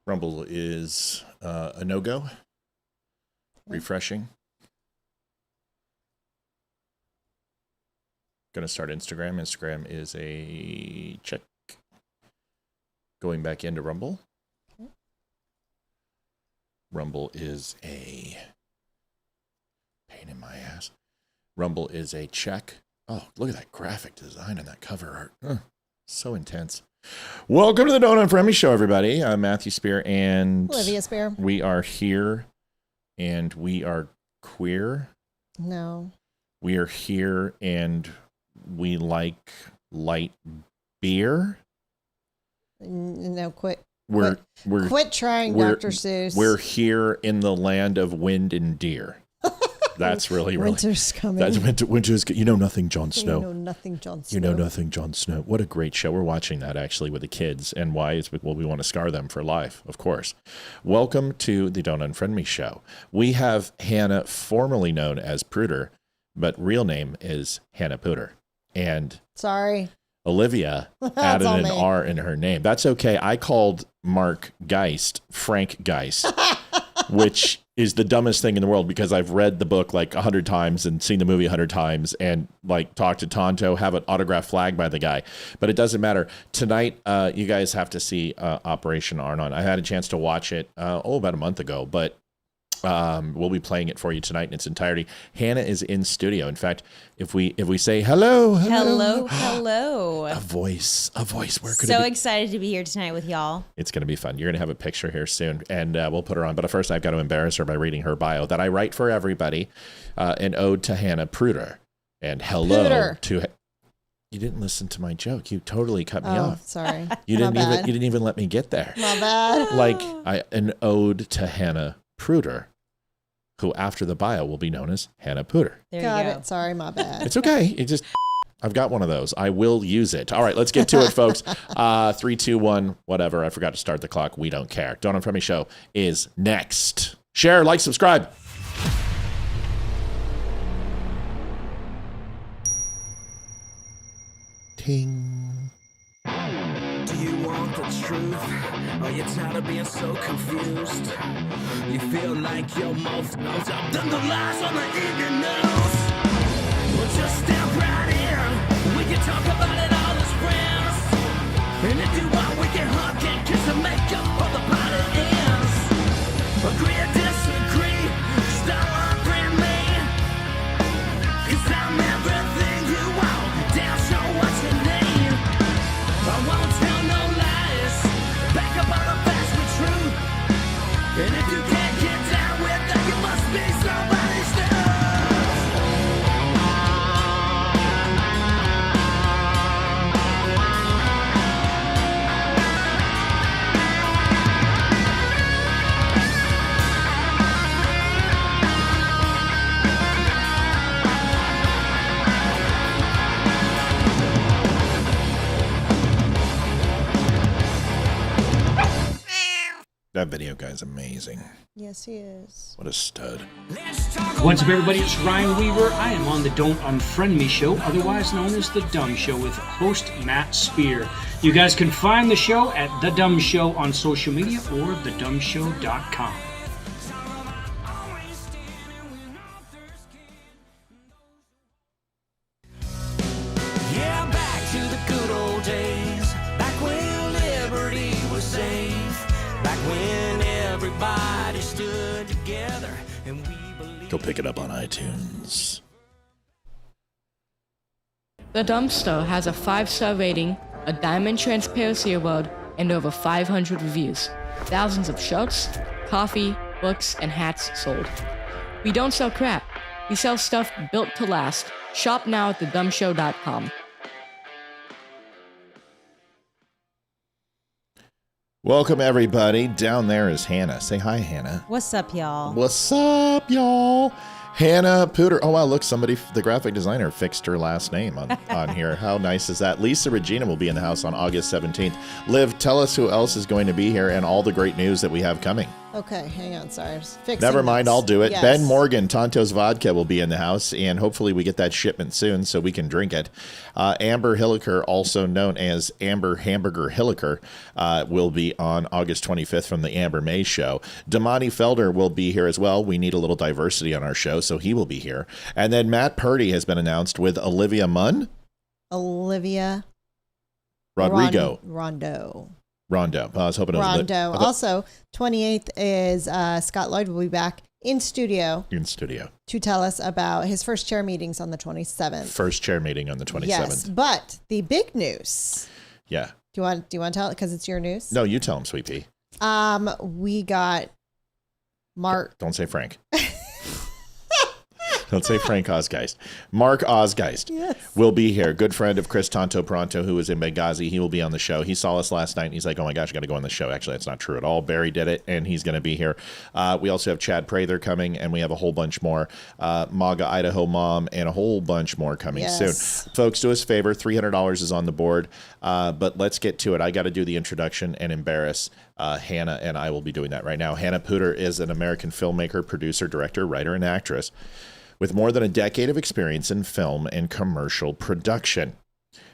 Rumble is a no-go. Refreshing. Going to start Instagram. Instagram is a check. Going back into Rumble. Rumble is a pain in my ass. Rumble is a check. Oh, look at that graphic design and that cover art. So intense. Welcome to the Don't Unfriend Me Show, everybody. I'm Matthew Speer and Olivia Speer. We are here and we are queer. No. We are here and we like light beer. No, quit trying, Dr. Seuss. We're here in the land of wind and deer. That's really winter's coming. That's winter's. You know nothing, Jon Snow. You know nothing, Jon Snow. You know nothing, Jon Snow. What a great show. We're watching that actually with the kids, and why is we want to scar them for life, of course. Welcome to the Don't Unfriend Me Show. We have Hannah, formerly known as Puder, but real name is Hannah Puder, and sorry, Olivia added an R in her name. That's okay. I called Mark Geist Frank Geist, which is the dumbest thing in the world because I've read the book like 100 times and seen the movie 100 times and like talked to Tonto, have an autographed flag by the guy. But it doesn't matter. Tonight, you guys have to see Operation Arnon. I had a chance to watch it about a month ago, but we'll be playing it for you tonight in its entirety. Hannah is in studio. In fact, if we say hello, hello, a voice. Where could so it be? Excited to be here tonight with y'all. It's going to be fun. You're going to have a picture here soon, and we'll put her on. But first, I've got to embarrass her by reading her bio that I write for everybody. An ode to Hannah Puder, and hello Puder. to. You didn't listen to my joke. You totally cut me off. Sorry. You didn't even let me get there. My bad. Like an ode to Hannah Puder, who after the bio will be known as Hannah Puder. There Got you go. it. Sorry, my bad. It's okay. I've got one of those. I will use it. All right, let's get to it, folks. 3, 2, 1, whatever. I forgot to start the clock. We don't care. Don't Unfriend Me Show is next. Share, like, subscribe. Ting. Do you want the truth? Are you tired of being so confused? You feel like your mouth knows up than the lies on the evening news. Well, just step right in. We can talk about it all as friends. And if you want, we can hug and kiss and make up for the party ends. Agree or disagree, stop unfriend me. 'Cause I'm everything you want. Damn, show what you need. I won't tell no lies. Back up on the facts with truth. And if you can't get down with that, you must be somebody's new. That video guy's amazing. Yes, he is. What a stud. What's up, everybody? It's Ryan Weaver. I am on the Don't Unfriend Me Show, otherwise known as The Dumb Show, with host Matt Speer. You guys can find the show at The Dumb Show on social media or thedumbshow.com. Yeah, back to the good old days. Back when liberty was safe. Back when everybody stood together and we believed. Go pick it up on iTunes. The Dumpster has a 5-star rating, a Diamond Transparency Award, and over 500 reviews. Thousands of shirts, coffee, books, and hats sold. We don't sell crap. We sell stuff built to last. Shop now at thedumbshow.com. Welcome, everybody. Down there is Hannah. Say hi, Hannah. What's up, y'all? What's up, y'all? Hannah Puder. Oh, wow, look, the graphic designer fixed her last name on here. How nice is that? Lisa Regina will be in the house on August 17th. Liv, tell us who else is going to be here and all the great news that we have coming. Okay, hang on. Sorry. I was fixing Never mind, this. I'll do it. Yes. Ben Morgan, Tonto's Vodka, will be in the house, and hopefully we get that shipment soon so we can drink it. Amber Hilliker, also known as Amber Hamburger Hilliker, will be on August 25th from the Amber May Show. Damani Felder will be here as well. We need a little diversity on our show, so he will be here. And then Matt Purdy has been announced with Olivia Munn. Olivia Rodrigo. Rondo. I was hoping it was Rondo. Also, 28th is Scott Lloyd will be back in studio to tell us about his first chair meetings on the 27th. First chair meeting on the 27th. Yes, but the big news. Yeah. Do you want to tell it because it's your news? No, you tell him, Sweet Pea. We got Mark. Don't say Frank. Don't say Frank Osgeist. Mark Osgeist will be here. Good friend of Chris Tonto Pronto, who is in Benghazi. He will be on the show. He saw us last night, and he's like, oh, my gosh, I got to go on the show. Actually, that's not true at all. Barry did it, and he's going to be here. We also have Chad Prather coming, and we have a whole bunch more. MAGA Idaho Mom, and a whole bunch more coming soon. Folks, do us a favor. $300 is on the board, but let's get to it. I got to do the introduction and embarrass Hannah, and I will be doing that right now. Hannah Puder is an American filmmaker, producer, director, writer, and actress with more than a decade of experience in film and commercial production.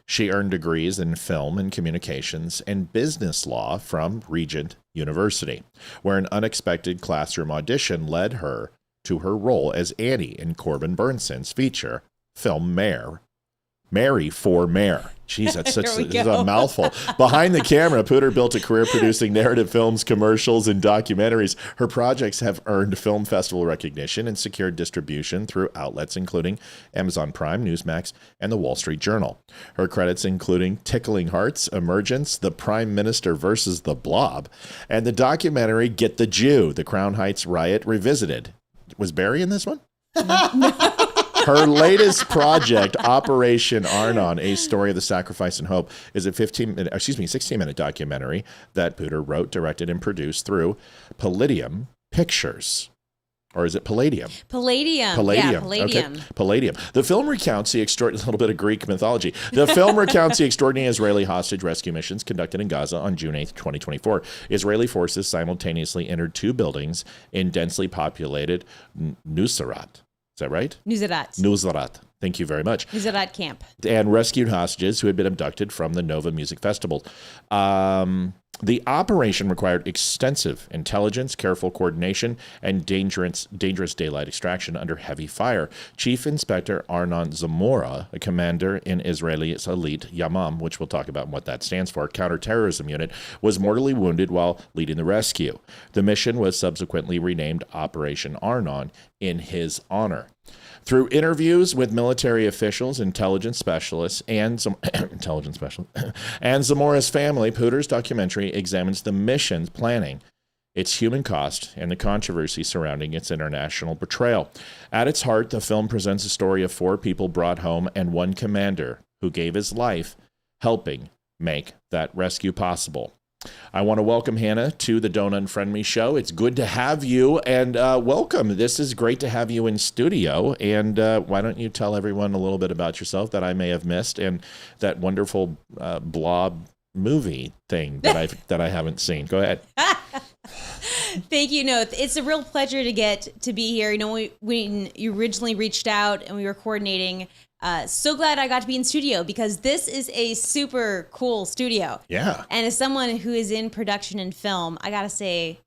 She earned degrees in film and communications and business law from Regent University, where an unexpected classroom audition led her to her role as Annie in Corbin Burnson's feature film Mary for Mayor. Jeez, that's a mouthful. Behind the camera, Puder built a career producing narrative films, commercials, and documentaries. Her projects have earned film festival recognition and secured distribution through outlets including Amazon Prime, Newsmax, and the Wall Street Journal. Her credits including Tickling Hearts, Emergence, The Prime Minister versus the Blob, and the documentary Get the Jew, The Crown Heights Riot Revisited. Was Barry in this one? Her latest project, Operation Arnon, A Story of the Sacrifice and Hope, is a 16-minute documentary that Puder wrote, directed, and produced through Palladium Pictures. Or is it Palladium? Palladium. Yeah, Palladium. Okay. Palladium. The film recounts a little bit of Greek mythology. The film recounts the extraordinary Israeli hostage rescue missions conducted in Gaza on June 8th, 2024. Israeli forces simultaneously entered two buildings in densely populated Nuseirat. Is that right? Nuseirat. Thank you very much. Nuseirat camp. And rescued hostages who had been abducted from the Nova Music Festival. The operation required extensive intelligence, careful coordination, and dangerous daylight extraction under heavy fire. Chief Inspector Arnon Zamora, a commander in Israel's elite Yamam, which we'll talk about what that stands for, counterterrorism unit, was mortally wounded while leading the rescue. The mission was subsequently renamed Operation Arnon in his honor. Through interviews with military officials, intelligence specialists, and Zamora's family, Puder's documentary examines the mission's planning, its human cost, and the controversy surrounding its international portrayal. At its heart, the film presents a story of 4 people brought home and one commander who gave his life helping make that rescue possible. I want to welcome Hannah to the Don't Unfriend Me Show. It's good to have you, and welcome. This is great to have you in studio, and why don't you tell everyone a little bit about yourself that I may have missed, and that wonderful blob movie thing that I haven't seen. Go ahead. Thank you. No, it's a real pleasure to get to be here. You know, when you originally reached out and we were coordinating, so glad I got to be in studio because this is a super cool studio. Yeah. And as someone who is in production and film, I got to say,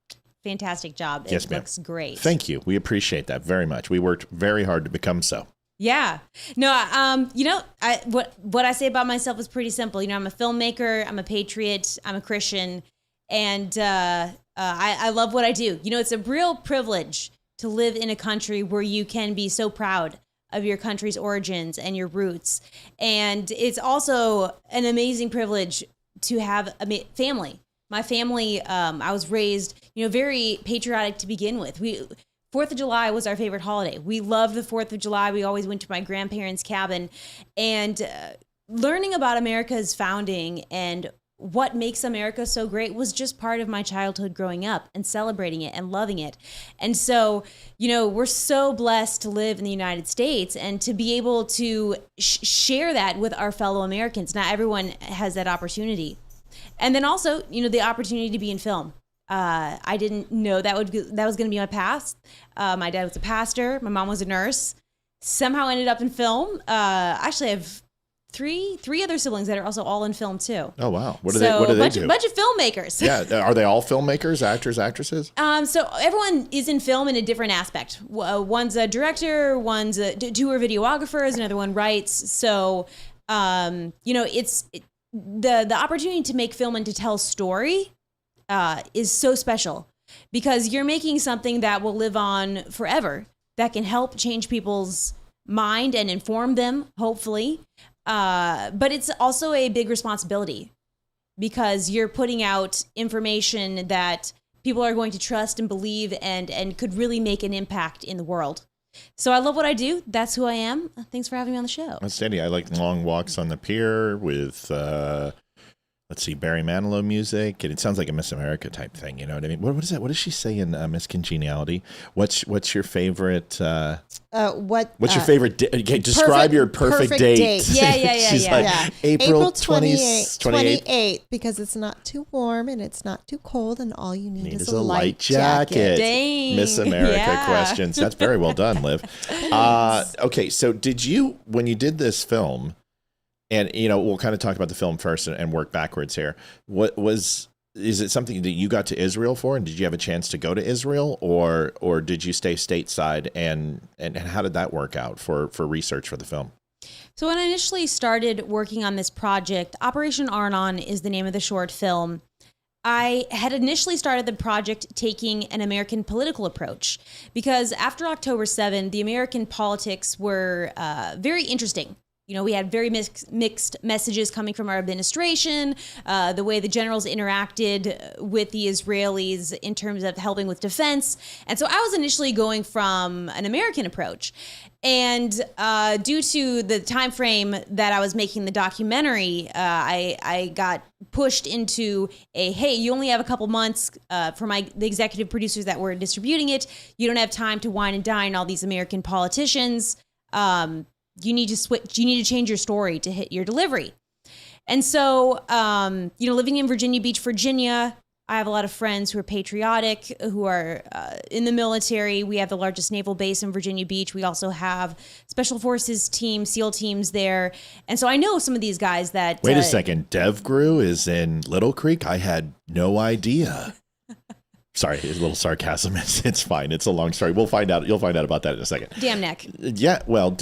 fantastic job. Yes, it ma'am. looks great. Thank you. We appreciate that very much. We worked very hard to become so. Yeah. No, you know, what I say about myself is pretty simple. You know, I'm a filmmaker, I'm a patriot, I'm a Christian, and I love what I do. You know, it's a real privilege to live in a country where you can be so proud of your country's origins and your roots. And it's also an amazing privilege to have a family. My family, I was raised, you know, very patriotic to begin with. 4th of July was our favorite holiday. We loved the 4th of July. We always went to my grandparents' cabin. And learning about America's founding and what makes America so great was just part of my childhood growing up and celebrating it and loving it. And so, you know, we're so blessed to live in the United States and to be able to share that with our fellow Americans. Not everyone has that opportunity. And then also, you know, the opportunity to be in film. I didn't know that was going to be my path. My dad was a pastor. My mom was a nurse. Somehow ended up in film. Actually, I have three other siblings that are also all in film too. Oh wow! What do they do? A bunch of filmmakers. Yeah, are they all filmmakers, actors, actresses? So everyone is in film in a different aspect. One's a director, one's two are videographers, another one writes. So, it's the opportunity to make film and to tell story is so special because you're making something that will live on forever, that can help change people's mind and inform them, hopefully. But it's also a big responsibility because you're putting out information that people are going to trust and believe and could really make an impact in the world. So I love what I do. That's who I am. Thanks for having me on the show. Outstanding. I like long walks on the pier with, Barry Manilow music. And it sounds like a Miss America type thing. You know what I mean? What is that? What does she say in Miss Congeniality? What's your favorite? What's your favorite? Describe your perfect date. Yeah. She's like, April 28th, because it's not too warm and it's not too cold, and all you need is a light jacket. Dang. Miss America questions. That's very well done, Liv. Okay, so when you did this film, and we'll kind of talk about the film first and work backwards here. Is it something that you got to Israel for, and did you have a chance to go to Israel, or did you stay stateside, and how did that work out for research for the film? So when I initially started working on this project, Operation Arnon is the name of the short film. I had initially started the project taking an American political approach because after October 7, the American politics were very interesting. We had very mixed messages coming from our administration, the way the generals interacted with the Israelis in terms of helping with defense. And so I was initially going from an American approach. And due to the time frame that I was making the documentary, I got pushed into hey, you only have a couple months for the executive producers that were distributing it. You don't have time to wine and dine all these American politicians. You need to switch. You need to change your story to hit your delivery. And so, living in Virginia Beach, Virginia, I have a lot of friends who are patriotic, who are in the military. We have the largest naval base in Virginia Beach. We also have special forces teams, SEAL teams there. And so I know some of these guys that... Wait a second. DevGru is in Little Creek? I had no idea. Sorry, a little sarcasm. It's fine. It's a long story. We'll find out. You'll find out about that in a second. Damn neck. Yeah. Well,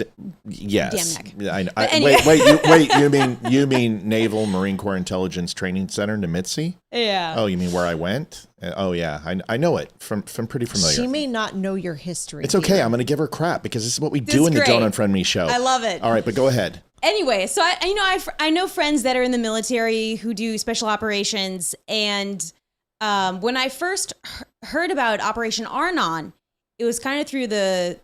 yes. Damn neck. Anyway. Wait. You mean Naval Marine Corps Intelligence Training Center, Nimitzi? Yeah. Oh, you mean where I went? Oh, yeah. I know it from pretty familiar. She may not know your history. It's okay. I'm going to give her crap because this is what we do in the Don't Unfriend Me show. I love it. All right, but go ahead. Anyway, so I know friends that are in the military who do special operations, and when I first heard about Operation Arnon, it was kind of through the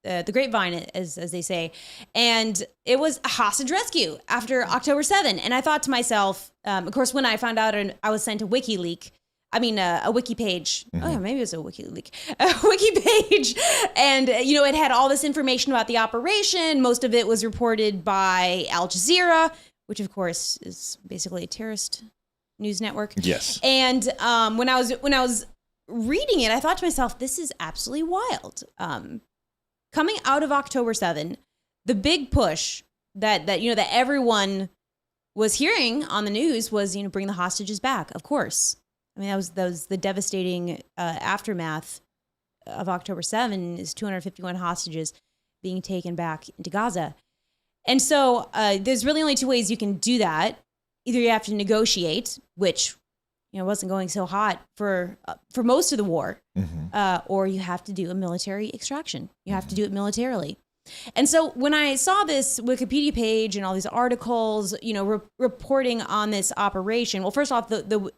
grapevine, as they say, and it was a hostage rescue after October 7. And I thought to myself, of course, when I found out I was sent a a wiki page. Mm-hmm. Oh, maybe it was a wiki page. And, it had all this information about the operation. Most of it was reported by Al Jazeera, which, of course, is basically a terrorist news network. Yes. And when I was reading it, I thought to myself, this is absolutely wild. Coming out of October 7, the big push that everyone was hearing on the news was, bring the hostages back. Of course. I mean, that was the devastating aftermath of October 7 is 251 hostages being taken back into Gaza. And so there's really only two ways you can do that. Either you have to negotiate, which wasn't going so hot for most of the war, or you have to do a military extraction. You have to do it militarily. And so when I saw this Wikipedia page and all these articles, reporting on this operation, well, first off, the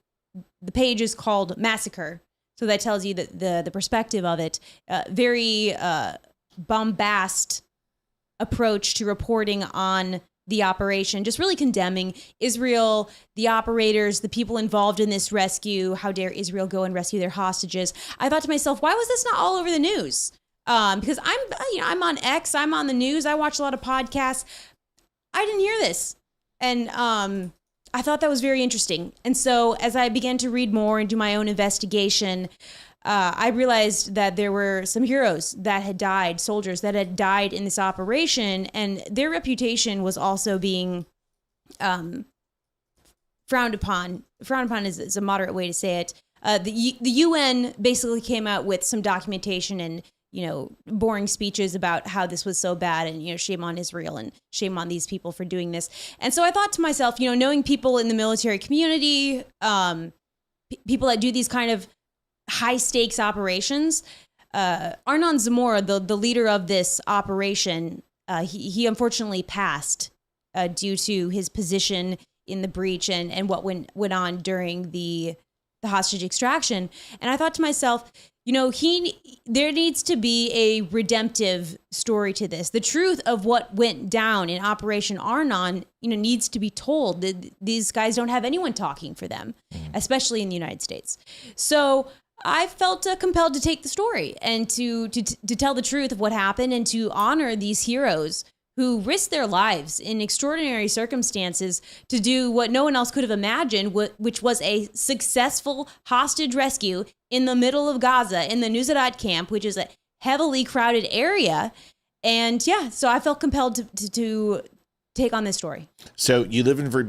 page is called Massacre, so that tells you that the perspective of it, very bombast approach to reporting on the operation, just really condemning Israel, the operators, the people involved in this rescue. How dare Israel go and rescue their hostages? I thought to myself, why was this not all over the news? Because I'm on X, I'm on the news, I watch a lot of podcasts. I didn't hear this. And I thought that was very interesting. And so as I began to read more and do my own investigation, I realized that there were some heroes that had died, soldiers that had died in this operation, and their reputation was also being frowned upon. Frowned upon is a moderate way to say it. The UN basically came out with some documentation and, boring speeches about how this was so bad and, shame on Israel and shame on these people for doing this. And so I thought to myself, knowing people in the military community, people that do these kind of high stakes operations, Arnon Zamora, the leader of this operation, he unfortunately passed due to his position in the breach and what went on during the hostage extraction. And I thought to myself, there needs to be a redemptive story to this. The truth of what went down in Operation Arnon, needs to be told. These guys don't have anyone talking for them, especially in the United States. So I felt compelled to take the story and to tell the truth of what happened and to honor these heroes who risked their lives in extraordinary circumstances to do what no one else could have imagined, which was a successful hostage rescue in the middle of Gaza in the Nuseirat camp, which is a heavily crowded area. And so I felt compelled to take on this story. So you live in V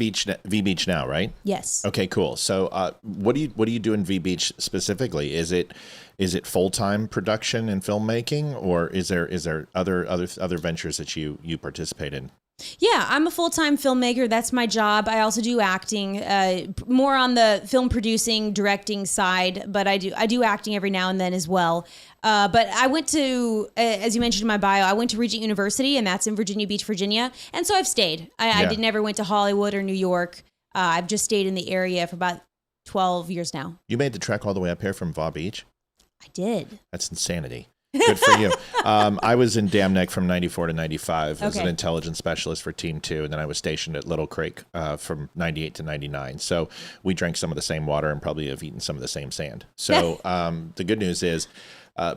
Beach now, right? Yes. Okay, cool. So what do you do in V Beach specifically? Is it full-time production and filmmaking, or is there other ventures that you participate in? Yeah, I'm a full-time filmmaker. That's my job. I also do acting, more on the film producing, directing side, but I do acting every now and then as well. But I went to, as you mentioned in my bio, I went to Regent University, and that's in Virginia Beach, Virginia. And so I've stayed. I never went to Hollywood or New York. I've just stayed in the area for about 12 years now. You made the trek all the way up here from Va Beach? I did. That's insanity. Good for you. I was in Dam Neck from 94 to 95 as an intelligence specialist for Team 2, and then I was stationed at Little Creek from 98 to 99. So we drank some of the same water and probably have eaten some of the same sand. So the good news is,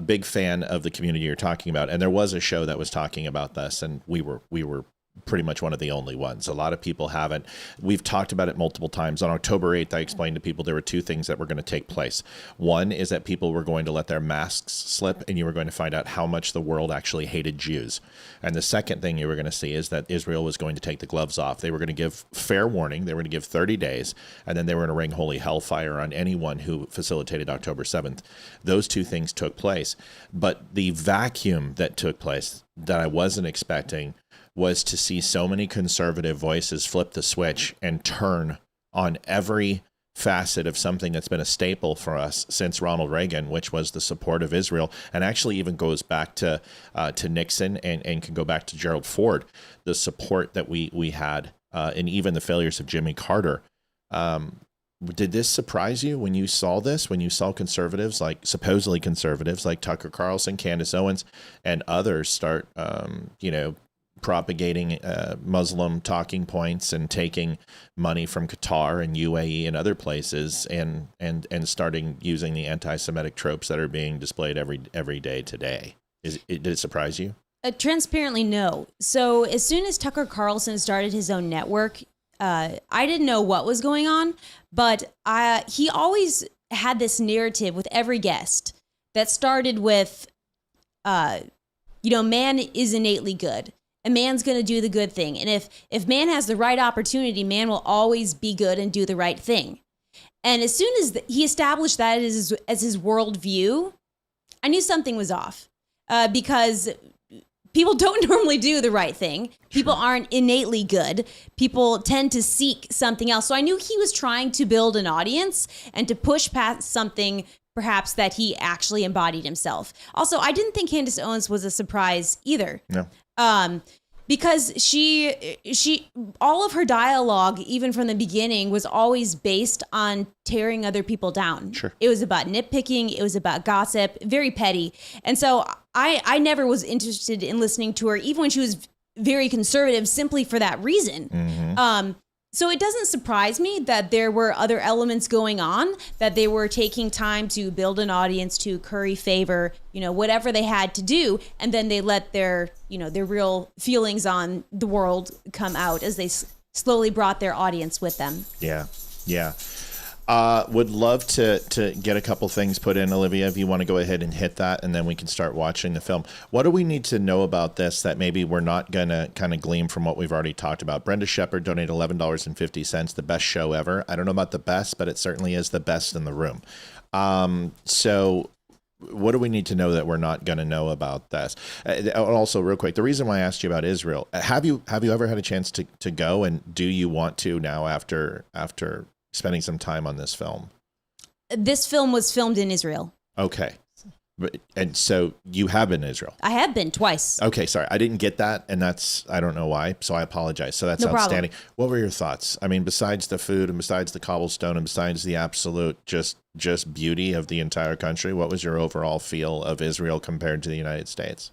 big fan of the community you're talking about. And there was a show that was talking about this, and we were pretty much one of the only ones. A lot of people haven't. We've talked about it multiple times. On October 8th, I explained to people there were two things that were going to take place. One is that people were going to let their masks slip, and you were going to find out how much the world actually hated Jews. And the second thing you were going to see is that Israel was going to take the gloves off. They were going to give fair warning. They were going to give 30 days, and then they were going to ring holy hellfire on anyone who facilitated October 7th. Those two things took place. But the vacuum that took place that I wasn't expecting was to see so many conservative voices flip the switch and turn on every facet of something that's been a staple for us since Ronald Reagan, which was the support of Israel, and actually even goes back to Nixon and can go back to Gerald Ford, the support that we had, and even the failures of Jimmy Carter. Did this surprise you when you saw this, when you saw conservatives, like supposedly conservatives like Tucker Carlson, Candace Owens, and others start, propagating Muslim talking points and taking money from Qatar and UAE and other places and starting using the anti-Semitic tropes that are being displayed every day today? Did it surprise you? Transparently, no. So as soon as Tucker Carlson started his own network, I didn't know what was going on, but he always had this narrative with every guest that started with, man is innately good. And man's going to do the good thing. And if man has the right opportunity, man will always be good and do the right thing. And as soon as he established that as his worldview, I knew something was off. Because people don't normally do the right thing. People aren't innately good. People tend to seek something else. So I knew he was trying to build an audience and to push past something perhaps that he actually embodied himself. Also, I didn't think Candace Owens was a surprise either. No. Because she all of her dialogue, even from the beginning, was always based on tearing other people down. Sure. It was about nitpicking. It was about gossip, very petty. And so I never was interested in listening to her, even when she was very conservative, simply for that reason. Mm-hmm. So it doesn't surprise me that there were other elements going on, that they were taking time to build an audience, to curry favor, whatever they had to do. And then they let their real feelings on the world come out as they slowly brought their audience with them. Yeah. Would love to get a couple things put in, Olivia, if you want to go ahead and hit that, and then we can start watching the film. What do we need to know about this that maybe we're not going to kind of glean from what we've already talked about? Brenda Shepard donated $11.50, the best show ever. I don't know about the best, but it certainly is the best in the room. So what do we need to know that we're not going to know about this? Also, real quick, the reason why I asked you about Israel, have you ever had a chance to go, and do you want to now after spending some time on this film? This film was filmed in Israel. Okay. And so you have been in Israel? I have been twice. Okay, sorry. I didn't get that, and I don't know why, so I apologize. So that's no outstanding. Problem. What were your thoughts? I mean, besides the food and besides the cobblestone and besides the absolute just beauty of the entire country, what was your overall feel of Israel compared to the United States?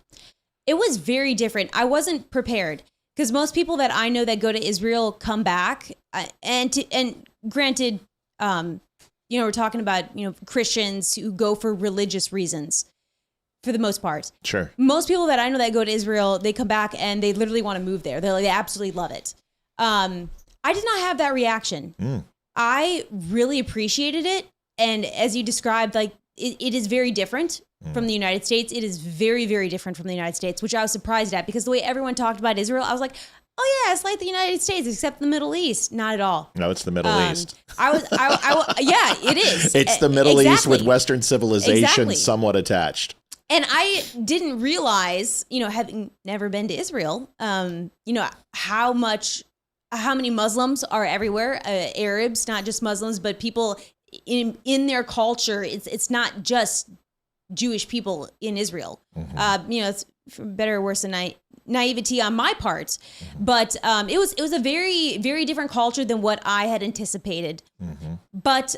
It was very different. I wasn't prepared, because most people that I know that go to Israel come back, and granted, we're talking about, Christians who go for religious reasons for the most part. Sure. Most people that I know that go to Israel, they come back and they literally want to move there. They absolutely love it. I did not have that reaction. I really appreciated it. And as you described, like it is very different from the United States. It is very, very different from the United States, which I was surprised at, because the way everyone talked about Israel, I was like, oh yeah, it's like the United States, except the Middle East. Not at all. No, it's the Middle East. Yeah, it is. It's the Middle East with Western civilization somewhat attached. And I didn't realize, having never been to Israel, how many Muslims are everywhere, Arabs, not just Muslims, but people in their culture. It's not just Jewish people in Israel. It's for better or worse than naivety on my part, but it was a very, very different culture than what I had anticipated. But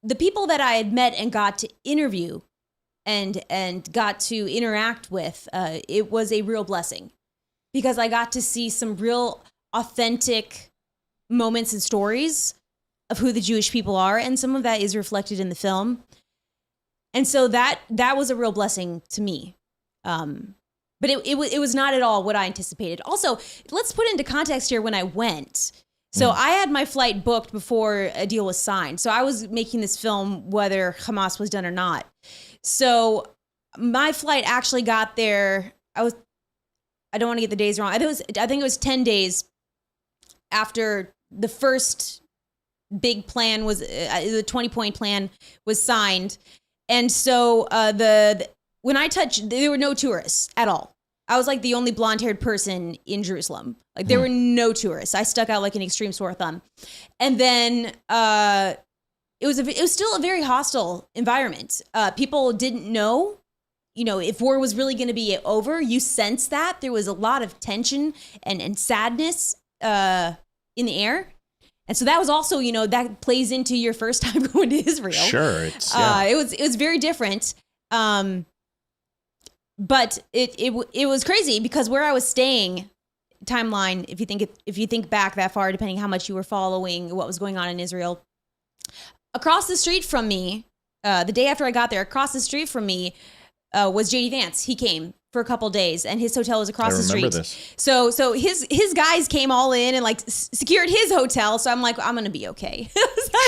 the people that I had met and got to interview and got to interact with, it was a real blessing, because I got to see some real authentic moments and stories of who the Jewish people are, and some of that is reflected in the film. And so that was a real blessing to me. But it was not at all what I anticipated. Also, let's put into context here when I went. So I had my flight booked before a deal was signed. So I was making this film whether Hamas was done or not. So my flight actually got there. I don't want to get the days wrong. I think it was 10 days after the first big plan was, the 20-point plan was signed. And so when I touched, there were no tourists at all. I was like the only blonde-haired person in Jerusalem. Like there were no tourists. I stuck out like an extreme sore thumb. And then it was still a very hostile environment. People didn't know, if war was really going to be over. You sense that there was a lot of tension and sadness in the air. And so that was also, that plays into your first time going to Israel. Sure, it was very different. But it was crazy, because where I was staying, timeline, if you think back that far, depending how much you were following what was going on in Israel, across the street from me, the day after I got there, across the street from me was JD Vance. He came for a couple days, and his hotel was across the street. This. So his guys came all in and like secured his hotel. So I'm like, I'm gonna be okay.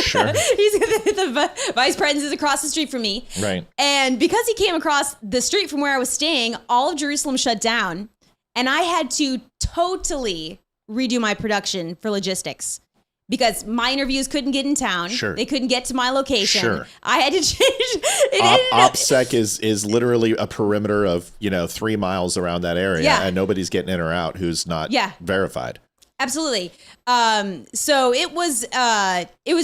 Sure. The vice president is across the street from me. Right. And because he came across the street from where I was staying, all of Jerusalem shut down, and I had to totally redo my production for logistics. Because my interviews couldn't get in town. Sure. They couldn't get to my location. Sure. I had to change. OPSEC is literally a perimeter of 3 miles around that area, and nobody's getting in or out who's not verified. Absolutely. So it was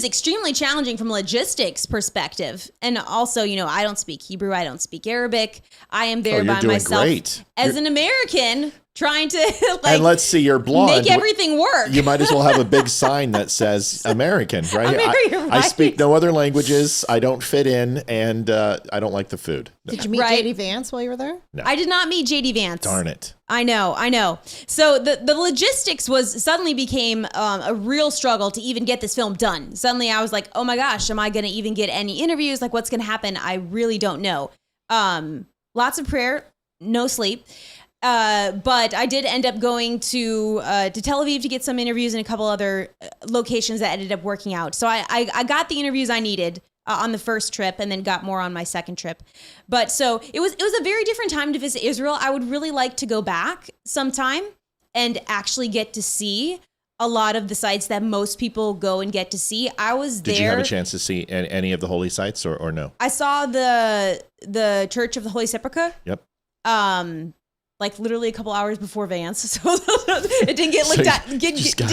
extremely challenging from a logistics perspective. And also, I don't speak Hebrew. I don't speak Arabic. I am there by myself great. As an American trying to and let's see, you're blonde. Make everything work. You might as well have a big sign that says American, right? I speak no other languages. I don't fit in, and I don't like the food. Did you meet JD Vance while you were there? No. I did not meet JD Vance. Darn it. I know. So the logistics suddenly became a real struggle to even get this film done. Suddenly I was like, oh my gosh, am I going to even get any interviews? Like, what's going to happen? I really don't know. Lots of prayer, no sleep. But I did end up going to Tel Aviv to get some interviews and a couple other locations that ended up working out. So I got the interviews I needed on the first trip and then got more on my second trip. But so it was a very different time to visit Israel. I would really like to go back sometime and actually get to see a lot of the sites that most people go and get to see. I was there. Did you have a chance to see any of the holy sites or no? I saw the Church of the Holy Sepulchre. Yep. Like literally a couple hours before Vance, so it didn't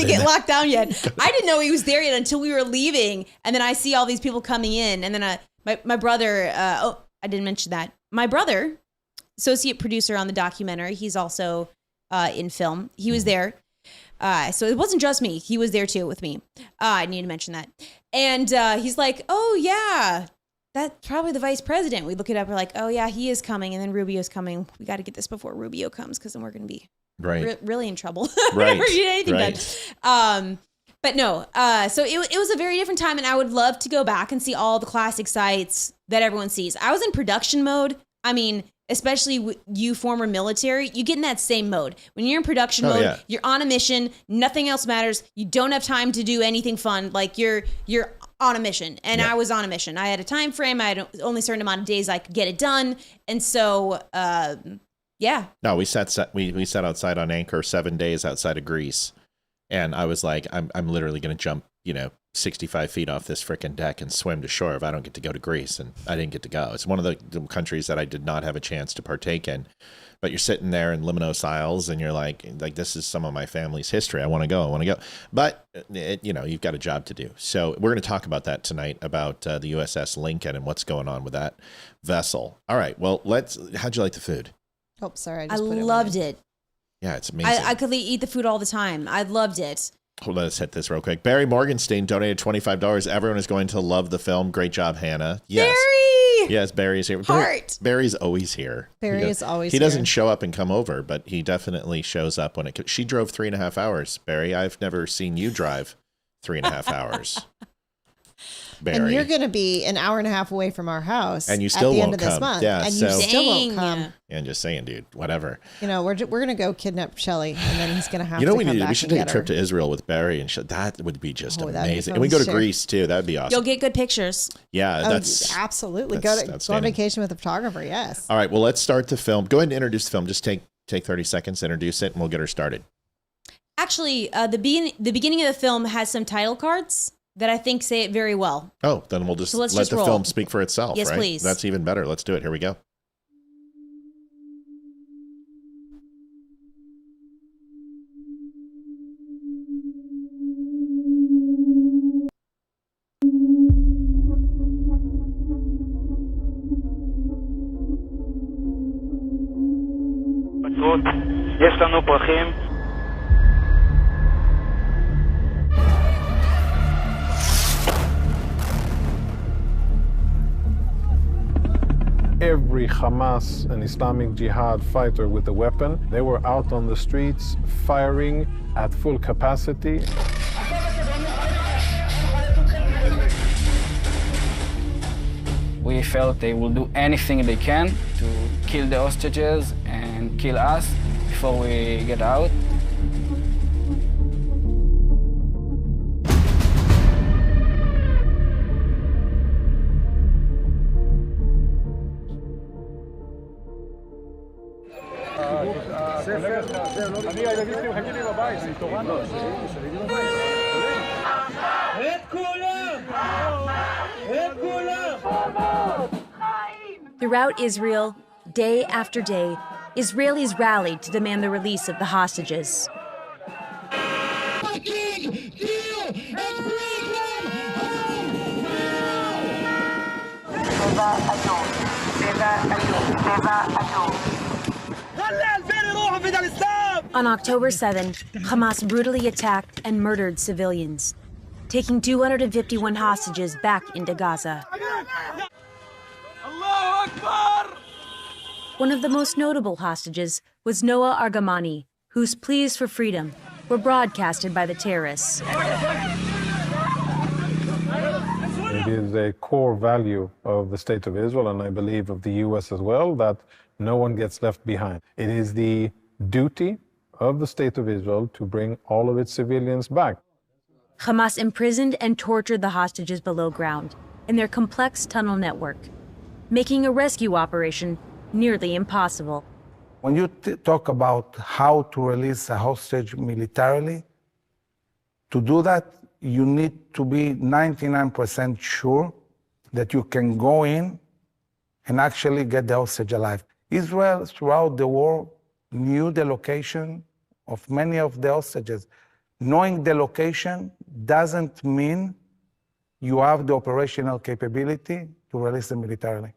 get locked down yet. I didn't know he was there yet until we were leaving, and then I see all these people coming in, and then my brother. I didn't mention that. My brother, associate producer on the documentary, he's also in film. He was there, so it wasn't just me. He was there too with me. I need to mention that, and he's like, "Oh yeah." That's probably the vice president. We look it up. We're like, oh, yeah, he is coming. And then Rubio's coming. We got to get this before Rubio comes because then we're going to be really in trouble. Right. Never did anything done. But no. So it was a very different time. And I would love to go back and see all the classic sites that everyone sees. I was in production mode. I mean, especially you former military, you get in that same mode. When you're in production mode, yeah. You're on a mission. Nothing else matters. You don't have time to do anything fun. Like you're on a mission, and I was on a mission. I had a time frame. I had only a certain amount of days I could get it done, and so yeah. No, we sat outside on anchor 7 days outside of Greece, and I was like, I'm literally going to jump, 65 feet off this frickin' deck and swim to shore if I don't get to go to Greece, and I didn't get to go. It's one of the countries that I did not have a chance to partake in. But you're sitting there in Limnos Isles, and you're like this is some of my family's history. I want to go. But you've got a job to do. So we're going to talk about that tonight, about the USS Lincoln and what's going on with that vessel. All right. Well, how'd you like the food? Oh, sorry. I loved it. Yeah, it's amazing. I could eat the food all the time. I loved it. Hold on, let's hit this real quick. Barry Morgenstein donated $25. Everyone is going to love the film. Great job, Hannah. Yes. Barry! Yes, Barry's here. Heart! Barry's always here. Barry is always here. He doesn't here. show up and come over, but he definitely shows up when she drove 3.5 hours. Barry, I've never seen you drive 3.5 hours. Barry. And you're going to be an hour and a half away from our house, and you still at the won't end of this come. month, Yeah, and so, you still won't come. And just saying, dude, whatever. We're going to go kidnap Shelly, and then he's going to have. We should take a trip to Israel with Barry, and that would be just amazing. And we go to Greece too. That'd be awesome. You'll get good pictures. Yeah, that's absolutely go on vacation with a photographer. Yes. All right. Well, let's start the film. Go ahead and introduce the film. Just take 30 seconds, introduce it, and we'll get her started. Actually, the beginning of the film has some title cards that I think say it very well. Oh, then we'll just let the film speak for itself, yes, right? Please. That's even better. Let's do it. Here we go. יש לנו פרחים. Every Hamas and Islamic Jihad fighter with a weapon, they were out on the streets firing at full capacity. We felt they will do anything they can to kill the hostages and kill us before we get out. Throughout Israel, day after day, Israelis rallied to demand the release of the hostages. On October 7th, Hamas brutally attacked and murdered civilians, taking 251 hostages back into Gaza. One of the most notable hostages was Noah Argamani, whose pleas for freedom were broadcasted by the terrorists. It is a core value of the State of Israel, and I believe of the U.S. as well, that no one gets left behind. It is the duty of the State of Israel to bring all of its civilians back. Hamas imprisoned and tortured the hostages below ground in their complex tunnel network, making a rescue operation nearly impossible. When you talk about how to release a hostage militarily, to do that, you need to be 99% sure that you can go in and actually get the hostage alive. Israel, throughout the war, knew the location of many of the hostages. Knowing the location doesn't mean you have the operational capability to release them militarily.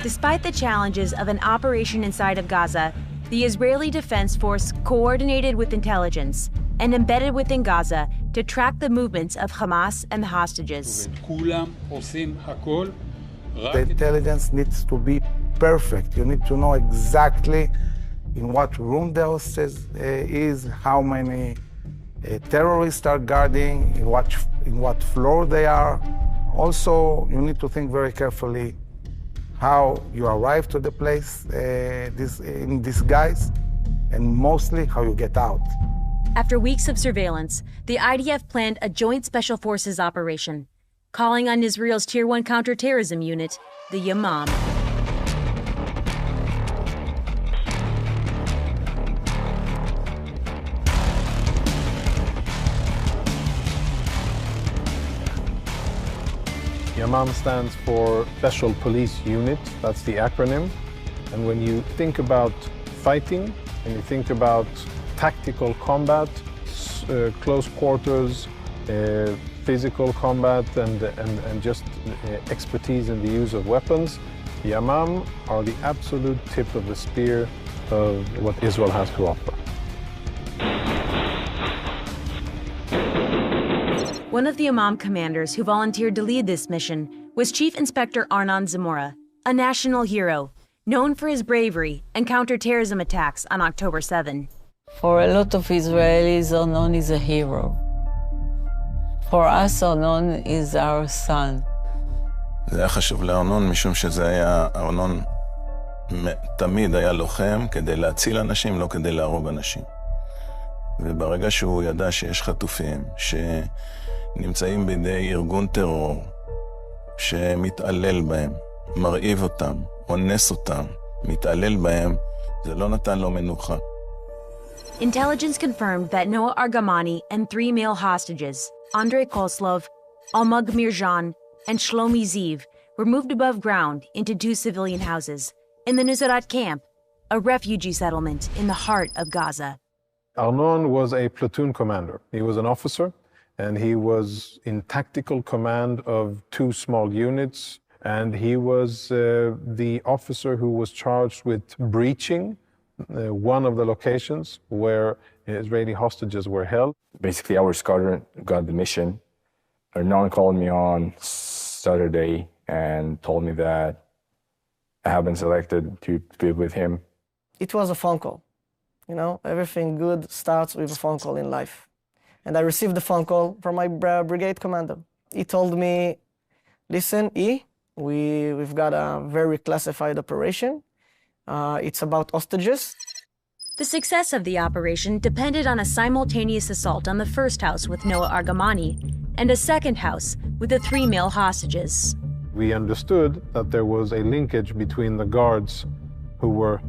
Despite the challenges of an operation inside of Gaza, the Israeli Defense Force coordinated with intelligence and embedded within Gaza to track the movements of Hamas and the hostages. The intelligence needs to be perfect. You need to know exactly in what room the hostage is, how many terrorists are guarding, in what floor they are. Also, you need to think very carefully how you arrive to the place in disguise, and mostly how you get out. After weeks of surveillance, the IDF planned a joint special forces operation, calling on Israel's Tier 1 counterterrorism unit, the Yamam. Yamam stands for Special Police Unit, that's the acronym. And when you think about fighting, and you think about tactical combat, close quarters, physical combat, and just expertise in the use of weapons, Yamam are the absolute tip of the spear of what Israel has to offer. One of the Yamam commanders who volunteered to lead this mission was Chief Inspector Arnon Zamora, a national hero, known for his bravery and counterterrorism attacks on October 7. For a lot of Israelis, Arnon is a hero. For us, Arnon is our son. זה היה חשוב לארנון, משום שזה היה, ארנון תמיד היה לוחם כדי להציל אנשים, לא כדי להרוג אנשים. וברגע שהוא ידע שיש חטופים, שנמצאים בידי ארגון טרור, שמתעלל בהם, מרעיב אותם, אונס אותם, מתעלל בהם, זה לא נתן לו מנוחה. Intelligence confirmed that Noah Argamani and 3 male hostages, Andrei Koslov, Almug Mirjan, and Shlomi Ziv, were moved above ground into 2 civilian houses in the Nusrat camp, a refugee settlement in the heart of Gaza. Arnon was a platoon commander. He was an officer, and he was in tactical command of 2 small units, and he was the officer who was charged with breaching one of the locations where Israeli hostages were held. Basically, our squadron got the mission. Arnon called me on Saturday and told me that I have been selected to be with him. It was a phone call. You know, everything good starts with a phone call in life. And I received the phone call from my brigade commander. He told me, listen, we've got a very classified operation. It's about hostages. The success of the operation depended on a simultaneous assault on the first house with Noah Argamani and a second house with the 3 male hostages. We understood that there was a linkage between the guards who were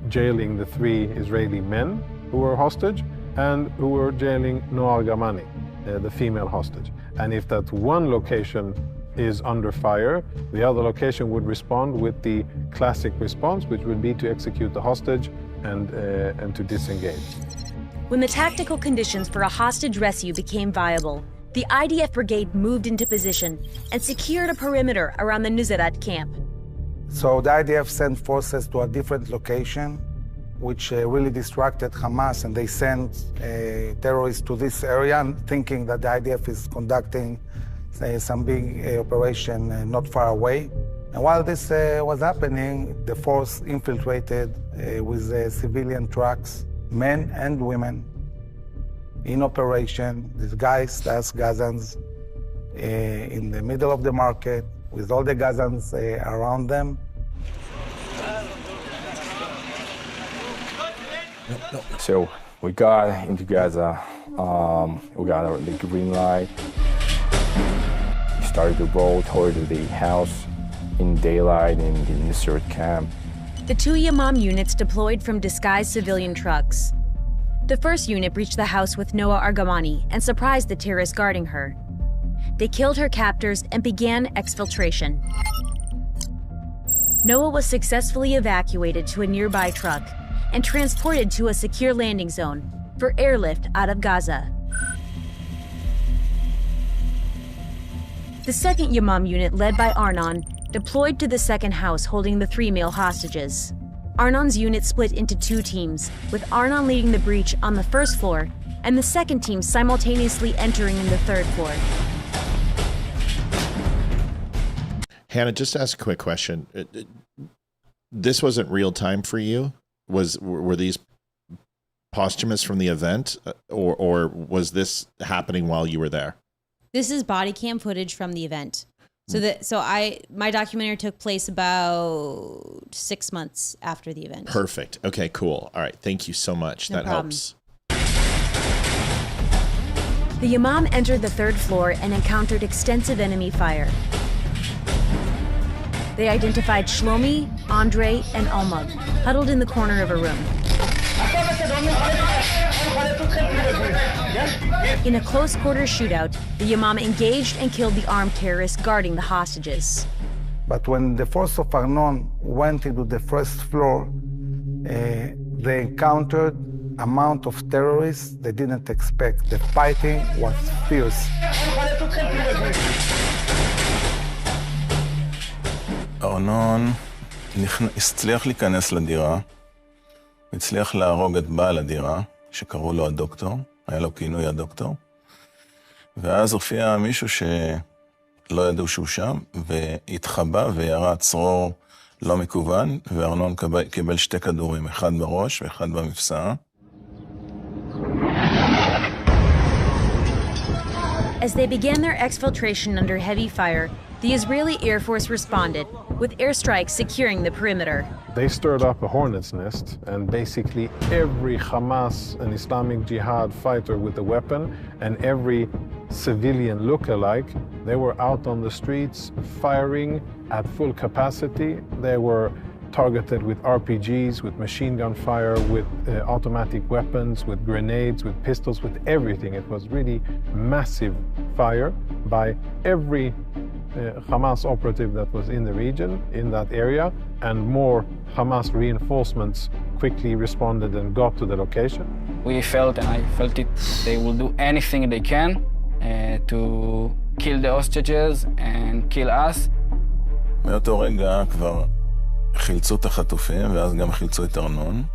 jailing the 3 Israeli men who were hostage and who were jailing Noah Argamani, the female hostage. And if that one location is under fire, the other location would respond with the classic response, which would be to execute the hostage and to disengage. When the tactical conditions for a hostage rescue became viable, the IDF brigade moved into position and secured a perimeter around the Nusrat camp. So the IDF sent forces to a different location, which really distracted Hamas, and they sent terrorists to this area, thinking that the IDF is conducting some big operation not far away. And while this was happening, the force infiltrated with civilian trucks, men and women, in operation, disguised as Gazans, in the middle of the market with all the Gazans around them. So we got into Gaza, we got the green light, we started to roll toward the house in daylight in the Nusrat camp. The two Yamam units deployed from disguised civilian trucks. The first unit reached the house with Noah Argamani and surprised the terrorists guarding her. They killed her captors and began exfiltration. Noah was successfully evacuated to a nearby truck and transported to a secure landing zone for airlift out of Gaza. The second Yamam unit, led by Arnon, deployed to the second house holding the 3 male hostages. Arnon's unit split into 2 teams, with Arnon leading the breach on the first floor and the second team simultaneously entering in the 3rd floor. Hannah, just to ask a quick question. This wasn't real time for you? Were these posthumous from the event, or was this happening while you were there? This is body cam footage from the event. My documentary took place about 6 months after the event. Perfect. Okay, cool. All right. Thank you so much. No that problem. helps. The Yamam entered the 3rd floor and encountered extensive enemy fire. They identified Shlomi, Andre, and Almog, huddled in the corner of a room. In a close-quarters shootout, the Yamam engaged and killed the armed terrorists guarding the hostages. But when the force of Arnon went into the 1st floor, they encountered amount of terrorists they didn't expect. The fighting was fierce. ארנון הצליח להיכנס לדירה, הצליח להרוג את בעל הדירה, שקראו לו הדוקטור, היה לו כינוי הדוקטור, ואז הופיע מישהו שלא ידעו שהוא שם, והתחבא וירה צרור לא מקוון, וארנון קיבל 2 כדורים, אחד בראש ואחד במפסעה. As they began their exfiltration under heavy fire, the Israeli Air Force responded, with airstrikes securing the perimeter. They stirred up a hornet's nest, and basically every Hamas and Islamic Jihad fighter with a weapon and every civilian look-alike, they were out on the streets firing at full capacity. They were targeted with RPGs, with machine gun fire, with automatic weapons, with grenades, with pistols, with everything. It was really massive fire by every Hamas operative that was in the region, in that area, and more Hamas reinforcements quickly responded and got to the location. We felt, and I felt it, they will do anything they can to kill the hostages and kill us. מאותו רגע כבר חילצו את החטופים, ואז גם חילצו את ארנון.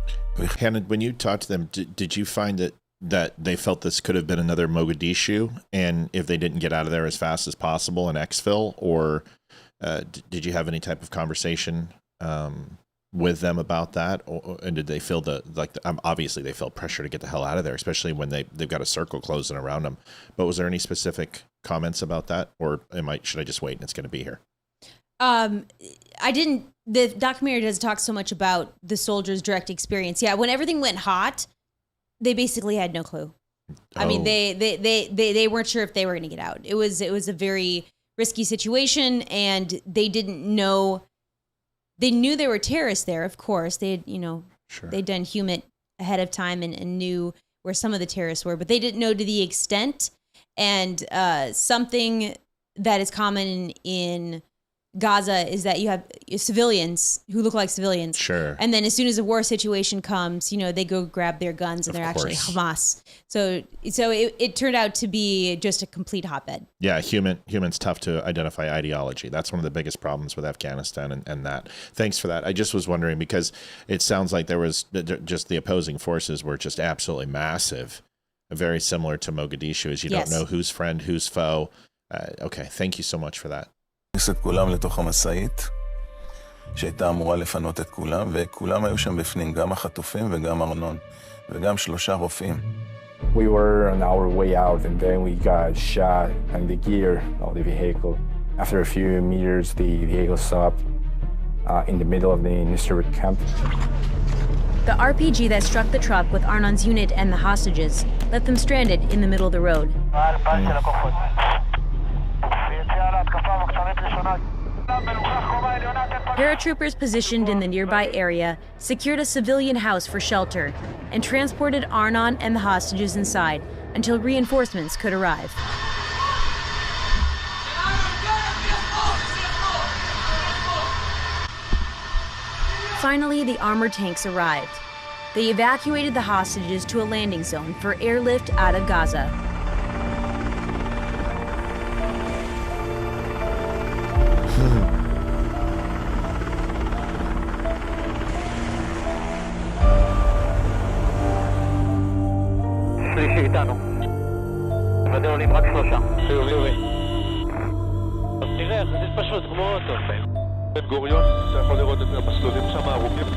Hannah, when you talked to them, did you find that they felt this could have been another Mogadishu, and if they didn't get out of there as fast as possible in exfil, or did you have any type of conversation with them about that, and did they feel obviously they felt pressure to get the hell out of there, especially when they've got a circle closing around them, but was there any specific comments about that, or should I just wait and it's going to be here? The documentary doesn't talk so much about the soldiers' direct experience. Yeah, when everything went hot, they basically had no clue. I mean, they weren't sure if they were going to get out. It was a very risky situation, and they didn't know. They knew there were terrorists there, of course. They'd done HUMIT ahead of time and knew where some of the terrorists were, but they didn't know to the extent. And something that is common in Gaza is that you have civilians who look like civilians. Sure. And then as soon as a war situation comes, they go grab their guns and they're actually Hamas. So it turned out to be just a complete hotbed. Yeah, HUMIT's tough to identify ideology. That's one of the biggest problems with Afghanistan and that. Thanks for that. I just was wondering, because it sounds like there was just the opposing forces were just absolutely massive, very similar to Mogadishu, as you don't know who's friend, who's foe. Okay, thank you so much for that. הכניס את כולם לתוך המשאית, שהייתה אמורה לפנות את כולם, וכולם היו שם בפנים, גם החטופים וגם ארנון, וגם 3 רופאים. We were on our way out, and then we got shot in the gear of the vehicle. After a few meters, the vehicle stopped in the middle of the Nisarut camp. The RPG that struck the truck with Arnon's unit and the hostages left them stranded in the middle of the road. Paratroopers positioned in the nearby area secured a civilian house for shelter and transported Arnon and the hostages inside until reinforcements could arrive. Finally, the armored tanks arrived. They evacuated the hostages to a landing zone for airlift out of Gaza. איתנו. בדרך עולים רק 3. חיובי. אז תראה, זה פשוט כמו אוטו. בן גוריון, אתה יכול לראות את המסלולים שם ארוכים.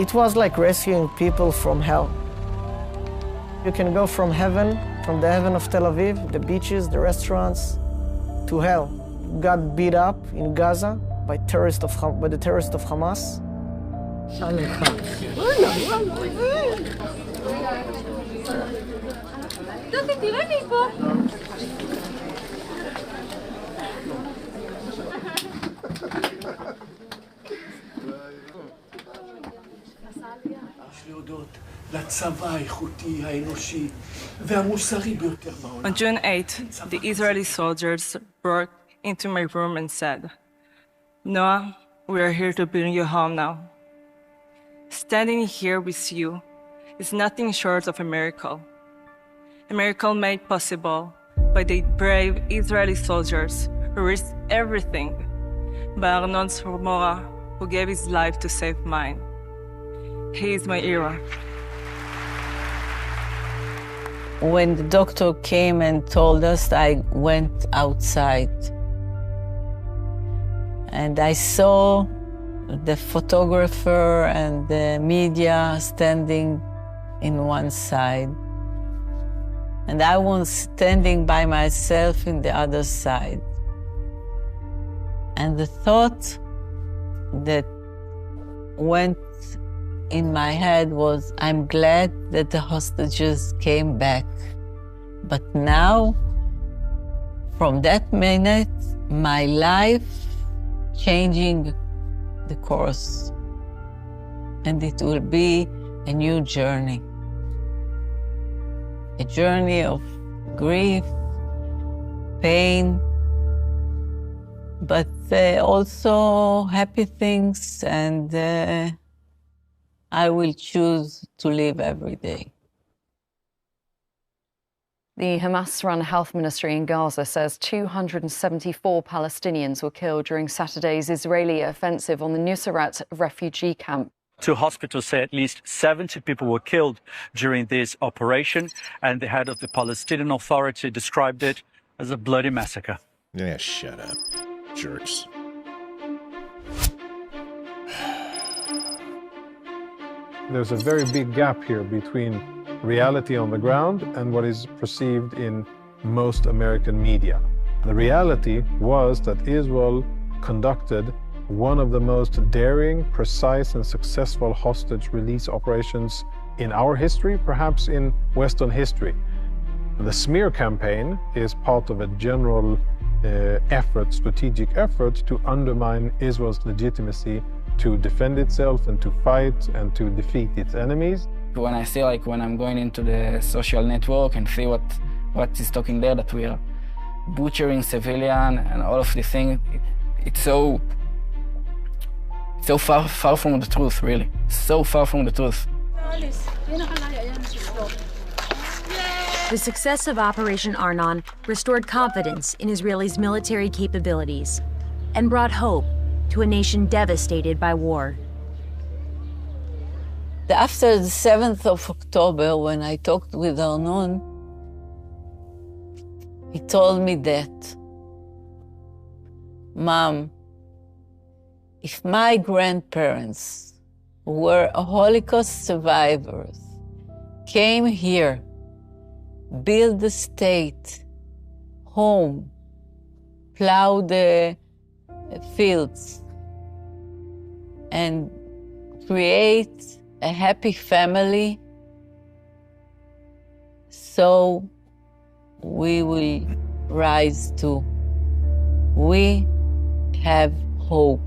It was like rescuing people from hell. You can go from heaven, from the heaven of Tel Aviv, the beaches, the restaurants, to hell. Got beat up in Gaza by the terrorists of Hamas. On June 8, the Israeli soldiers broke into my room and said, "Noah, we are here to bring you home now. Standing here with you is nothing short of a miracle made possible by the brave Israeli soldiers who risked everything, by Arnon's Mora, who gave his life to save mine. He is my hero." When the doctor came and told us, I went outside. And I saw the photographer and the media standing in one side. And I was standing by myself in the other side. And the thought that went in my head was, I'm glad that the hostages came back. But now, from that minute, my life changing the course. And it will be a new journey. A journey of grief, pain, but also happy things, and I will choose to live every day. The Hamas-run health ministry in Gaza says 274 Palestinians were killed during Saturday's Israeli offensive on the Nusayrat refugee camp. Two hospitals say at least 70 people were killed during this operation, and the head of the Palestinian Authority described it as a bloody massacre. Yeah, shut up, jerks. There's a very big gap here between reality on the ground and what is perceived in most American media. The reality was that Israel conducted one of the most daring, precise, and successful hostage release operations in our history, perhaps in Western history. The smear campaign is part of a general strategic effort to undermine Israel's legitimacy to defend itself and to fight and to defeat its enemies. When I see, like, when I'm going into the social network and see what is talking there, that we are butchering civilian and all of the things, it's so far from the truth, really. So far from the truth. The success of Operation Arnon restored confidence in Israelis' military capabilities and brought hope to a nation devastated by war. After the 7th of October, when I talked with Arnon, he told me that, Mom, if my grandparents, who were Holocaust survivors, came here, build the state, home, plow the fields, and create a happy family, so we will rise too. We have hope.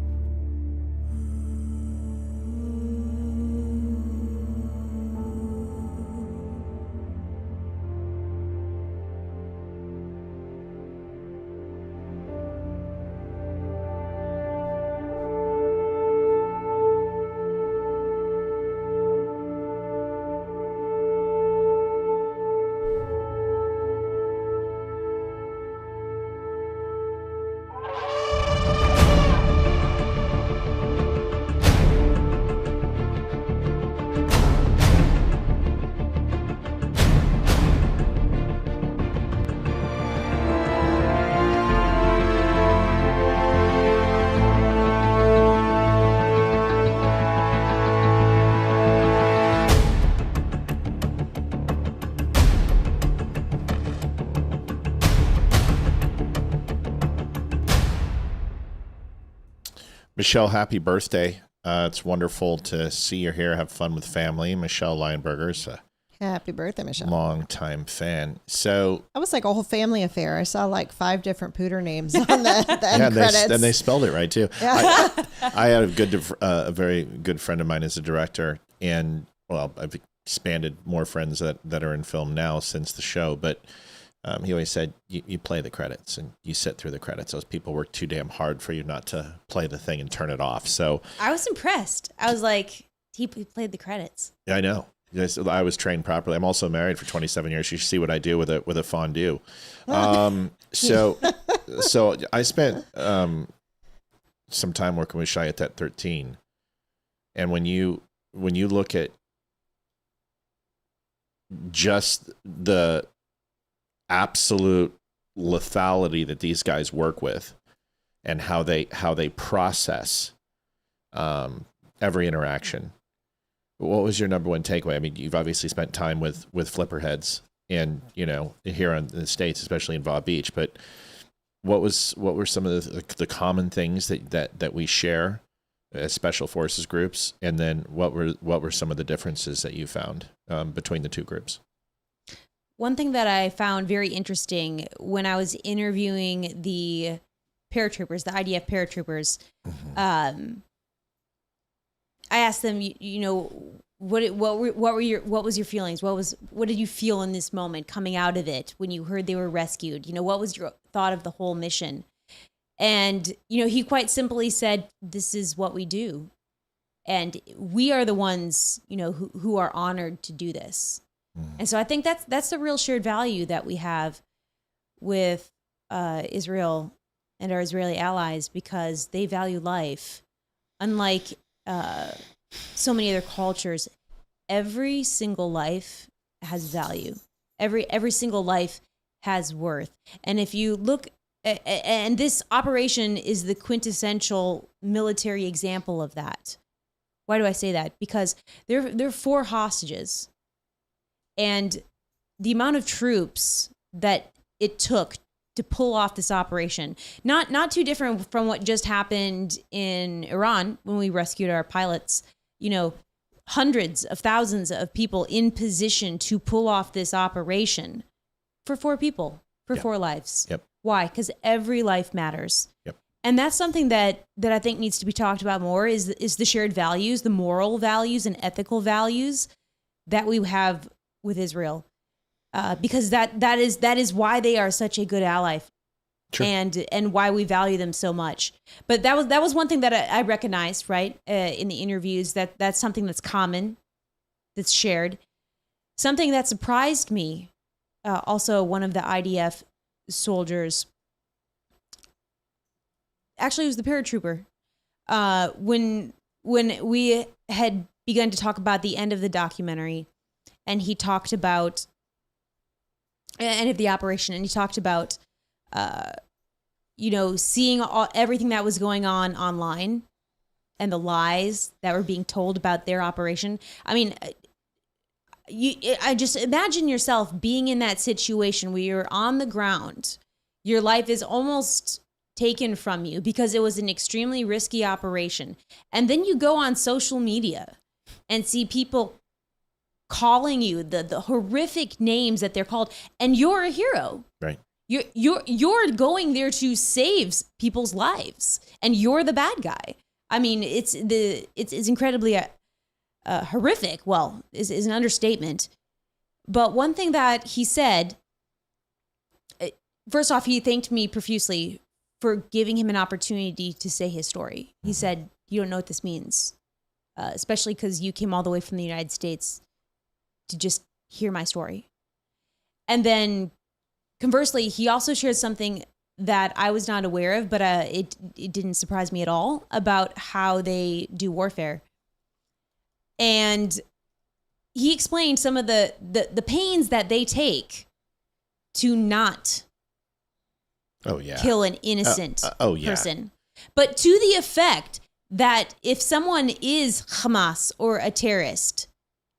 Michelle, happy birthday. It's wonderful to see you here. Have fun with family. Michelle Lionberger's a Happy birthday, Michelle. long-time fan. So I was like a whole family affair. I saw like 5 different Puder names on the end yeah, credits. and they spelled it right too. Yeah. I had a very good friend of mine as a director, and well, I've expanded more friends that are in film now since the show, but he always said, you play the credits and you sit through the credits. Those people work too damn hard for you not to play the thing and turn it off. So I was impressed. I was like, he played the credits. yeah, I know. Yes, I was trained properly. I'm also married for 27 years. You should see what I do with a fondue. So I spent some time working with Shayat at 13. And when you look at just the absolute lethality that these guys work with and how they process every interaction. What was your number one takeaway? I mean, you've obviously spent time with flipper heads and, here in the States, especially in Vaughan Beach, but what were some of the common things that we share as special forces groups? And then what were some of the differences that you found between the two groups? One thing that I found very interesting when I was interviewing the paratroopers, the IDF paratroopers, I asked them, what was your feelings? What did you feel in this moment coming out of it when you heard they were rescued? What was your thought of the whole mission? And, he quite simply said, this is what we do. And we are the ones, who are honored to do this. And so I think that's the real shared value that we have with Israel and our Israeli allies, because they value life. Unlike so many other cultures, every single life has value. Every single life has worth. And if you look, and this operation is the quintessential military example of that. Why do I say that? Because there are 4 hostages. And the amount of troops that it took to pull off this operation, not too different from what just happened in Iran when we rescued our pilots, hundreds of thousands of people in position to pull off this operation for 4 people, for 4 lives. Yep. Why? Because every life matters. Yep. And that's something that I think needs to be talked about more is the shared values, the moral values and ethical values that we have with Israel, because that is why they are such a good ally, sure. and why we value them so much. But that was one thing that I recognized, right, in the interviews, that's something that's common, that's shared. Something that surprised me, also one of the IDF soldiers, actually it was the paratrooper, when we had begun to talk about the end of the documentary. And he talked about end of the operation, and he talked about, seeing everything that was going on online, and the lies that were being told about their operation. I mean, I just imagine yourself being in that situation where you're on the ground. Your life is almost taken from you because it was an extremely risky operation. And then you go on social media and see people calling you the horrific names that they're called, and you're a hero. Right. You're going there to save people's lives, and you're the bad guy. I mean, it's incredibly horrific. Well, is an understatement. But one thing that he said, first off, he thanked me profusely for giving him an opportunity to say his story. He said, "You don't know what this means, especially because you came all the way from the United States to just hear my story." And then conversely, he also shared something that I was not aware of, but it didn't surprise me at all, about how they do warfare. And he explained some of the pains that they take to not kill an innocent person. But to the effect that if someone is Hamas or a terrorist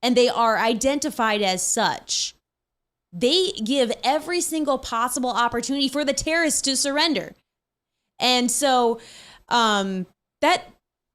and they are identified as such, they give every single possible opportunity for the terrorists to surrender. And so that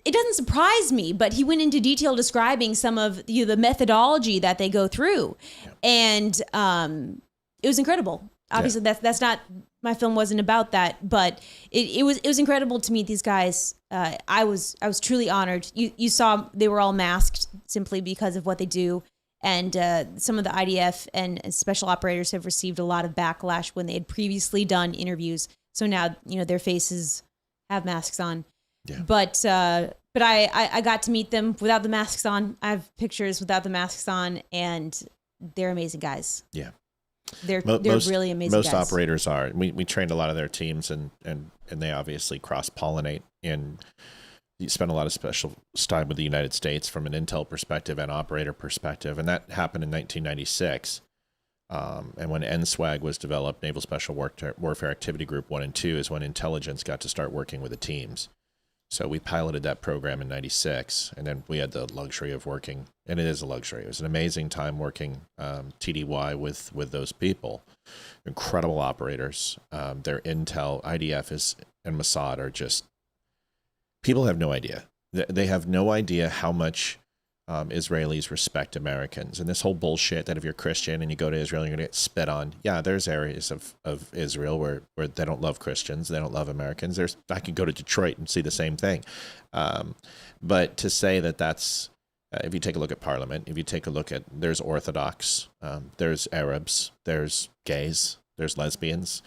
it doesn't surprise me, but he went into detail describing some of the methodology that they go through. And it was incredible. Obviously, that's not, my film wasn't about that, but it was incredible to meet these guys. I was truly honored. You saw they were all masked simply because of what they do. And some of the IDF and special operators have received a lot of backlash when they had previously done interviews. So now, their faces have masks on. Yeah. But I got to meet them without the masks on. I have pictures without the masks on, and they're amazing guys. Yeah. They're really amazing most guys. Most operators are. We trained a lot of their teams, and they obviously cross-pollinate, and you spend a lot of special time with the United States from an intel perspective and operator perspective, and that happened in 1996. And when NSWAG was developed, Naval Special Warfare Activity Group 1 and 2, is when intelligence got to start working with the teams. So we piloted that program in 96, and then we had the luxury of working, and it is a luxury. It was an amazing time working TDY with those people. Incredible operators. Their intel, IDF and Mossad are just, people have no idea. They have no idea how much Israelis respect Americans. And this whole bullshit that if you're Christian and you go to Israel, you're going to get spit on. Yeah, there's areas of Israel where they don't love Christians. They don't love Americans. I could go to Detroit and see the same thing. But to say that's, if you take a look at Parliament, if you take a look at, there's Orthodox, there's Arabs, there's gays, there's lesbians,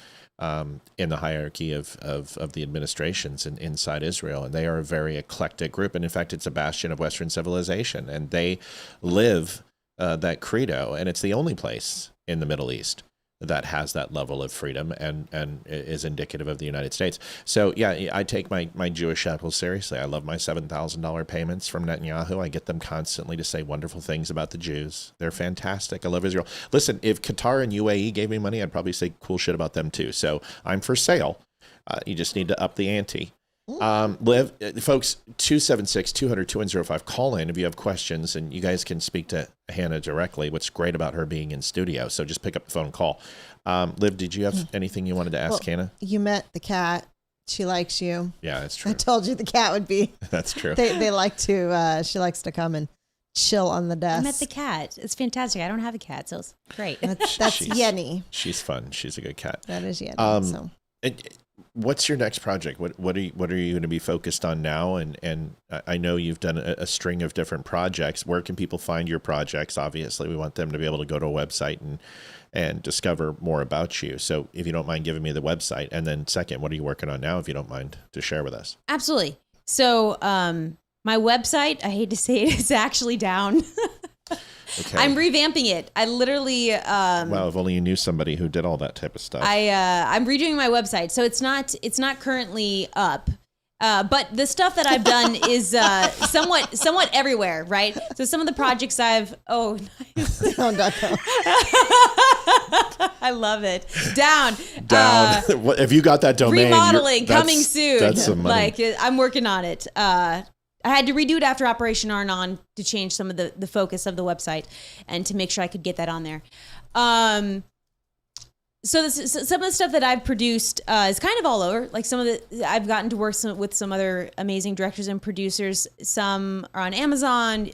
in the hierarchy of the administrations inside Israel. And they are a very eclectic group. And in fact, it's a bastion of Western civilization. And they live that credo. And it's the only place in the Middle East that has that level of freedom and is indicative of the United States. So yeah, I take my Jewish shekels seriously. I love my $7,000 payments from Netanyahu. I get them constantly to say wonderful things about the Jews. They're fantastic. I love Israel. Listen, if Qatar and UAE gave me money, I'd probably say cool shit about them too. So I'm for sale. You just need to up the ante. Liv, folks, 276-200-2105. Call in if you have questions, and you guys can speak to Hannah directly. What's great about her being in studio, so just pick up the phone and call. Liv, did you have anything you wanted to ask Hannah? You met the cat. She likes you. Yeah, that's true. I told you the cat would be. That's true. They like to, she likes to come and chill on the desk. I met the cat. It's fantastic. I don't have a cat, so it's great. That's Yenny. She's fun. She's a good cat. That is Yenny. What's your next project? What are you going to be focused on now? And I know you've done a string of different projects. Where can people find your projects? Obviously, we want them to be able to go to a website and discover more about you. So if you don't mind giving me the website, and then second, what are you working on now, if you don't mind to share with us? Absolutely. So my website, I hate to say it, is actually down. Okay. I'm revamping it. I literally wow, if only you knew somebody who did all that type of stuff. I'm redoing my website, so it's not currently up. But the stuff that I've done is somewhat everywhere, right? So some of the projects nice. I love it. Down. If you got that domain, remodeling coming soon. That's some money. I'm working on it. had to redo it after Operation Arnon to change some of the focus of the website and to make sure I could get that on there. So some of the stuff that I've produced is kind of all over. Like I've gotten to work with some other amazing directors and producers. Some are on Amazon,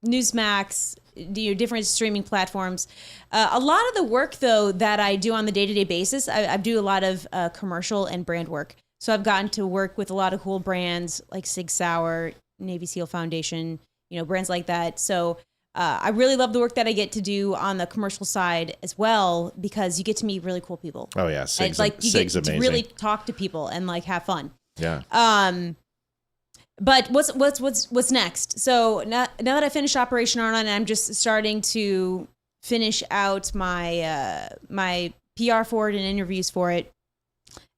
Newsmax, different streaming platforms. A lot of the work, though, that I do on the day-to-day basis, I do a lot of commercial and brand work. So I've gotten to work with a lot of cool brands like Sig Sauer, Navy SEAL Foundation, brands like that. So I really love the work that I get to do on the commercial side as well, because you get to meet really cool people. Oh yeah, Sig's you get amazing. to really talk to people and like have fun. Yeah. But what's next? So now that I finished Operation Arnon, I'm just starting to finish out my my PR for it and interviews for it.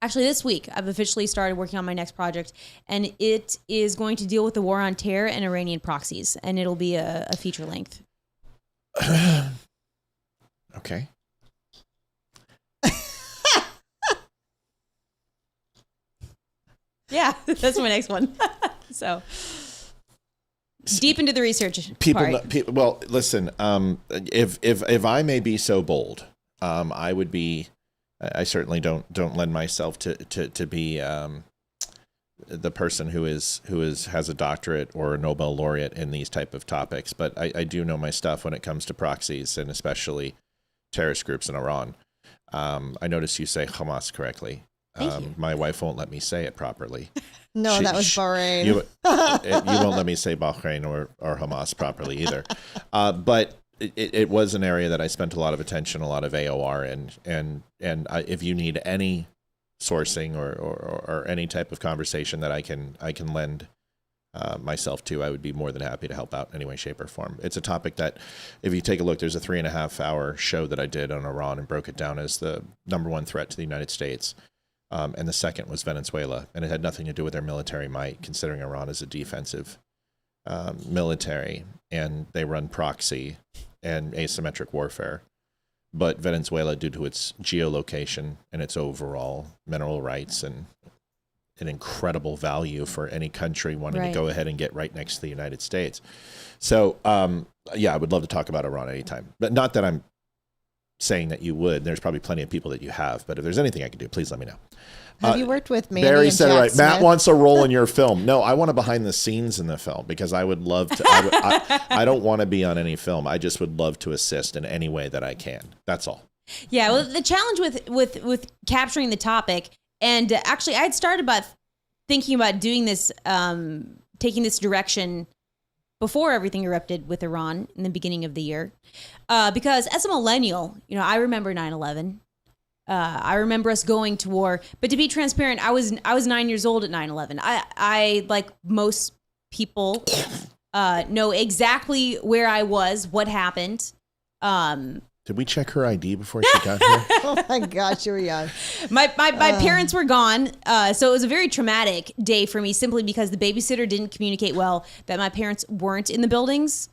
Actually, this week, I've officially started working on my next project, and it is going to deal with the war on terror and Iranian proxies, and it'll be a feature length. Okay. Yeah, that's my next one. So deep into the research part. Well, listen, if I may be so bold, I would be. I certainly don't lend myself to be the person who has a doctorate or a Nobel laureate in these type of topics, but I do know my stuff when it comes to proxies and especially terrorist groups in Iran. I notice you say Hamas correctly. My wife won't let me say it properly. No, that was Bahrain. You won't let me say Bahrain or Hamas properly either. But it was an area that I spent a lot of attention, a lot of AOR in, and if you need any sourcing or any type of conversation that I can lend myself to, I would be more than happy to help out in any way, shape, or form. It's a topic that, if you take a look, there's a 3.5-hour show that I did on Iran and broke it down as the #1 threat to the United States. And the second was Venezuela, and it had nothing to do with their military might, considering Iran is a defensive military, and they run proxy and asymmetric warfare. But Venezuela, due to its geolocation and its overall mineral rights and an incredible value for any country wanting to go ahead and get right next to the United States. So, yeah, I would love to talk about Iran anytime, but not that I'm saying that you would. There's probably plenty of people that you have, but if there's anything I can do, please let me know. Have you worked with Mandy Barry and said Jack it right. Smith? Matt wants a role in your film. No, I want to behind the scenes in the film because I would love to. I don't want to be on any film. I just would love to assist in any way that I can. That's all. Yeah, well, the challenge with capturing the topic, and actually, I had started by thinking about doing this, taking this direction before everything erupted with Iran in the beginning of the year, because as a millennial, I remember 9/11. I remember us going to war, but to be transparent, I was 9 years old at 9/11. I like most people, know exactly where I was, what happened. Did we check her ID before she got here? Oh my gosh, you were young. My parents were gone, so it was a very traumatic day for me, simply because the babysitter didn't communicate well that my parents weren't in the buildings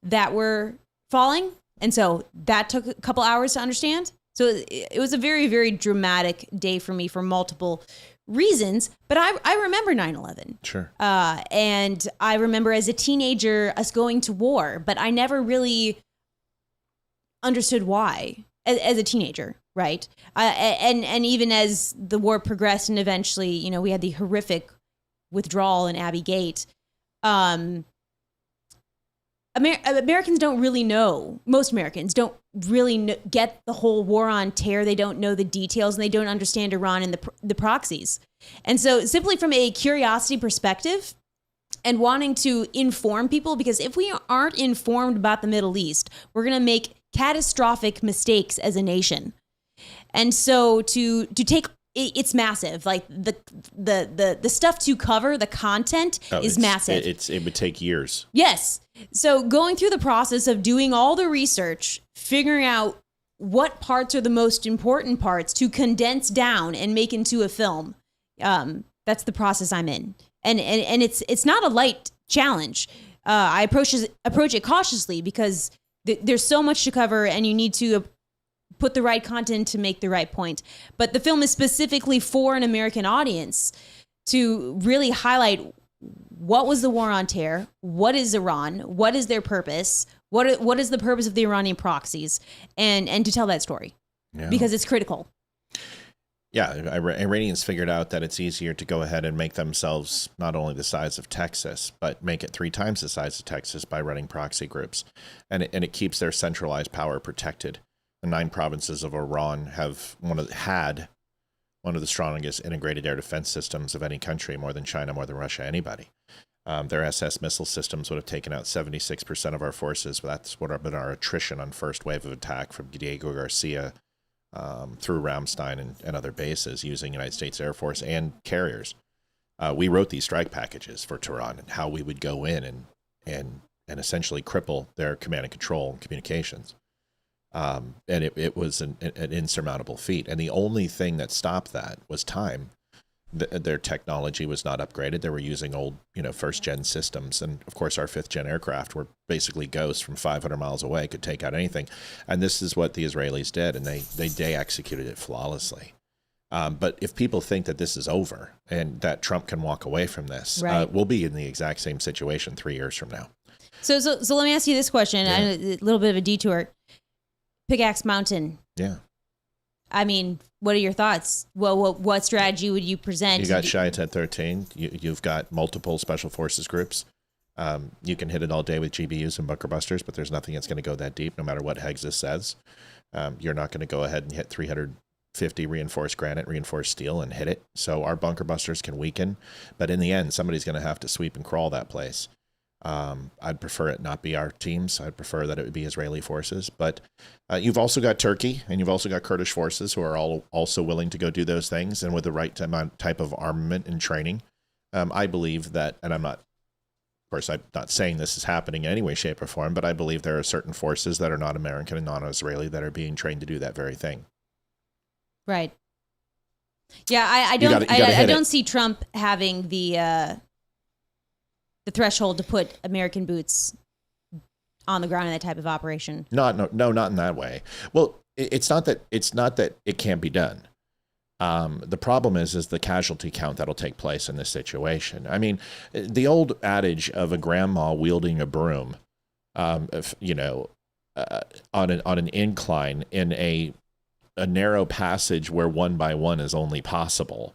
that were falling, and so that took a couple hours to understand. So it was a very, very dramatic day for me for multiple reasons, but I remember 9/11. Sure. And I remember as a teenager us going to war, but I never really understood why as a teenager, right? And even as the war progressed and eventually, we had the horrific withdrawal in Abbey Gate. Americans don't really know. Most Americans don't really get the whole war on terror. They don't know the details, and they don't understand Iran and the proxies. And so, simply from a curiosity perspective, and wanting to inform people, because if we aren't informed about the Middle East, we're going to make catastrophic mistakes as a nation. And so, to take it's massive. Like the stuff to cover, the content is massive. It would take years. Yes. So going through the process of doing all the research, figuring out what parts are the most important parts to condense down and make into a film. That's the process I'm in. And it's not a light challenge. I approach it cautiously because there's so much to cover, and you need to put the right content to make the right point. But the film is specifically for an American audience to really highlight what was the war on terror? What is Iran? What is their purpose? What is the purpose of the Iranian proxies? And to tell that story, because it's critical. Yeah, Iranians figured out that it's easier to go ahead and make themselves not only the size of Texas, but make it 3 times the size of Texas by running proxy groups. And it keeps their centralized power protected. The 9 provinces of Iran have one of the strongest integrated air defense systems of any country, more than China, more than Russia, anybody. Their SS missile systems would have taken out 76% of our forces. That's what have been our attrition on first wave of attack from Diego Garcia through Ramstein and other bases using United States Air Force and carriers. We wrote these strike packages for Tehran and how we would go in and essentially cripple their command and control and communications. And it was an insurmountable feat. And the only thing that stopped that was time. Their technology was not upgraded. They were using old, first-gen systems. And, of course, our 5th-gen aircraft were basically ghosts from 500 miles away, could take out anything. And this is what the Israelis did, and they executed it flawlessly. But if people think that this is over and that Trump can walk away from this, we'll be in the exact same situation 3 years from now. So let me ask you this question, a little bit of a detour. Pickaxe Mountain. Yeah. I mean, what are your thoughts? Well, what strategy would you present? You got Shiat 13. You've got multiple special forces groups. You can hit it all day with GBUs and bunker busters, but there's nothing that's going to go that deep, no matter what Hexus says. You're not going to go ahead and hit 350 reinforced granite, reinforced steel, and hit it. So our bunker busters can weaken, but in the end, somebody's going to have to sweep and crawl that place. I'd prefer it not be our teams. I'd prefer that it would be Israeli forces. But you've also got Turkey, and you've also got Kurdish forces who are all also willing to go do those things, and with the right type of armament and training. I believe that, and I'm not saying this is happening in any way, shape, or form, but I believe there are certain forces that are not American and non-Israeli that are being trained to do that very thing. Right. Yeah, I don't see Trump having the threshold to put American boots on the ground in that type of operation. Not in that way. Well, it's not that it can't be done. The problem is the casualty count that'll take place in this situation. I mean, the old adage of a grandma wielding a broom, on an incline in a narrow passage where 1 by 1 is only possible,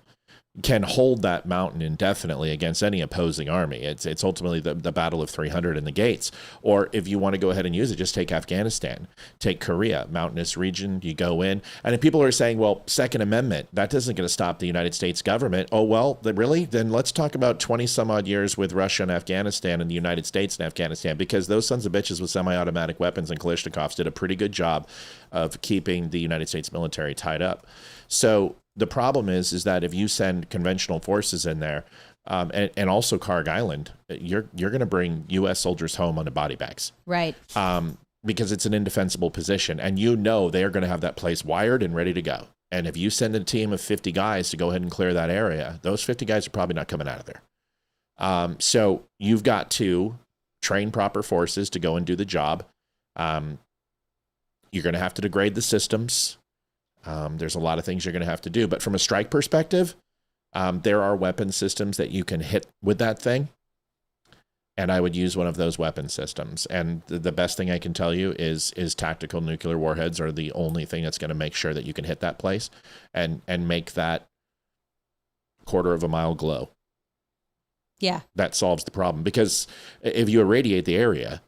can hold that mountain indefinitely against any opposing army. It's ultimately the battle of 300 in the gates. Or if you want to go ahead and use it, just take Afghanistan, take Korea, mountainous region, you go in. And if people are saying, well, Second Amendment, that isn't going to stop the United States government. Oh, well, really? Then let's talk about 20 some odd years with Russia and Afghanistan and the United States and Afghanistan, because those sons of bitches with semi-automatic weapons and Kalashnikovs did a pretty good job of keeping the United States military tied up. So the problem is that if you send conventional forces in there, and also Karg Island, you're going to bring U.S. soldiers home on the body bags, right? Because it's an indefensible position, and they are going to have that place wired and ready to go. And if you send a team of 50 guys to go ahead and clear that area, those 50 guys are probably not coming out of there. So you've got to train proper forces to go and do the job. You're going to have to degrade the systems. There's a lot of things you're going to have to do. But from a strike perspective, there are weapon systems that you can hit with that thing. And I would use one of those weapon systems. And the best thing I can tell you is tactical nuclear warheads are the only thing that's going to make sure that you can hit that place and make that 1/4 of a mile glow. Yeah. That solves the problem. Because if you irradiate the area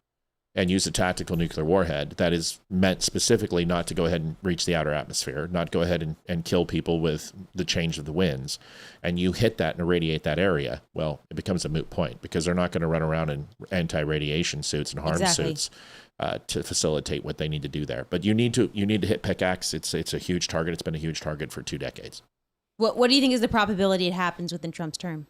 and use a tactical nuclear warhead that is meant specifically not to go ahead and reach the outer atmosphere, not go ahead and kill people with the change of the winds, and you hit that and irradiate that area, well, it becomes a moot point because they're not going to run around in anti-radiation suits and harm suits to facilitate what they need to do there. But you need to hit Pickaxe. It's a huge target. It's been a huge target for 2 decades. What do you think is the probability it happens within Trump's term?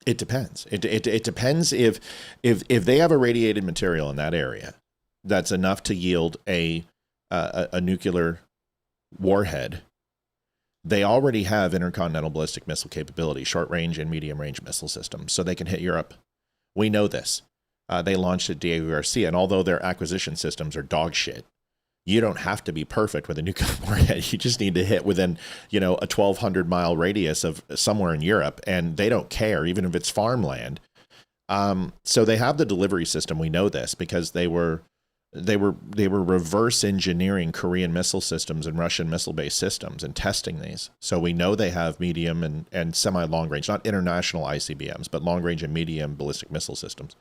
It depends. It depends if they have irradiated material in that area that's enough to yield a nuclear warhead. They already have intercontinental ballistic missile capability, short range and medium range missile systems, so they can hit Europe. We know this. They launched at Diego Garcia, and although their acquisition systems are dog shit, You don't have to be perfect with a nuclear warhead. You just need to hit within, a 1,200 mile radius of somewhere in Europe, and they don't care, even if it's farmland. So they have the delivery system. We know this because they were reverse engineering Korean missile systems and Russian missile-based systems and testing these. So we know they have medium and semi-long range, not international ICBMs, but long range and medium ballistic missile systems.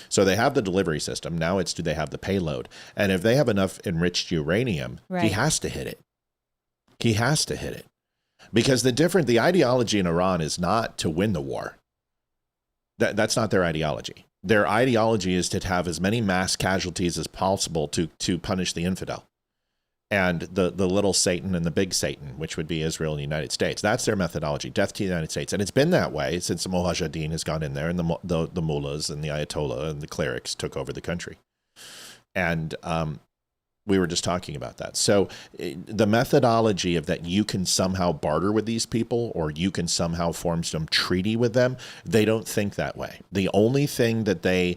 So they have the delivery system. Now it's, do they have the payload? And if they have enough enriched uranium, he has to hit it. He has to hit it. Because the ideology in Iran is not to win the war. That's not their ideology. Their ideology is to have as many mass casualties as possible to punish the infidel and the little Satan and the big Satan, which would be Israel and the United States. That's their methodology, death to the United States. And it's been that way since the Mujahideen has gone in there and the mullahs and the Ayatollah and the clerics took over the country. And we were just talking about that. So the methodology of that you can somehow barter with these people or you can somehow form some treaty with them, they don't think that way. The only thing that they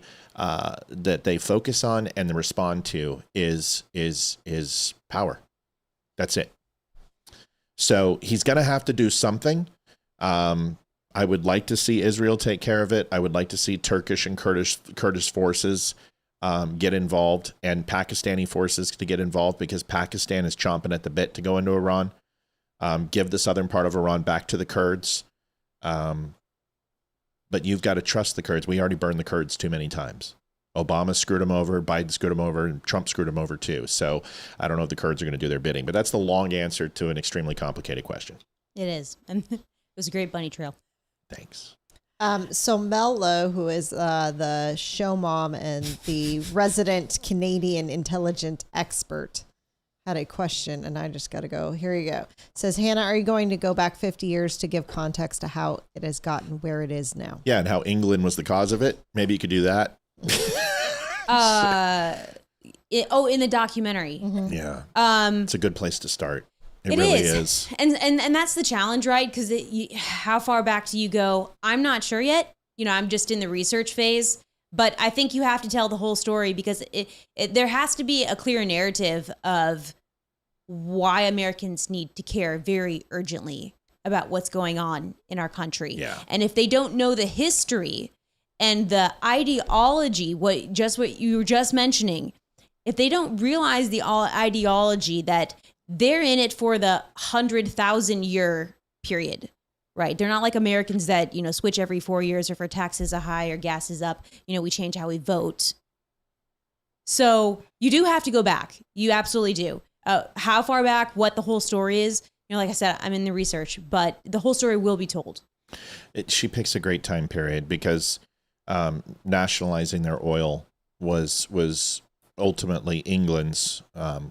focus on and respond to is power. That's it. So he's going to have to do something. I would like to see Israel take care of it. I would like to see Turkish and Kurdish forces get involved and Pakistani forces to get involved because Pakistan is chomping at the bit to go into Iran, give the southern part of Iran back to the Kurds. But you've got to trust the Kurds. We already burned the Kurds too many times. Obama screwed them over, Biden screwed them over, and Trump screwed them over too. So I don't know if the Kurds are going to do their bidding, but that's the long answer to an extremely complicated question. It is. And it was a great bunny trail. Thanks. So Mel Lowe, who is the show mom and the resident Canadian intelligent expert, had a question, and I just got to go. Here you go. It says, Hannah, are you going to go back 50 years to give context to how it has gotten where it is now? Yeah, and how England was the cause of it. Maybe you could do that. In the documentary. Mm-hmm. Yeah. It's a good place to start. It really is. And that's the challenge, right? Because how far back do you go? I'm not sure yet. I'm just in the research phase. But I think you have to tell the whole story because there has to be a clear narrative of why Americans need to care very urgently about what's going on in our country. Yeah. And if they don't know the history and the ideology, what you were just mentioning, if they don't realize the ideology that they're in it for the 100,000 year period, right? They're not like Americans that, switch every 4 years or for taxes are high or gas is up. We change how we vote. So you do have to go back. You absolutely do. How far back, what the whole story is. Like I said, I'm in the research, but the whole story will be told. She picks a great time period because nationalizing their oil was ultimately England's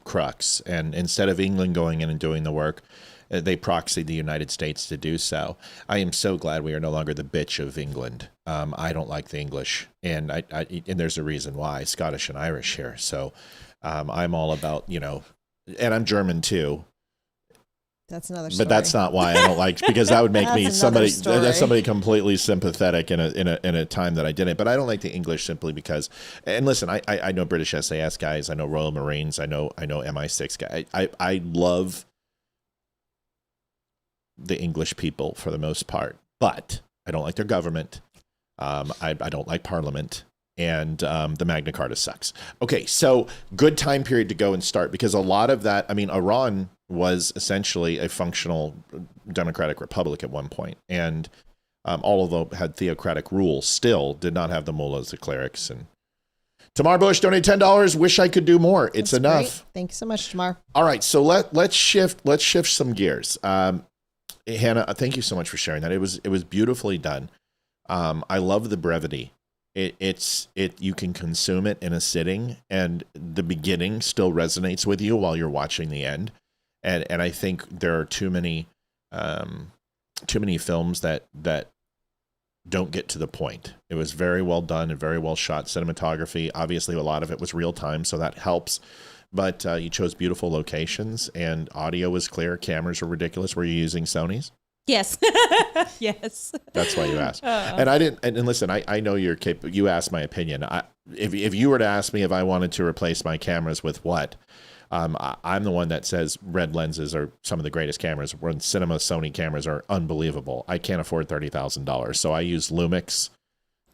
crux. And instead of England going in and doing the work, they proxied the United States to do so. I am so glad we are no longer the bitch of England. I don't like the English, and and there's a reason why. Scottish and Irish here. So I'm all about, and I'm German too. That's another story. But that's not why I don't like, because that would make me somebody completely sympathetic in a time that I didn't. But I don't like the English simply because, and listen, I know British SAS guys, I know Royal Marines, I know MI6 guys. I love the English people for the most part, but I don't like their government. I don't like Parliament. And the Magna Carta sucks. Okay, so good time period to go and start, because a lot of that, Iran was essentially a functional democratic republic at one point, and although had theocratic rule, still did not have the mullahs, the clerics. And Tamar Bush donated $10. Wish I could do more. It's enough. Great. Thank you so much, Tamar. All right, so let's shift some gears. Hannah, thank you so much for sharing that. It was beautifully done. I love the brevity. You can consume it in a sitting, and the beginning still resonates with you while you're watching the end. And I think there are too many films that don't get to the point. It was very well done and very well shot. Cinematography, obviously, a lot of it was real time, so that helps. But you chose beautiful locations, and audio was clear. Cameras were ridiculous. Were you using Sony's? Yes. Yes. That's why you asked. And I didn't. And listen, I know you're capable. You asked my opinion. If you were to ask me if I wanted to replace my cameras with what, I'm the one that says red lenses are some of the greatest cameras. When cinema Sony cameras are unbelievable. I can't afford $30,000, so I use Lumix.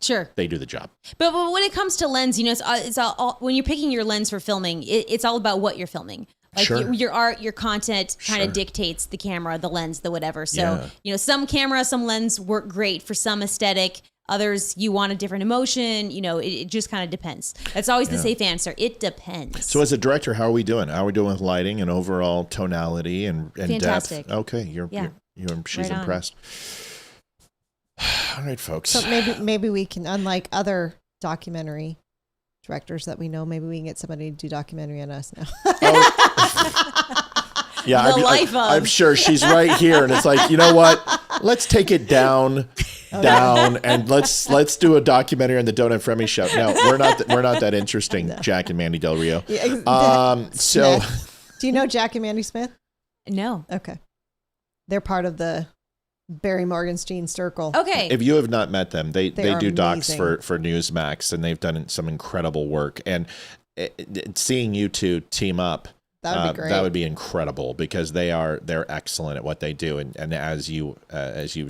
Sure. They do the job. But when it comes to lens, it's all when you're picking your lens for filming, it's all about what you're filming. Like Sure. your art, your content kind Sure. of dictates the camera, the lens, the whatever. So, some camera, some lens work great for some aesthetic. Others, you want a different emotion. It just kind of depends. That's always the safe answer. It depends. So as a director, how are we doing? How are we doing with lighting and overall tonality and Fantastic. depth? Okay, she's Right on. impressed. All right, folks. So maybe we can, unlike other documentary directors that we know, maybe we can get somebody to do documentary on us now. Yeah, I'm sure she's right here, and it's like, you know what? Let's take it down, and let's do a documentary on the Don't Unfriend Me Show. No, we're not that interesting, Jack and Mandy Del Rio. So, do you know Jack and Mandy Smith? No. Okay, they're part of the Barry Morgenstein Circle. Okay. If you have not met them, they are do docs amazing. for Newsmax, and they've done some incredible work. And seeing you two team up, that would be great. That would be incredible, because they're excellent at what they do, and as you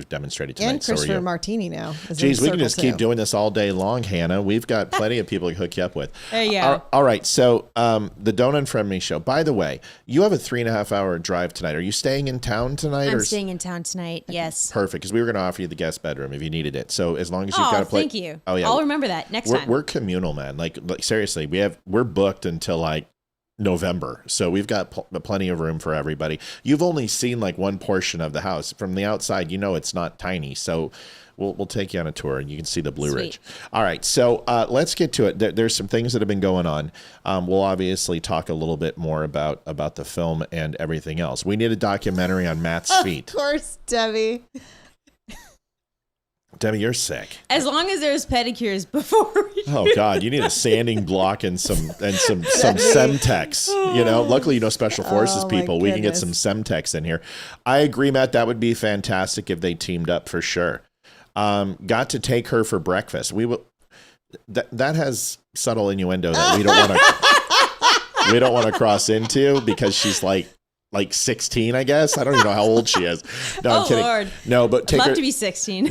demonstrated tonight, And so are Christopher you. Martini now. Geez, we can just keep doing this all day long, Hannah. We've got plenty of people to hook you up with. There you go. All right, so the Don't Unfriend Me Show. By the way, you have a 3.5 hour drive tonight. Are you staying in town tonight? I'm staying in town tonight. Yes. Perfect, because we were going to offer you the guest bedroom if you needed it. So as long as you've got a place. Thank you. Oh yeah, I'll remember that next time. We're communal, man. Like seriously, we're booked until like November, so we've got plenty of room for everybody. You've only seen like one portion of the house from the outside. It's not tiny, so we'll take you on a tour and you can see the Blue Ridge. All right, so let's get to it. There's some things that have been going on. We'll obviously talk a little bit more about the film and everything else. We need a documentary on Matt's feet. Of course, Debbie. Debbie, you're sick. As long as there's pedicures before we Oh God, you need a sanding block and some Semtex. Luckily Special Forces people. We can get some Semtex in here. I agree, Matt. That would be fantastic if they teamed up for sure. Got to take her for breakfast. We will. That has subtle innuendo that we don't want to cross into, because she's like 16, I guess. I don't even know how old she is. No, I'm kidding. Lord. No, but take I'd love her to be 16.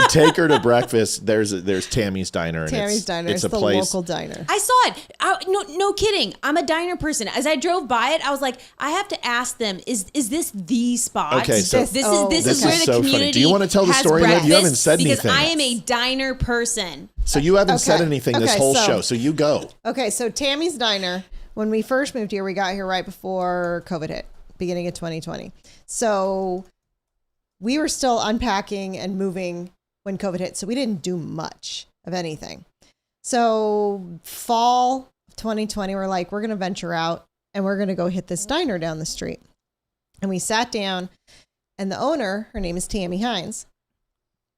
Take her to breakfast. There's Tammy's Diner. And Tammy's Diner. It's a the place. local diner. I saw it. No kidding. I'm a diner person. As I drove by it, I was like, I have to ask them, is this the spot? Okay, so this is where the so community funny. Do you want to tell the has story, Liv? You haven't breakfast? said because anything. I am a diner person. So you haven't said Okay. anything this Okay, whole so- show. So you go. Okay, so Tammy's Diner, when we first moved here, we got here right before COVID hit, beginning of 2020. So we were still unpacking and moving when COVID hit, so we didn't do much of anything. So fall of 2020, we're like, we're going to venture out and we're going to go hit this diner down the street. And we sat down, and the owner, her name is Tammy Hines.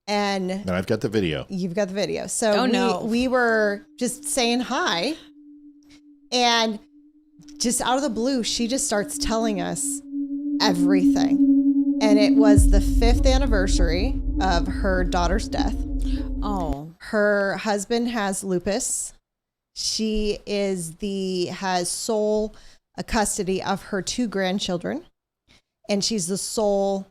And I've got the video. you've got the video. So we were just saying hi, and just out of the blue, she just starts telling us everything. And it was the 5th anniversary of her daughter's death. Oh. Her husband has lupus. She has sole custody of her 2 grandchildren, and she's the sole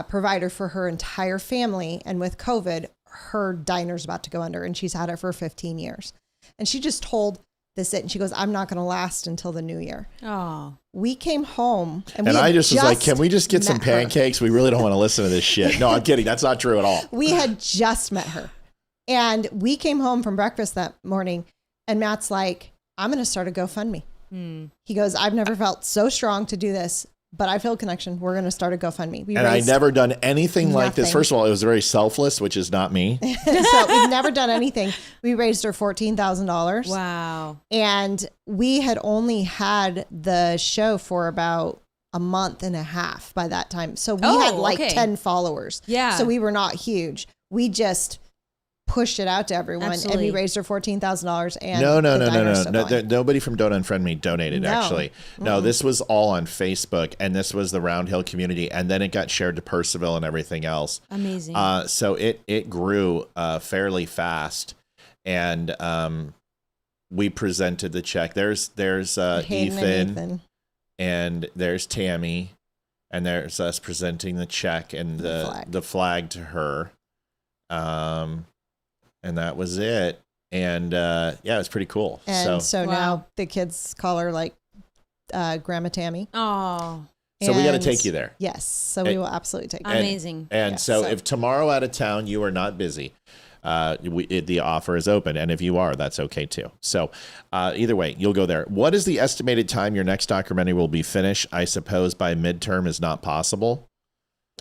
provider for her entire family. And with COVID, her diner's about to go under, and she's had it for 15 years. And she just told this it, and she goes, I'm not going to last until the new year. Oh. We came home, and I just was like, can we just get some met her. pancakes? We really don't want to listen to this shit. No, I'm kidding. That's not true at all. We had just met her, and we came home from breakfast that morning, and Matt's like, I'm going to start a GoFundMe. He goes, I've never felt so strong to do this, but I feel a connection. We're going to start a GoFundMe. And I've never done anything like this. nothing. First of all, it was very selfless, which is not me. So we've never done anything. We raised her $14,000. Wow. And we had only had the show for about a month and a half by that time. So we had like 10 followers. Yeah. So we were not huge. We just pushed it out to everyone, Absolutely. and we raised her $14,000. And No. the diner's still going. Nobody from Don't Unfriend Me donated, No. actually. No, this was all on Facebook, and this was the Round Hill community, and then it got shared to Percival and everything else. Amazing. So it grew fairly fast, and we presented the check. There's Hayden and Ethan. and there's Tammy, and there's us presenting the check and the flag to her. And that was it. And yeah, it was pretty cool. And so now the kids call her like Grandma Tammy. Oh. So we got to take you there. Yes. So we will absolutely take you. Amazing. And so if tomorrow out of town you are not busy, the offer is open. And if you are, that's okay too. So either way, you'll go there. What is the estimated time your next documentary will be finished? I suppose by midterm is not possible.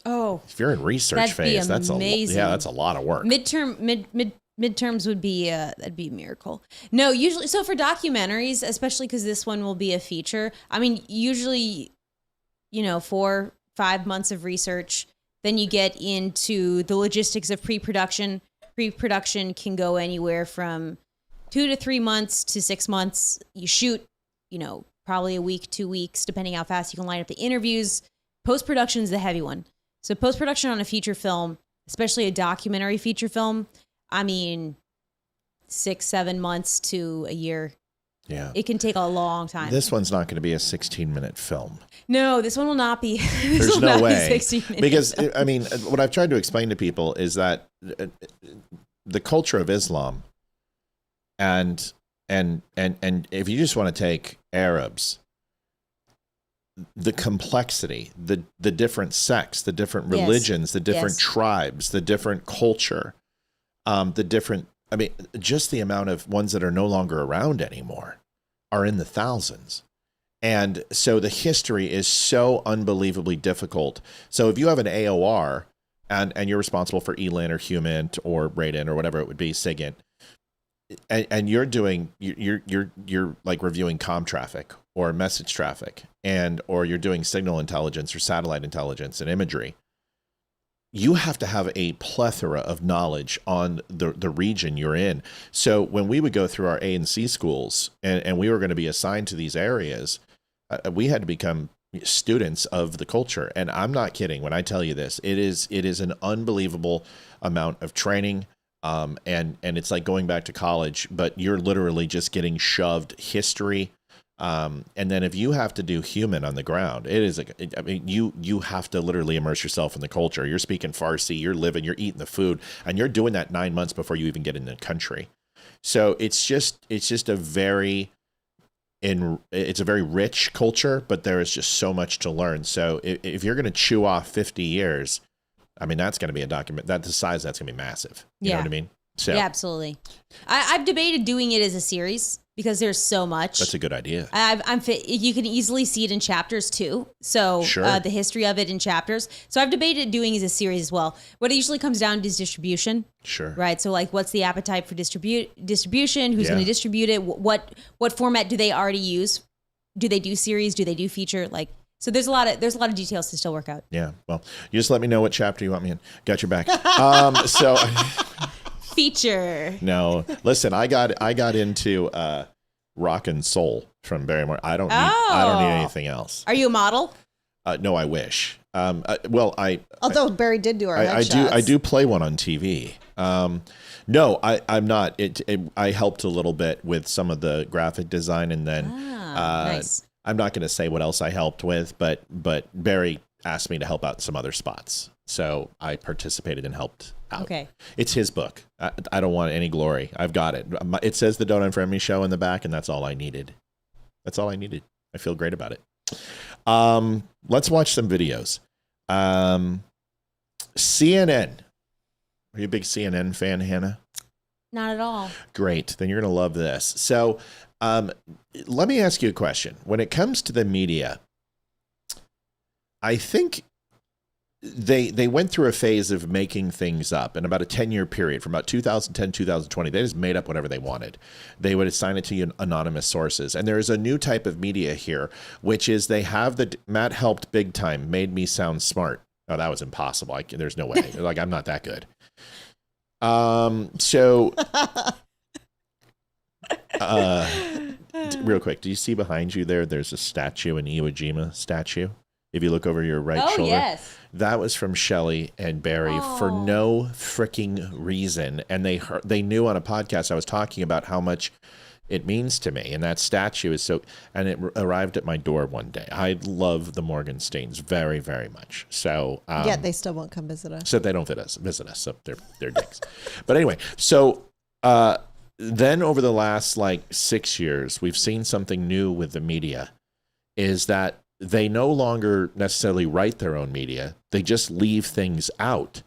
Oh. If you're in research phase, that's that's a lot of work. Midterms would be that'd be a miracle. No, usually so for documentaries, especially because this one will be a feature. I mean, usually, 4-5 months of research. Then you get into the logistics of pre-production. Pre-production can go anywhere from 2 to 3 months to 6 months. You shoot, probably a week, 2 weeks, depending how fast you can line up the interviews. Post-production is the heavy one. So post-production on a feature film, especially a documentary feature film, 6-7 months to a year. Yeah. It can take a long time. This one's not going to be a 16-minute film. No, this one will not be. There's no way. 16 minutes. Because, what I've tried to explain to people is that the culture of Islam and if you just want to take Arabs, the complexity, the different sects, the different religions, the different tribes, the different culture, just the amount of ones that are no longer around anymore are in the thousands. And so the history is so unbelievably difficult. So if you have an AOR and you're responsible for ELIN or HUMINT or RADIN or whatever it would be, SIGINT, and you're like reviewing comm traffic or message traffic or you're doing signal intelligence or satellite intelligence and imagery, you have to have a plethora of knowledge on the region you're in. So when we would go through our A and C schools and we were going to be assigned to these areas, we had to become students of the culture. And I'm not kidding when I tell you this. It is an unbelievable amount of training. And it's like going back to college, but you're literally just getting shoved history. And then if you have to do human on the ground, it is you have to literally immerse yourself in the culture. You're speaking Farsi, you're eating the food, and you're doing that 9 months before you even get in the country. So it's just a very rich culture, but there is just so much to learn. So if you're going to chew off 50 years, that's going to be a document that's going to be massive. You know what I mean? So yeah, absolutely. I've debated doing it as a series because there's so much. That's a good idea. You can easily see it in chapters too. So the history of it in chapters. So I've debated doing it as a series as well. What it usually comes down to is distribution. Sure. Right. So like, what's the appetite for distribution? Who's going to distribute it? What format do they already use? Do they do series? Do they do feature? So there's a lot of details to still work out. Yeah. Well, you just let me know what chapter you want me in. Got your back. Feature. No, listen, I got into rock and soul from Barrymore. I don't need anything else. Are you a model? No, I wish. Although Barry did do our headshots. I do play one on TV. No, I'm not. I helped a little bit with some of the graphic design, and then nice. I'm not going to say what else I helped with, but Barry asked me to help out in some other spots, so I participated and helped out. Okay, it's his book. I don't want any glory. I've got it. It says the Don't Unfriend Me Show in the back, and that's all I needed. I feel great about it. Let's watch some videos. CNN. Are you a big CNN fan, Hannah? Not at all. Great. Then you're going to love this. So let me ask you a question. When it comes to the media, I think they went through a phase of making things up in about a 10-year period from about 2010, 2020. They just made up whatever they wanted. They would assign it to anonymous sources. And there is a new type of media here, which is they have Matt helped big time, made me sound smart. Oh, that was impossible. There's no way. I'm not that good. Real quick, do you see behind you there? There's a statue, an Iwo Jima statue. If you look over your right shoulder, yes. That was from Shelley and Barry for no freaking reason. And they knew on a podcast I was talking about how much it means to me. And that statue is so, and it arrived at my door one day. I love the Morgensteins very, very much. So, yeah, they still won't come visit us. So they don't visit us. So they're dicks. But anyway, so, then over the last like 6 years, we've seen something new with the media, is that they no longer necessarily write their own media. They just leave things out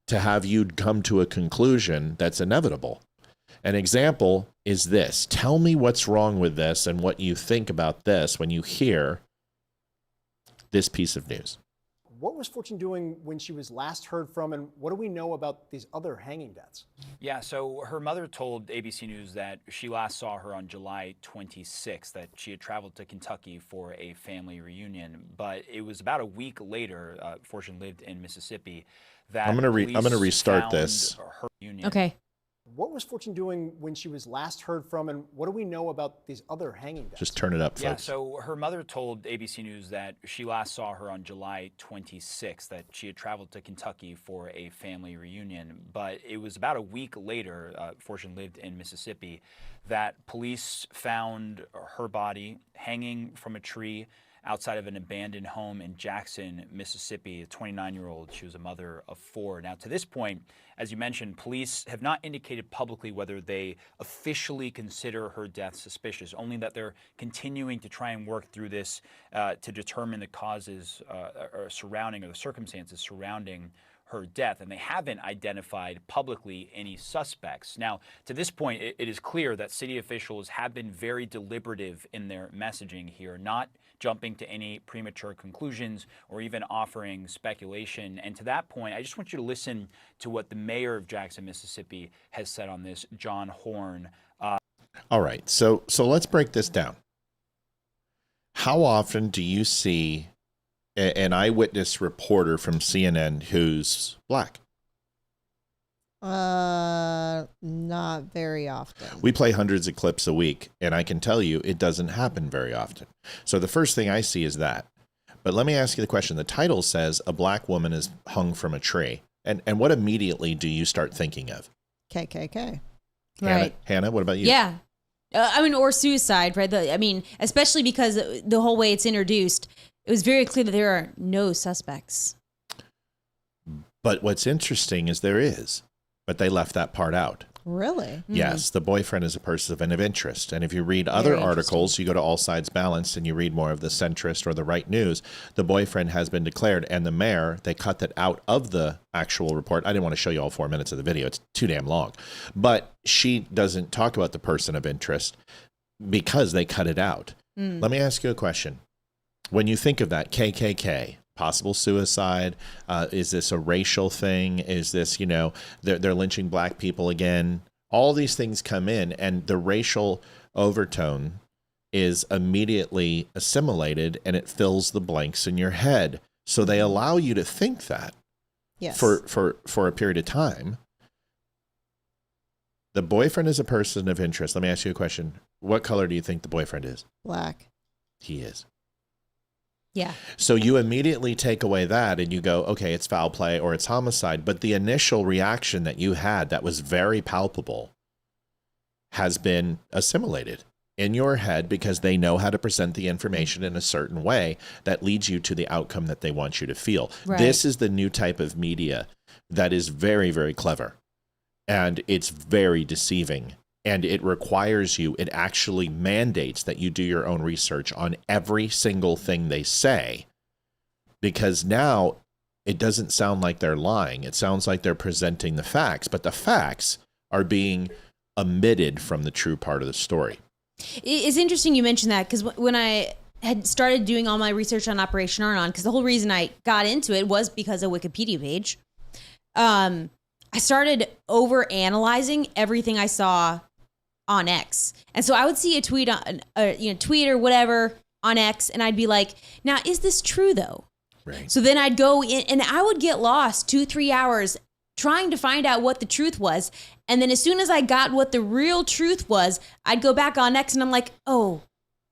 to have you come to a conclusion that's inevitable. An example is this. Tell me what's wrong with this and what you think about this when you hear this piece of news. What was Fortune doing when she was last heard from, and what do we know about these other hanging deaths? Yeah, so her mother told ABC News that she last saw her on July 26th, that she had traveled to Kentucky for a family reunion. But it was about a week later, Fortune lived in Mississippi, that I'm gonna restart found this. her reunion. Okay. What was Fortune doing when she was last heard from, and what do we know about these other hanging deaths? Just turn it up, Yeah, folks. so her mother told ABC News that she last saw her on July 26th, that she had traveled to Kentucky for a family reunion. But it was about a week later, Fortune lived in Mississippi, that police found her body hanging from a tree outside of an abandoned home in Jackson, Mississippi, a 29-year-old. She was a mother of 4. Now, to this point, as you mentioned, police have not indicated publicly whether they officially consider her death suspicious, only that they're continuing to try and work through this to determine the causes or the circumstances surrounding her death, and they haven't identified publicly any suspects. Now, to this point, it is clear that city officials have been very deliberative in their messaging here, not jumping to any premature conclusions or even offering speculation. And to that point, I just want you to listen to what the mayor of Jackson, Mississippi has said on this, John Horn. All right, so let's break this down. How often do you see an eyewitness reporter from CNN who's black? Not very often. We play hundreds of clips a week, and I can tell you it doesn't happen very often. So the first thing I see is that. But let me ask you the question. The title says a black woman is hung from a tree. And what immediately do you start thinking of? KKK. Right. Hannah, what about you? Yeah. Or suicide, right? Especially because the whole way it's introduced, it was very clear that there are no suspects. But what's interesting is there is, but they left that part out. Really? Yes, the boyfriend is a person of interest. And if you read other articles, you go to All Sides Balanced and you read more of the centrist or the right news, the boyfriend has been declared. And the mayor, they cut that out of the actual report. I didn't want to show you all 4 minutes of the video. It's too damn long. But she doesn't talk about the person of interest because they cut it out. Let me ask you a question. When you think of that, KKK, possible suicide, is this a racial thing? Is this, they're lynching black people again? All these things come in, and the racial overtone is immediately assimilated, and it fills the blanks in your head. So they allow you to think that for a period of time. The boyfriend is a person of interest. Let me ask you a question. What color do you think the boyfriend is? Black. He is. Yeah. So you immediately take away that and you go, okay, it's foul play or it's homicide. But the initial reaction that you had that was very palpable has been assimilated in your head because they know how to present the information in a certain way that leads you to the outcome that they want you to feel. Right. This is the new type of media that is very, very clever, and it's very deceiving. And it requires you, it actually mandates that you do your own research on every single thing they say, because now it doesn't sound like they're lying. It sounds like they're presenting the facts, but the facts are being omitted from the true part of the story. It's interesting you mentioned that, because when I had started doing all my research on Operation Arnon, because the whole reason I got into it was because of Wikipedia page, I started over analyzing everything I saw on X. And so I would see a tweet on, tweet or whatever on X, and I'd be like, now, is this true though? Right. So then I'd go in and I would get lost 2-3 hours trying to find out what the truth was. And then as soon as I got what the real truth was, I'd go back on X and I'm like, oh,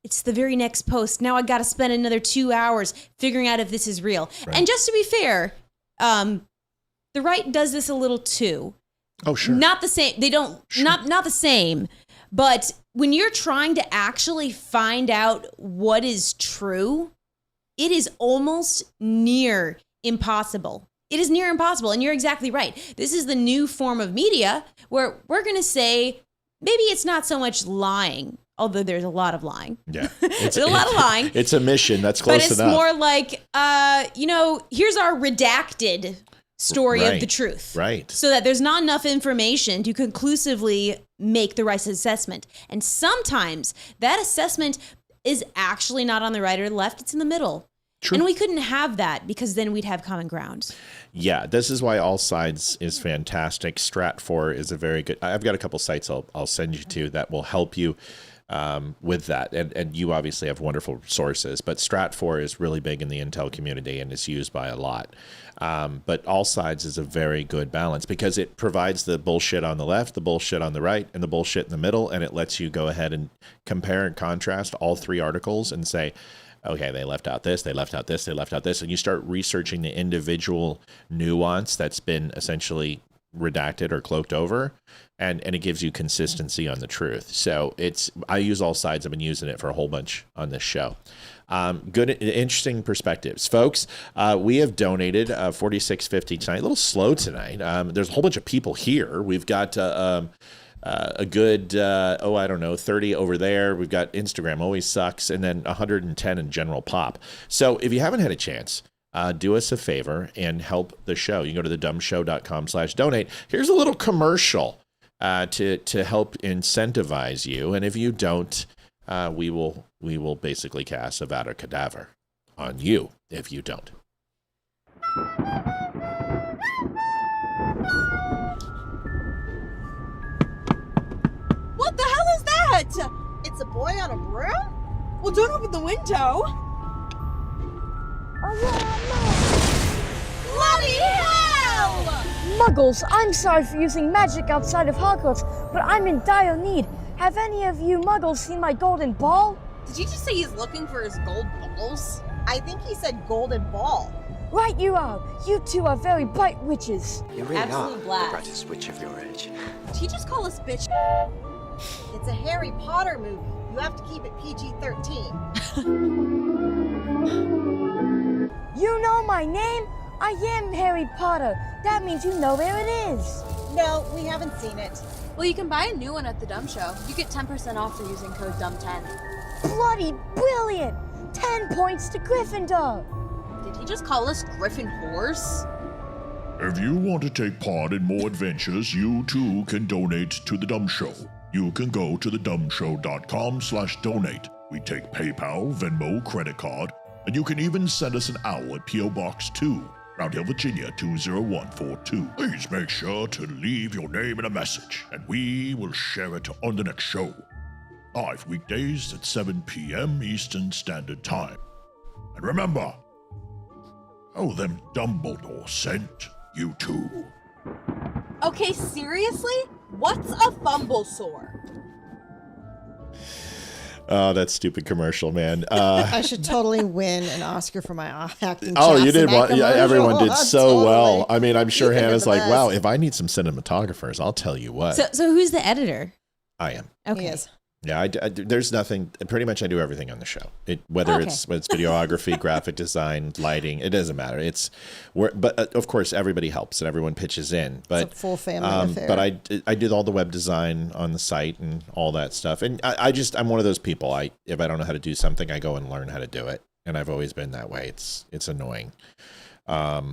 it's the very next post. Now I got to spend another 2 hours figuring out if this is real. Right. And just to be fair, the right does this a little too. Oh, sure. Not the same. They don't, not the same, but when you're trying to actually find out what is true, it is almost near impossible. It is near impossible. And you're exactly right. This is the new form of media where we're going to say, maybe it's not so much lying, although there's a lot of lying. Yeah. There's a lot of lying. It's a mission. That's close enough. But it's more like, here's our redacted story of the truth. Right. So that there's not enough information to conclusively make the right assessment. And sometimes that assessment is actually not on the right or the left. It's in the middle. True. And we couldn't have that because then we'd have common ground. Yeah, this is why All Sides is fantastic. Strat4 is a very good. I've got a couple sites I'll send you to that will help you with that. And you obviously have wonderful sources, but Strat4 is really big in the Intel community and is used by a lot. But All Sides is a very good balance because it provides the bullshit on the left, the bullshit on the right, and the bullshit in the middle, and it lets you go ahead and compare and contrast all three articles and say, okay, they left out this, they left out this, they left out this, and you start researching the individual nuance that's been essentially redacted or cloaked over, and it gives you consistency on the truth. So I use All Sides. I've been using it for a whole bunch on this show. Good, interesting perspectives, folks. We have donated $46.50 tonight. A little slow tonight. There's a whole bunch of people here. We've got a good, 30 over there. We've got Instagram always sucks, and then 110 in general pop. So if you haven't had a chance, do us a favor and help the show. You can go to thedumbshow.com/donate. Here's a little commercial to help incentivize you. And if you don't, we will basically cast a Vada cadaver on you if you don't. What the hell is that? It's a boy on a broom? Well, don't open the window. Bloody hell! Muggles, I'm sorry for using magic outside of Hogwarts, but I'm in dire need. Have any of you Muggles seen my golden ball? Did you just say he's looking for his gold balls? I think he said golden ball. Right you are. You two are very bright witches. You really Absolute are the blast. brightest witch of your age. Did he just call us bitch? It's a Harry Potter movie. You have to keep it PG-13. You know my name? I am Harry Potter. That means you know where it is. No, we haven't seen it. Well, you can buy a new one at the Dumb Show. You get 10% off for using code DUMB10. Bloody brilliant! 10 points to Gryffindor. Did he just call us Griffin whores? If you want to take part in more adventures, you too can donate to The Dumb Show. You can go to thedumbshow.com/donate. We take PayPal, Venmo, credit card, and you can even send us an owl at P.O. Box 2, Round Hill, Virginia 20142. Please make sure to leave your name and a message, and we will share it on the next show. Live weekdays at 7 p.m. Eastern Standard Time. And remember, them Dumbledore sent you too. Okay, seriously? What's a fumble sore? Oh, that stupid commercial, man. I should totally win an Oscar for my acting. Oh, you chops in did that one. Yeah, everyone did commercial. so Totally. well. I mean, I'm sure You did Hannah's the like, best. wow, if I need some cinematographers, I'll tell you what. So who's the editor? I am. Okay. Yes. Yeah, I there's nothing. Pretty much, I do everything on the show. Whether Okay. it's videography, graphic design, lighting, it doesn't matter. But of course, everybody helps and everyone pitches in. But It's a full family affair. But I did all the web design on the site and all that stuff. And I'm one of those people. If I don't know how to do something, I go and learn how to do it. And I've always been that way. It's annoying. But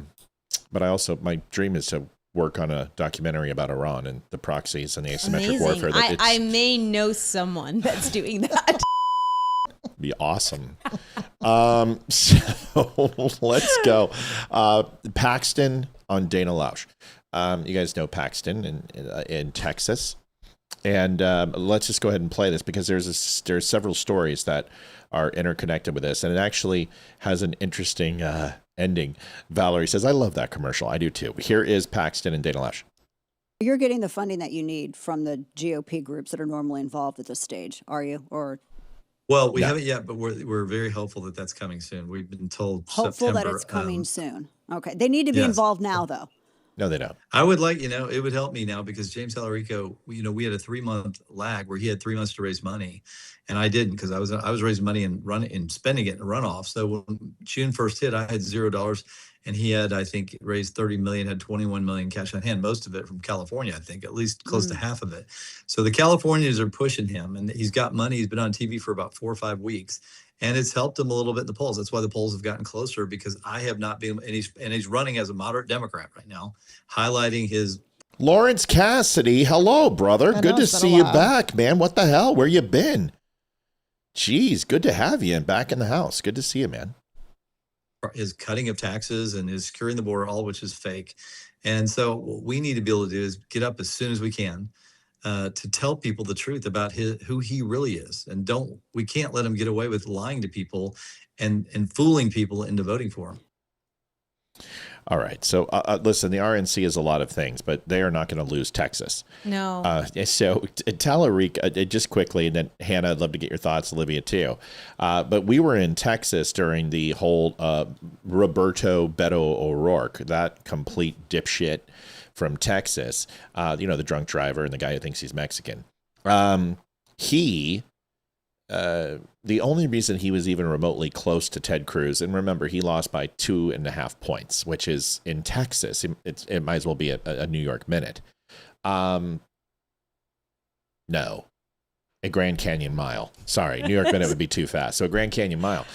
my dream is to work on a documentary about Iran and the proxies and the asymmetric warfare. I may know someone that's doing that. Be awesome. So let's go. Paxton on Dana Lausch. You guys know Paxton in Texas. And let's just go ahead and play this because there's several stories that are interconnected with this. And it actually has an interesting ending. Valerie says, I love that commercial. I do too. Here is Paxton and Dana Lausch. You're getting the funding that you need from the GOP groups that are normally involved at this stage, are you? Or well, we haven't yet, but we're very hopeful that that's coming soon. We've been told hopeful September. that it's coming soon. Okay. They need to be yes. involved now, though. No, they don't. I would like, it would help me now because James Tallarico, we had a 3-month lag where he had 3 months to raise money, and I didn't because I was raising money and spending it in a runoff. So when June 1st hit, I had $0, and he had, I think, raised 30 million, had 21 million cash on hand, most of it from California, I think, at least close to half of it. So the Californians are pushing him, and he's got money. He's been on TV for about 4 or 5 weeks. And it's helped him a little bit in the polls. That's why the polls have gotten closer, because I have not been, and he's running as a moderate Democrat right now, highlighting his. Lawrence Cassidy, hello, brother. Good to see you back, man. What the hell? Where you been? Jeez, good to have you back in the house. Good to see you, man. His cutting of taxes and his securing the border, all which is fake. And so what we need to be able to do is get up as soon as we can. To tell people the truth about who he really is, and we can't let him get away with lying to people and fooling people into voting for him. All right. So listen, the RNC is a lot of things, but they are not going to lose Texas. No. So Tallarico, just quickly, and then Hannah, I'd love to get your thoughts, Olivia too. But we were in Texas during the whole Roberto Beto O'Rourke, that complete dipshit from Texas, the drunk driver and the guy who thinks he's Mexican. The only reason he was even remotely close to Ted Cruz, and remember, he lost by 2.5 points, which is in Texas. It might as well be a New York minute. No, a Grand Canyon mile. Sorry, New York minute would be too fast. So a Grand Canyon mile.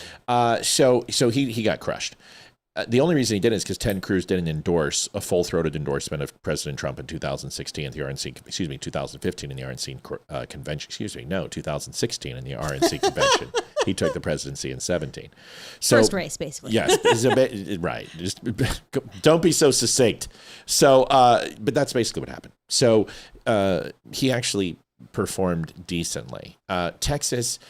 So he got crushed. The only reason he didn't is because Ted Cruz didn't endorse a full-throated endorsement of President Trump in 2016 at the RNC, 2015 in the RNC convention. 2016 in the RNC convention. He took the presidency in 17. So, first race, basically. Yes, right. Just don't be so succinct. So, but that's basically what happened. So he actually performed decently. Texas.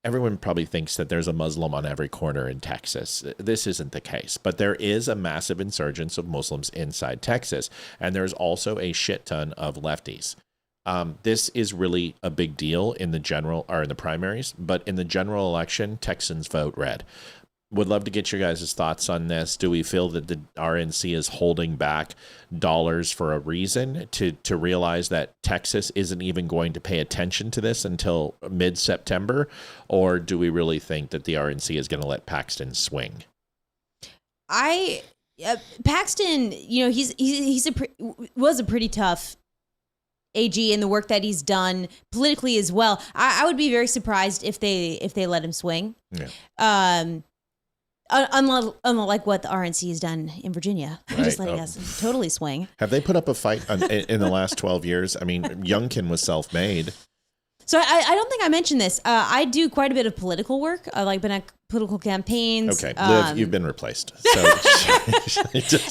Everyone probably thinks that there's a Muslim on every corner in Texas. This isn't the case, but there is a massive insurgence of Muslims inside Texas, and there's also a shit ton of lefties. This is really a big deal in the primaries, but in the general election, Texans vote red. Would love to get your guys' thoughts on this. Do we feel that the RNC is holding back dollars for a reason to realize that Texas isn't even going to pay attention to this until mid-September? Or do we really think that the RNC is going to let Paxton swing? Paxton, was a pretty tough AG in the work that he's done politically as well. I would be very surprised if they let him swing. Yeah. Unlike what the RNC has done in Virginia, right. Just letting us totally swing. Have they put up a fight in the last 12 years? I mean, Youngkin was self-made. So I don't think I mentioned this. I do quite a bit of political work. I like been at political campaigns. Okay, Liv, you've been replaced. So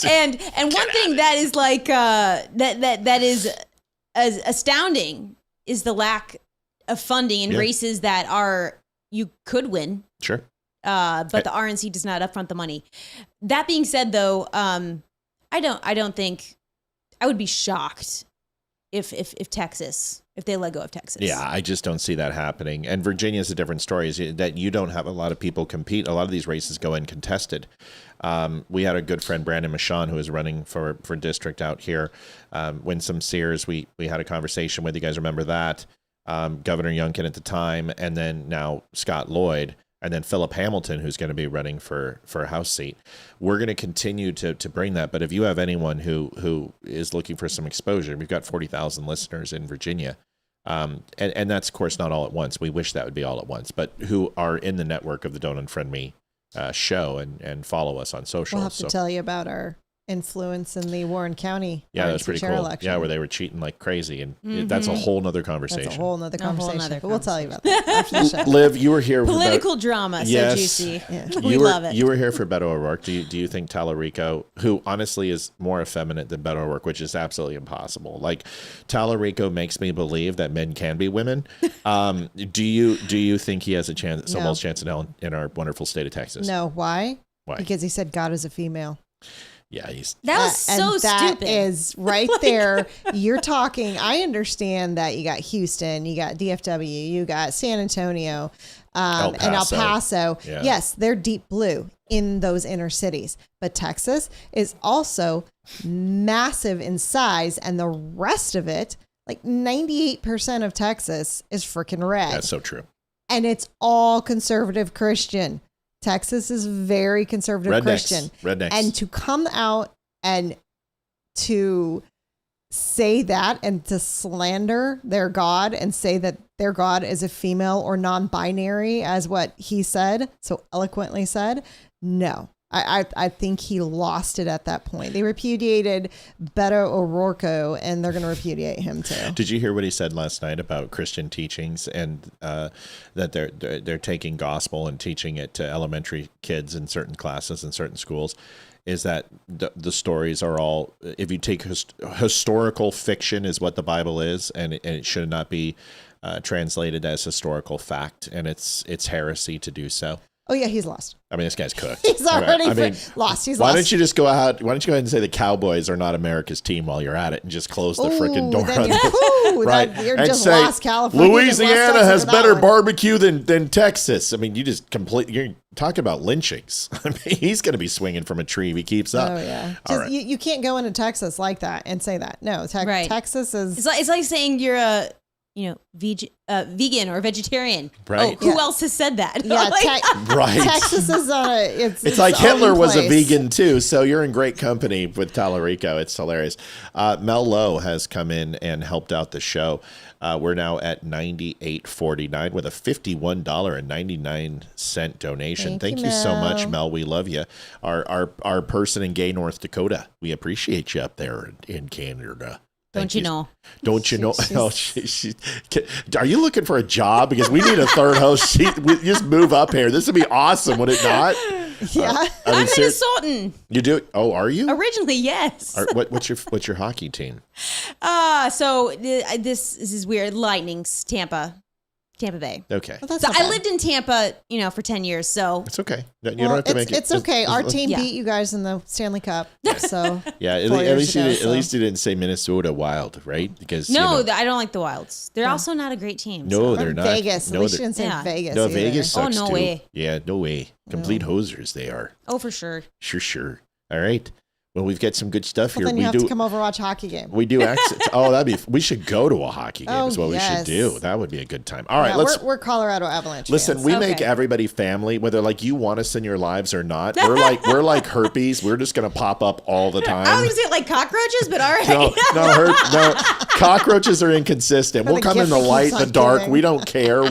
and one thing that is like that is as astounding is the lack of funding in races that you could win. Sure. But the RNC does not upfront the money. That being said, though, I don't think I would be shocked if they let go of Texas. Yeah, I just don't see that happening. And Virginia is a different story. Is that you don't have a lot of people compete. A lot of these races go in contested. We had a good friend, Brandon Michon, who is running for district out here. Winsome Sears, we had a conversation with. You guys remember that? Governor Youngkin at the time, and then now Scott Lloyd. And then Philip Hamilton, who's going to be running for a House seat. We're going to continue to bring that. But if you have anyone who is looking for some exposure, we've got 40,000 listeners in Virginia. And that's, of course, not all at once. We wish that would be all at once. But who are in the network of the Don't Unfriend Me show and follow us on social. We'll have to tell you about our influence in the Warren County. Yeah, that's pretty cool. Election. Yeah, where they were cheating like crazy, and that's a whole nother conversation. That's a whole nother conversation. But we'll tell you about that after the show. Liv, you were here. Political drama, yes, so juicy. Yeah. We love it. You were here for Beto O'Rourke. Do you think Tallarico, who honestly is more effeminate than Beto O'Rourke, which is absolutely impossible? Like Tallarico makes me believe that men can be women. Do you think he has a chance, a small chance in our wonderful state of Texas? No. Why? Why? Because he said God is a female. Yeah, that was so stupid. That is right there. You're talking. I understand that you got Houston, you got DFW, you got San Antonio, and El Paso. Yeah. Yes, they're deep blue. in those inner cities. But Texas is also massive in size, and the rest of it, like 98% of Texas, is freaking red. That's so true. And it's all conservative Christian. Texas is very conservative Christian. Rednecks. And to come out and to say that and to slander their God and say that their God is a female or non-binary, as what he said, so eloquently said, no. I think he lost it at that point. They repudiated Beto O'Rourke, and they're going to repudiate him too. Did you hear what he said last night about Christian teachings and that they're taking gospel and teaching it to elementary kids in certain classes in certain schools? Is that the stories are all, if you take historical fiction is what the Bible is, and it should not be translated as historical fact, and it's heresy to do so. Oh yeah, he's lost. I mean, this guy's cooked. He's already Why lost. He's lost. Why don't you just go ahead and say the Cowboys are not America's team while you're at it, and just close the freaking door on it, right? You're and just say lost, California. Louisiana has better barbecue than Texas. I mean, you just you're talking about lynchings. I mean, he's going to be swinging from a tree if he keeps up. Oh yeah, all right. You can't go into Texas like that and say that. No, Texas is. It's like saying you're a vegan or vegetarian. Right. Oh, who else has said that? Yeah, right. Texas is on a. It's like Hitler was a vegan too, so you're in great company with Tallarico. It's hilarious. Mel Lowe has come in and helped out the show. We're now at $98.49 with a $51.99 donation. Thank you so much, Mel. We love you. Our person in gay North Dakota. We appreciate you up there in Canada. Don't you know? Don't you know? Oh, are you looking for a job? Because we need a third host. We just move up here. This would be awesome, would it not? Yeah, I'm Minnesotan. You do? Oh, are you? Originally, yes. What's your hockey team? So this is weird. Lightning's Tampa Bay. Okay. Well, so I lived in Tampa, for 10 years. So it's okay. You don't have to make it. It's okay. Our team beat you guys in the Stanley Cup. So yeah, at least you didn't say Minnesota Wild, right? Because I don't like the Wilds. They're also not a great team. No, they're not. Vegas. At least you didn't say Vegas. No, either. Vegas sucks no too. way. Yeah, no way. Complete hosers they are. Oh, for sure. Sure. All right. Well, we've got some good stuff here. Then you have to come over and watch a hockey game. We do accents. We should go to a hockey game is what we should do. That would be a good time. All right, we're Colorado Avalanche. Listen, fans. we make everybody family, whether like you want us in your lives or not. We're like herpes. We're just gonna pop up all the time. I was gonna say like cockroaches, but all right. No. Cockroaches are inconsistent. We'll come in the light, the dark. Giving. We don't care.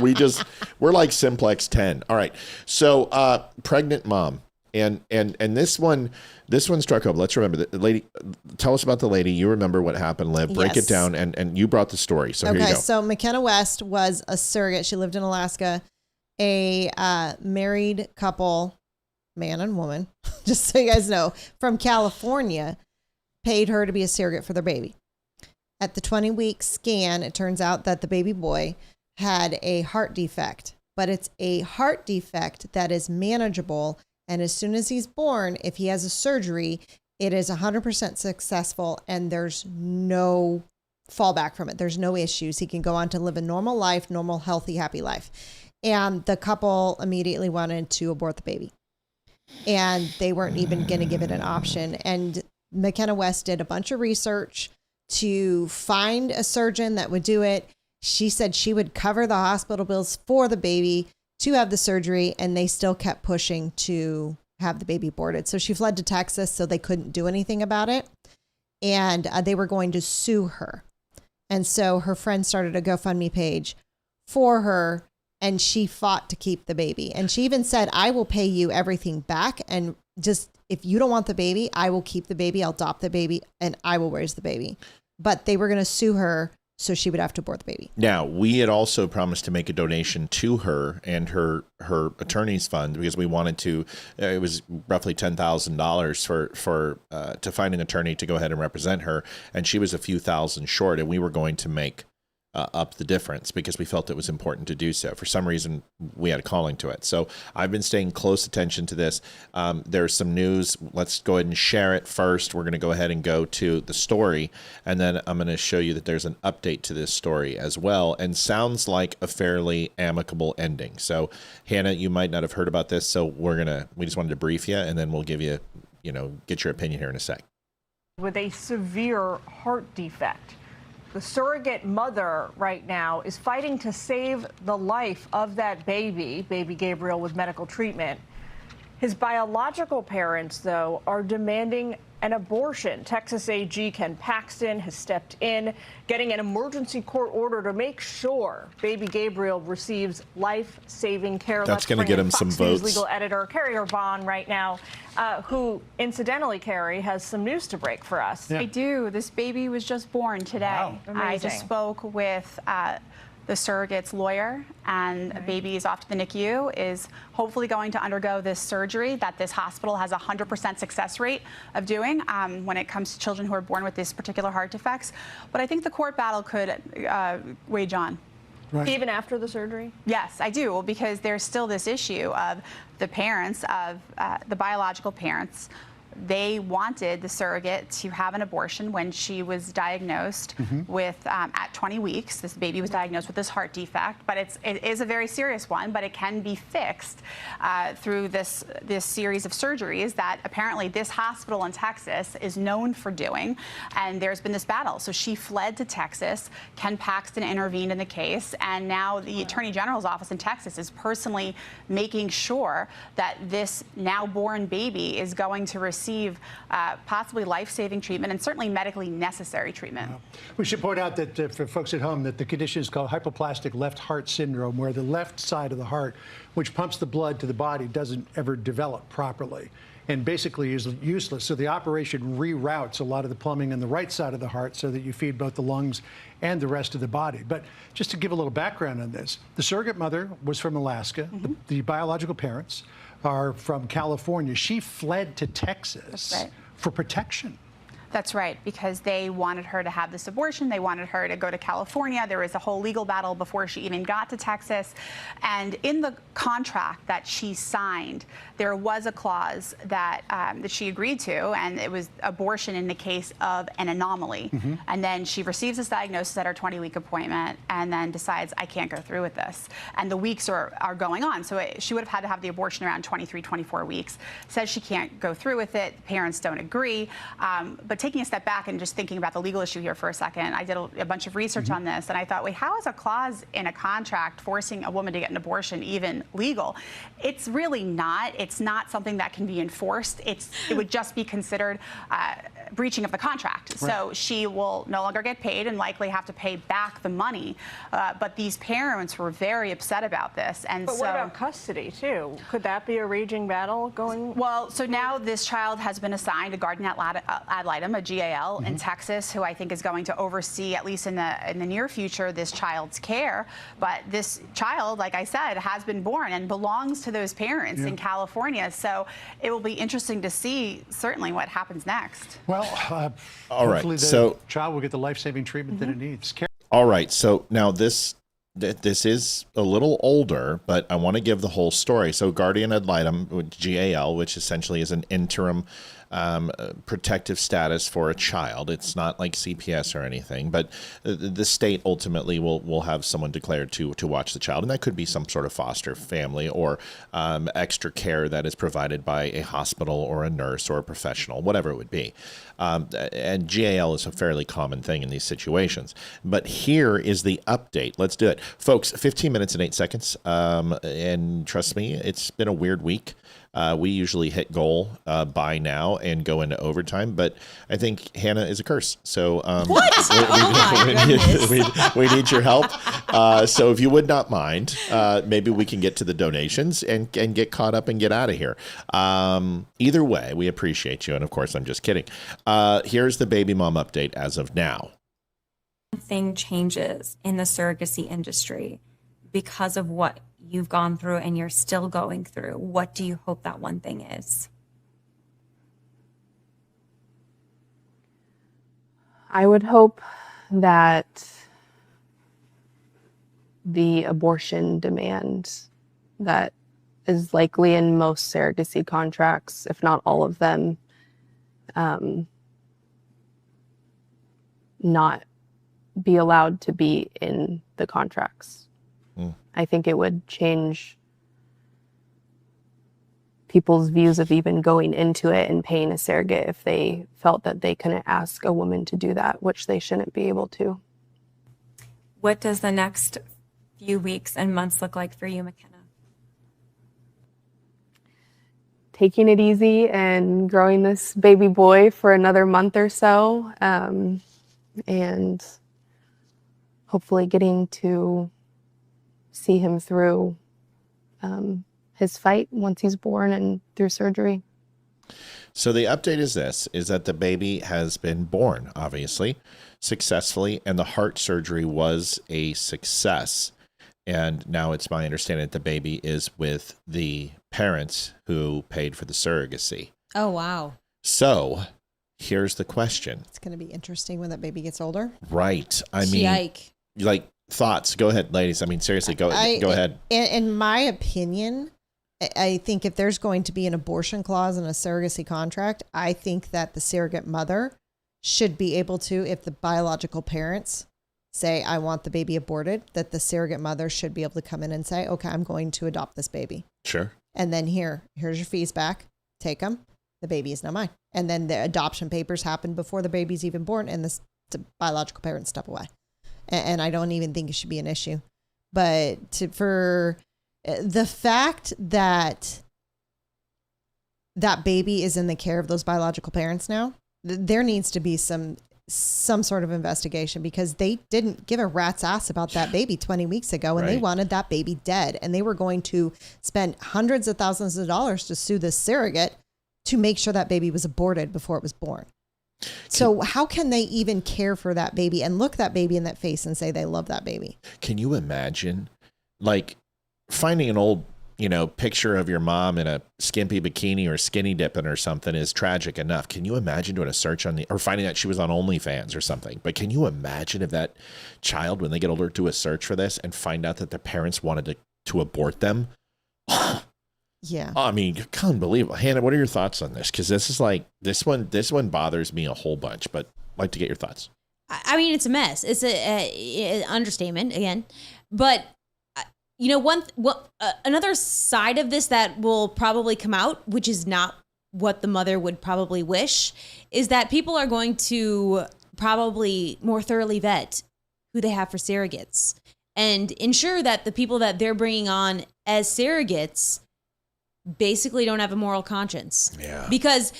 We're like Simplex 10. All right. So pregnant mom. And this one struck home. Let's remember the lady. Tell us about the lady. You remember what happened, Liv. Break it down, and you brought the story. So here you go. So McKenna West was a surrogate. She lived in Alaska. A married couple, man and woman, just so you guys know, from California, paid her to be a surrogate for their baby. At the 20-week scan, it turns out that the baby boy had a heart defect, but it's a heart defect that is manageable. And as soon as he's born, if he has a surgery, it is 100% successful and there's no fallback from it. There's no issues. He can go on to live a normal life, normal, healthy, happy life. And the couple immediately wanted to abort the baby. And they weren't even going to give it an option. And McKenna West did a bunch of research to find a surgeon that would do it. She said she would cover the hospital bills for the baby to have the surgery, and they still kept pushing to have the baby aborted. So she fled to Texas, so they couldn't do anything about it. And they were going to sue her. And so her friend started a GoFundMe page for her, and she fought to keep the baby. And she even said, I will pay you everything back. And just, if you don't want the baby, I will keep the baby. I'll adopt the baby, and I will raise the baby. But they were going to sue her, so she would have to abort the baby. Now, we had also promised to make a donation to her and her attorney's fund because we wanted to. It was roughly $10,000 for to find an attorney to go ahead and represent her, and she was a few thousand short, and we were going to make up the difference because we felt it was important to do so. For some reason, we had a calling to it. So I've been staying close attention to this. There's some news. Let's go ahead and share it first. We're going to go ahead and go to the story, and then I'm going to show you that there's an update to this story as well, and sounds like a fairly amicable ending. So Hannah, you might not have heard about this, so we just wanted to brief you, and then we'll give you, get your opinion here in a sec. With a severe heart defect. The surrogate mother right now is fighting to save the life of that baby Gabriel, with medical treatment. His biological parents, though, are demanding an abortion. Texas AG Ken Paxton has stepped in, getting an emergency court order to make sure baby Gabriel receives life-saving care. That's going to get him some votes. Legal editor Carrie Orban right now, who, incidentally, Carrie, has some news to break for us. I do. This baby was just born today. Wow. I just spoke with the surrogate's lawyer, and the baby is off to the NICU, is hopefully going to undergo this surgery that this hospital has a 100% success rate of doing when it comes to children who are born with this particular heart defects. But I think the court battle could wage on. Right. Even after the surgery? Yes, I do, because there's still this issue of the parents, of the biological parents. They wanted the surrogate to have an abortion when she was diagnosed with, at 20 weeks, this baby was diagnosed with this heart defect, but it is a very serious one, but it can be fixed through this series of surgeries that apparently this hospital in Texas is known for doing, and there's been this battle. So she fled to Texas, Ken Paxton intervened in the case, and now the Attorney General's office in Texas is personally making sure that this now born baby is going to receive possibly life-saving treatment and certainly medically necessary treatment. We should point out that for folks at home that the condition is called hypoplastic left heart syndrome, where the left side of the heart, which pumps the blood to the body, doesn't ever develop properly and basically is useless. So the operation reroutes a lot of the plumbing in the right side of the heart so that you feed both the lungs and the rest of the body. But just to give a little background on this, the surrogate mother was from Alaska. The biological parents are from California. She fled to Texas for protection. That's right, because they wanted her to have this abortion. They wanted her to go to California. There was a whole legal battle before she even got to Texas. And in the contract that she signed, there was a clause that that she agreed to, and it was abortion in the case of an anomaly. And then she receives this diagnosis at her 20-week appointment and then decides, I can't go through with this. And the weeks are going on. So she would have had to have the abortion around 23, 24 weeks. Says she can't go through with it. Parents don't agree. But taking a step back and just thinking about the legal issue here for a second, I did a bunch of research on this, and I thought, wait, how is a clause in a contract forcing a woman to get an abortion even legal? It's really not. It's not something that can be enforced. It would just be considered breaching of the contract. Right. So she will no longer get paid and likely have to pay back the money. But these parents were very upset about this. And but what about custody, too? Could that be a raging battle going? Well, so now this child has been assigned a guardian ad litem, a GAL, in Texas, who I think is going to oversee, at least in the near future, this child's care. But this child, like I said, has been born and belongs to those parents in California. So it will be interesting to see, certainly, what happens next. Well, hopefully the child will get the life-saving treatment that it needs. All right. So now this is a little older, but I want to give the whole story. So guardian ad litem, GAL, which essentially is an interim protective status for a child. It's not like CPS or anything, but the state ultimately will have someone declared to watch the child, and that could be some sort of foster family or extra care that is provided by a hospital or a nurse or a professional, whatever it would be. And GAL is a fairly common thing in these situations. But here is the update. Let's do it. Folks, 15 minutes and 8 seconds. And trust me, it's been a weird week. We usually hit goal by now and go into overtime, but I think Hannah is a curse. So we need your help. So if you would not mind, maybe we can get to the donations and get caught up and get out of here. Either way, we appreciate you. And of course, I'm just kidding. Here's the baby mom update as of now. Thing changes in the surrogacy industry because of what you've gone through and you're still going through. What do you hope that one thing is? I would hope that the abortion demand that is likely in most surrogacy contracts, if not all of them, not be allowed to be in the contracts. I think it would change people's views of even going into it and paying a surrogate if they felt that they couldn't ask a woman to do that, which they shouldn't be able to. What does the next few weeks and months look like for you, McKenna? Taking it easy and growing this baby boy for another month or so, and hopefully getting to see him through his fight once he's born and through surgery. So the update is this, is that the baby has been born, obviously, successfully, and the heart surgery was a success. And now it's my understanding that the baby is with the parents who paid for the surrogacy. Oh, wow. So here's the question. It's going to be interesting when that baby gets older. Right. I mean, Yike. Like, thoughts. Go ahead, ladies. I mean, seriously, go ahead. In my opinion, I think if there's going to be an abortion clause in a surrogacy contract, I think that the surrogate mother should be able to, if the biological parents say, I want the baby aborted, that the surrogate mother should be able to come in and say, okay, I'm going to adopt this baby. Sure. And then here's your fees back. Take them. The baby is now mine. And then the adoption papers happen before the baby's even born, and the biological parents step away. And I don't even think it should be an issue. But for the fact that that baby is in the care of those biological parents now, there needs to be some sort of investigation, because they didn't give a rat's ass about that baby 20 weeks ago, and they wanted that baby dead, and they were going to spend hundreds of thousands of dollars to sue the surrogate to make sure that baby was aborted before it was born. So how can they even care for that baby and look that baby in that face and say they love that baby? Can you imagine, like, finding an old, picture of your mom in a skimpy bikini or skinny dipping or something is tragic enough. Can you imagine doing a search or finding out she was on OnlyFans or something? But can you imagine if that child, when they get older, do a search for this and find out that the parents wanted to abort them? Yeah. I mean, unbelievable. Hannah, what are your thoughts on this? Because this is like, this one bothers me a whole bunch, but I'd like to get your thoughts. I mean, it's a mess. It's an understatement again, but another side of this that will probably come out, which is not what the mother would probably wish, is that people are going to probably more thoroughly vet who they have for surrogates and ensure that the people that they're bringing on as surrogates basically don't have a moral conscience. Yeah. Because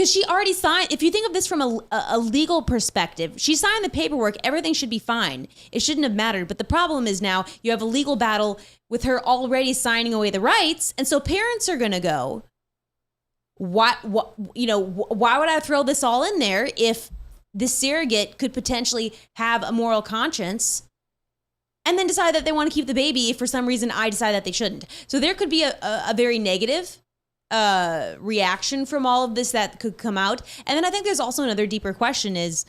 she already signed, if you think of this from a legal perspective, she signed the paperwork, everything should be fine. It shouldn't have mattered. But the problem is now you have a legal battle with her already signing away the rights. And so parents are going to go, why would I throw this all in there if this surrogate could potentially have a moral conscience and then decide that they want to keep the baby if for some reason I decide that they shouldn't. So there could be a very negative reaction from all of this that could come out. And then I think there's also another deeper question is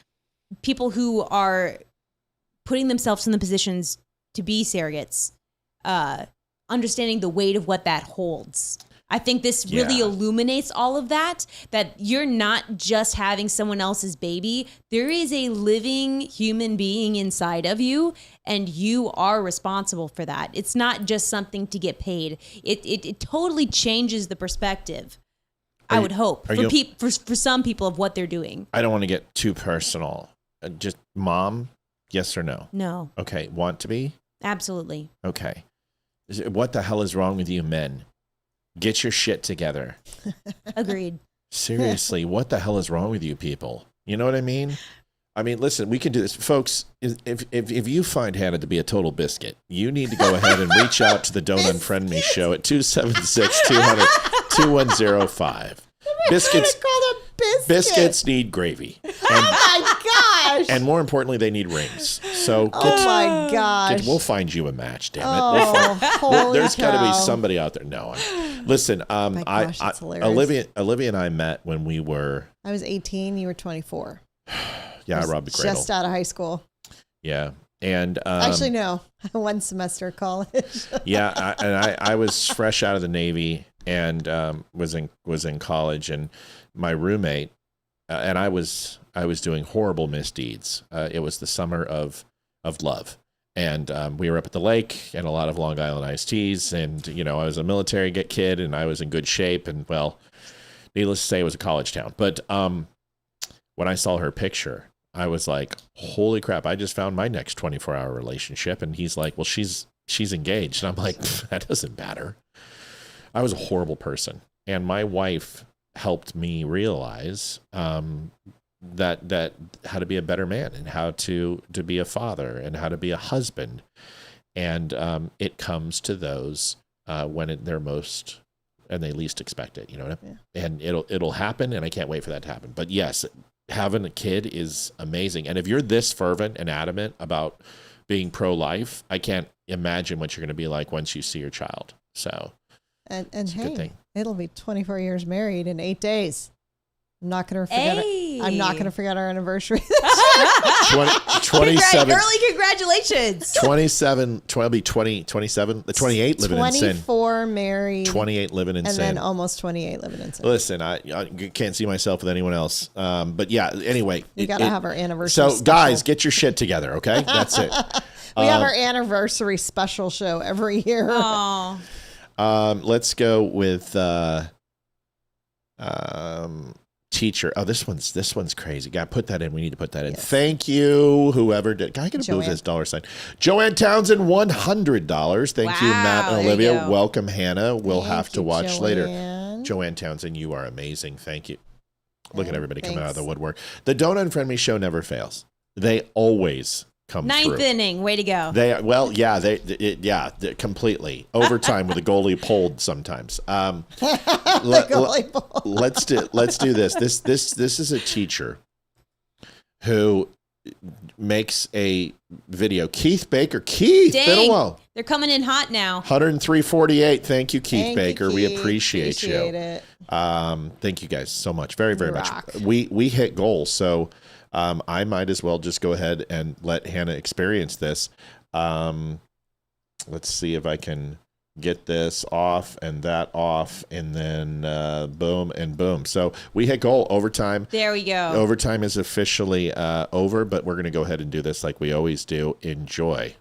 people who are putting themselves in the positions to be surrogates, understanding the weight of what that holds. I think this really illuminates all of that you're not just having someone else's baby. There is a living human being inside of you, and you are responsible for that. It's not just something to get paid. It totally changes the perspective, I would hope, for some people of what they're doing. I don't want to get too personal. Just mom, yes or no? No. Okay. Want to be? Absolutely. Okay. What the hell is wrong with you men? Get your shit together. Agreed. Seriously, what the hell is wrong with you people? You know what I mean? I mean, listen, we can do this. Folks, if you find Hannah to be a total biscuit, you need to go ahead and reach out to the Don't Unfriend Me Show at 276-200-2105. Biscuits need gravy. Oh my gosh. And more importantly, they need rings. So my gosh. We'll find you a match, damn it. Holy There's got to be cow. somebody out there. No. Listen, gosh, that's hilarious. Olivia and I met when we were... I was 18, you were 24. Yeah, I robbed the cradle. Just out of high school. Yeah. And actually, no, 1 semester of college. Yeah, I was fresh out of the Navy and was in college, and my roommate and I was doing horrible misdeeds. It was the summer of love. And we were up at the lake and a lot of Long Island iced teas. And, you know, I was a military kid and I was in good shape. And, well, needless to say, it was a college town. But when I saw her picture, I was like, holy crap, I just found my next 24-hour relationship. And he's like, well, she's engaged. And I'm like, that doesn't matter. I was a horrible person. And my wife helped me realize that how to be a better man and how to be a father and how to be a husband. And it comes to those when they're most and they least expect it, you know. Yeah. And it'll happen, and I can't wait for that to happen. But yes, having a kid is amazing. And if you're this fervent and adamant about being pro-life, I can't imagine what you're going to be like once you see your child. So and hey, it'll be 24 years married in 8 days. I'm not going to forget it. I'm not going to forget our anniversary. 27. Early congratulations. 27. 27. The 28 living in sin. 24 married. 28 living in sin. And then almost 28 living in sin. Listen, I can't see myself with anyone else. But yeah, anyway. We got to have our anniversary So special. Guys, get your shit together, okay? That's it. We have our anniversary special show every year. Oh. Let's go with teacher. Oh, this one's crazy. Got to put that in. We need to put that in. Yes. Thank you, whoever did. I can move this $sign. Joanne Townsend, $100. Thank you, Matt and Olivia. Welcome, Hannah. We'll have to watch later. Joanne Townsend, you are amazing. Thank you. Look at everybody coming out of the woodwork. The Don't Unfriend Me Show never fails. They always come through. 9th inning. Way to go. They completely overtime with the goalie pulled sometimes. Let's do this. This is a teacher who makes a video. Keith Baker. Keith, Dang, been a while. They're coming in hot now. 103.48. Thank you, Keith Thank Baker. you, We Keith. appreciate you. It. Thank you guys so much. Very, very much. Rock. We hit goals, so I might as well just go ahead and let Hannah experience this. Let's see if I can get this off and that off, and then boom and boom. So we hit goal. Overtime. There we go. Overtime is officially over, but we're going to go ahead and do this like we always do. Enjoy.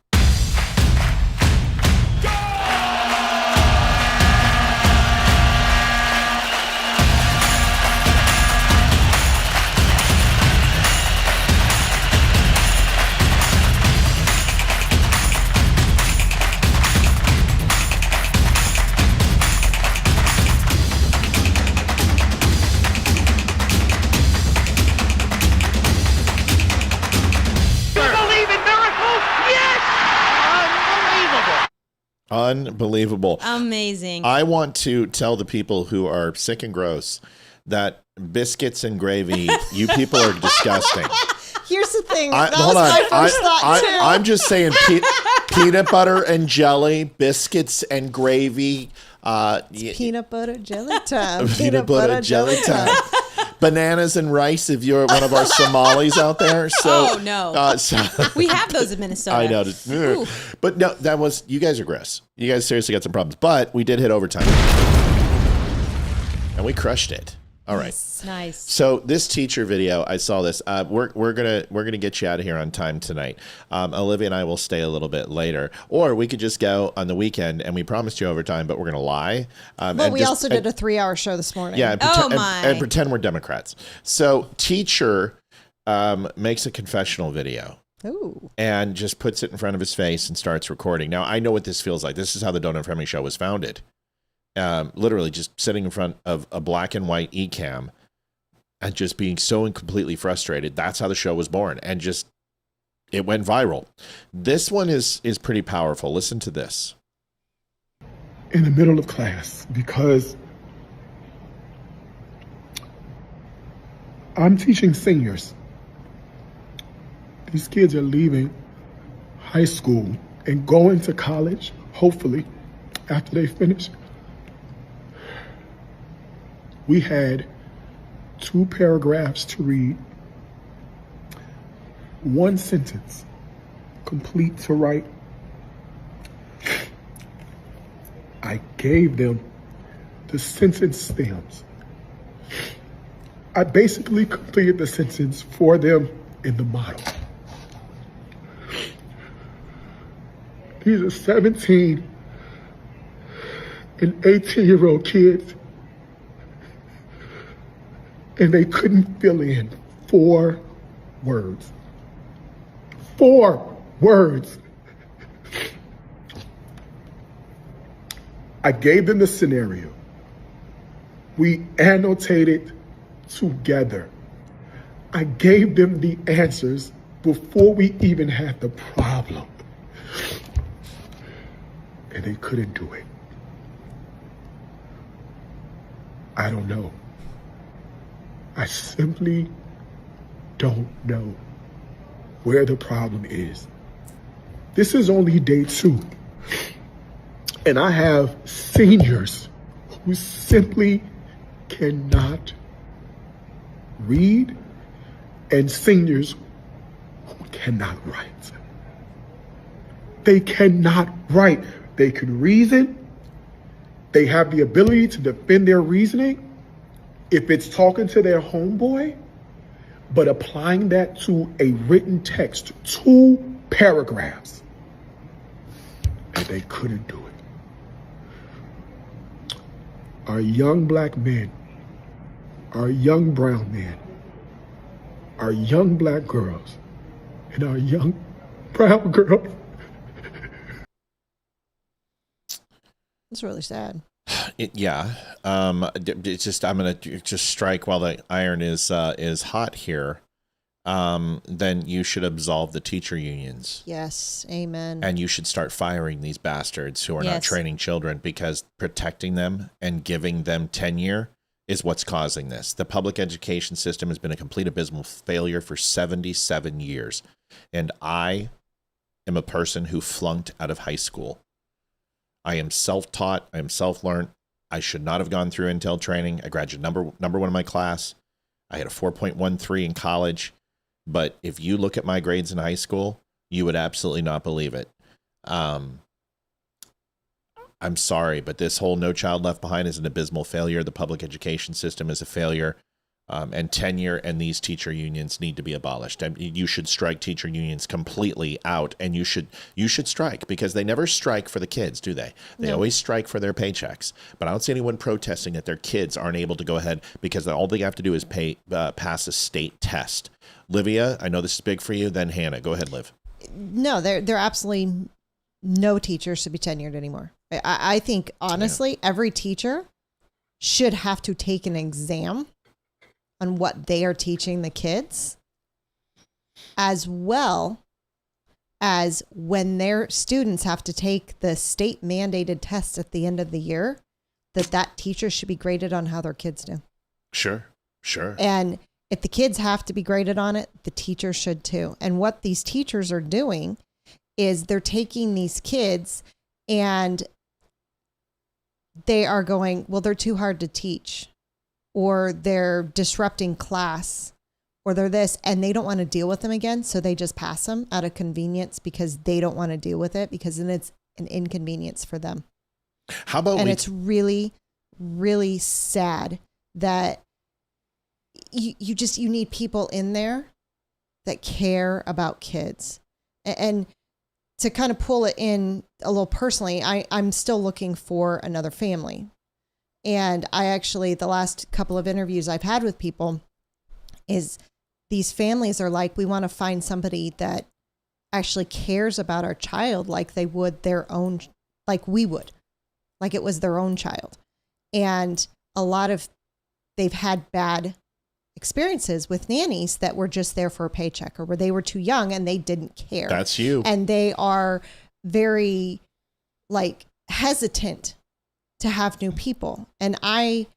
Unbelievable. Amazing. I want to tell the people who are sick and gross that biscuits and gravy, you people are disgusting. Here's the thing. That was my first thought, too. I'm just saying peanut butter and jelly, biscuits and gravy. Peanut butter jelly time. Peanut butter jelly time. Bananas and rice if you're one of our Somalis out there. So, no. We have those in Minnesota. I know. Ooh. But no, you guys are gross. You guys seriously got some problems. But we did hit overtime. And we crushed it. All right. Nice. So this teacher video, I saw this. We're gonna get you out of here on time tonight. Olivia and I will stay a little bit later, or we could just go on the weekend. And we promised you overtime, but we're gonna lie. But we also did a 3-hour show this morning. Yeah, and pretend we're Democrats. So teacher makes a confessional video. Ooh. And just puts it in front of his face and starts recording. Now I know what this feels like. This is how the Don't Unfriend Me Show was founded. Literally just sitting in front of a black and white eCam and just being so completely frustrated. That's how the show was born. And just, it went viral. This one is pretty powerful. Listen to this. In the middle of class, because I'm teaching seniors. These kids are leaving high school and going to college, hopefully, after they finish. We had 2 paragraphs to read, 1 sentence complete to write, I gave them the sentence stems. I basically completed the sentence for them in the model. These are 17 and 18-year-old kids, and they couldn't fill in 4 words. 4 words. I gave them the scenario. We annotated together. I gave them the answers before we even had the problem. And they couldn't do it. I don't know. I simply don't know where the problem is. This is only day 2. And I have seniors who simply cannot read and seniors who cannot write. They cannot write. They can reason. They have the ability to defend their reasoning if it's talking to their homeboy, but applying that to a written text, 2 paragraphs, and they couldn't do it. Our young black men, our young brown men, our young black girls, and our young brown girls. It's really sad. Yeah. It's just, I'm going to just strike while the iron is hot here. Then you should absolve the teacher unions. Yes. Amen. And you should start firing these bastards who are not training children, because protecting them and giving them tenure is what's causing this. The public education system has been a complete abysmal failure for 77 years. And I am a person who flunked out of high school. I am self-taught. I am self-learned. I should not have gone through Intel training. I graduated number 1 in my class. I had a 4.13 in college. But if you look at my grades in high school, you would absolutely not believe it. I'm sorry, but this whole No Child Left Behind is an abysmal failure. The public education system is a failure. And tenure and these teacher unions need to be abolished. You should strike teacher unions completely out, and you should strike, because they never strike for the kids, do they? They always strike for their paychecks. But I don't see anyone protesting that their kids aren't able to go ahead, because all they have to do is pass a state test. Livia, I know this is big for you. Then Hannah, go ahead, Liv. No, there absolutely no teacher should be tenured anymore. I think honestly, every teacher should have to take an exam on what they are teaching the kids, as well as when their students have to take the state mandated test at the end of the year, that teacher should be graded on how their kids do. Sure. And if the kids have to be graded on it, the teacher should too. And what these teachers are doing is they're taking these kids and they are going, well, they're too hard to teach, or they're disrupting class, or they're this, and they don't want to deal with them again. So they just pass them out of convenience because they don't want to deal with it, because then it's an inconvenience for them. How about it's really, really sad that you need people in there that care about kids. And to kind of pull it in a little personally, I'm still looking for another family. And I actually, the last couple of interviews I've had with people is these families are like, we want to find somebody that actually cares about our child like they would their own, like we would, like it was their own child. And a lot of, they've had bad experiences with nannies that were just there for a paycheck, or where they were too young and they didn't care. That's you. And they are very hesitant to have new people. And I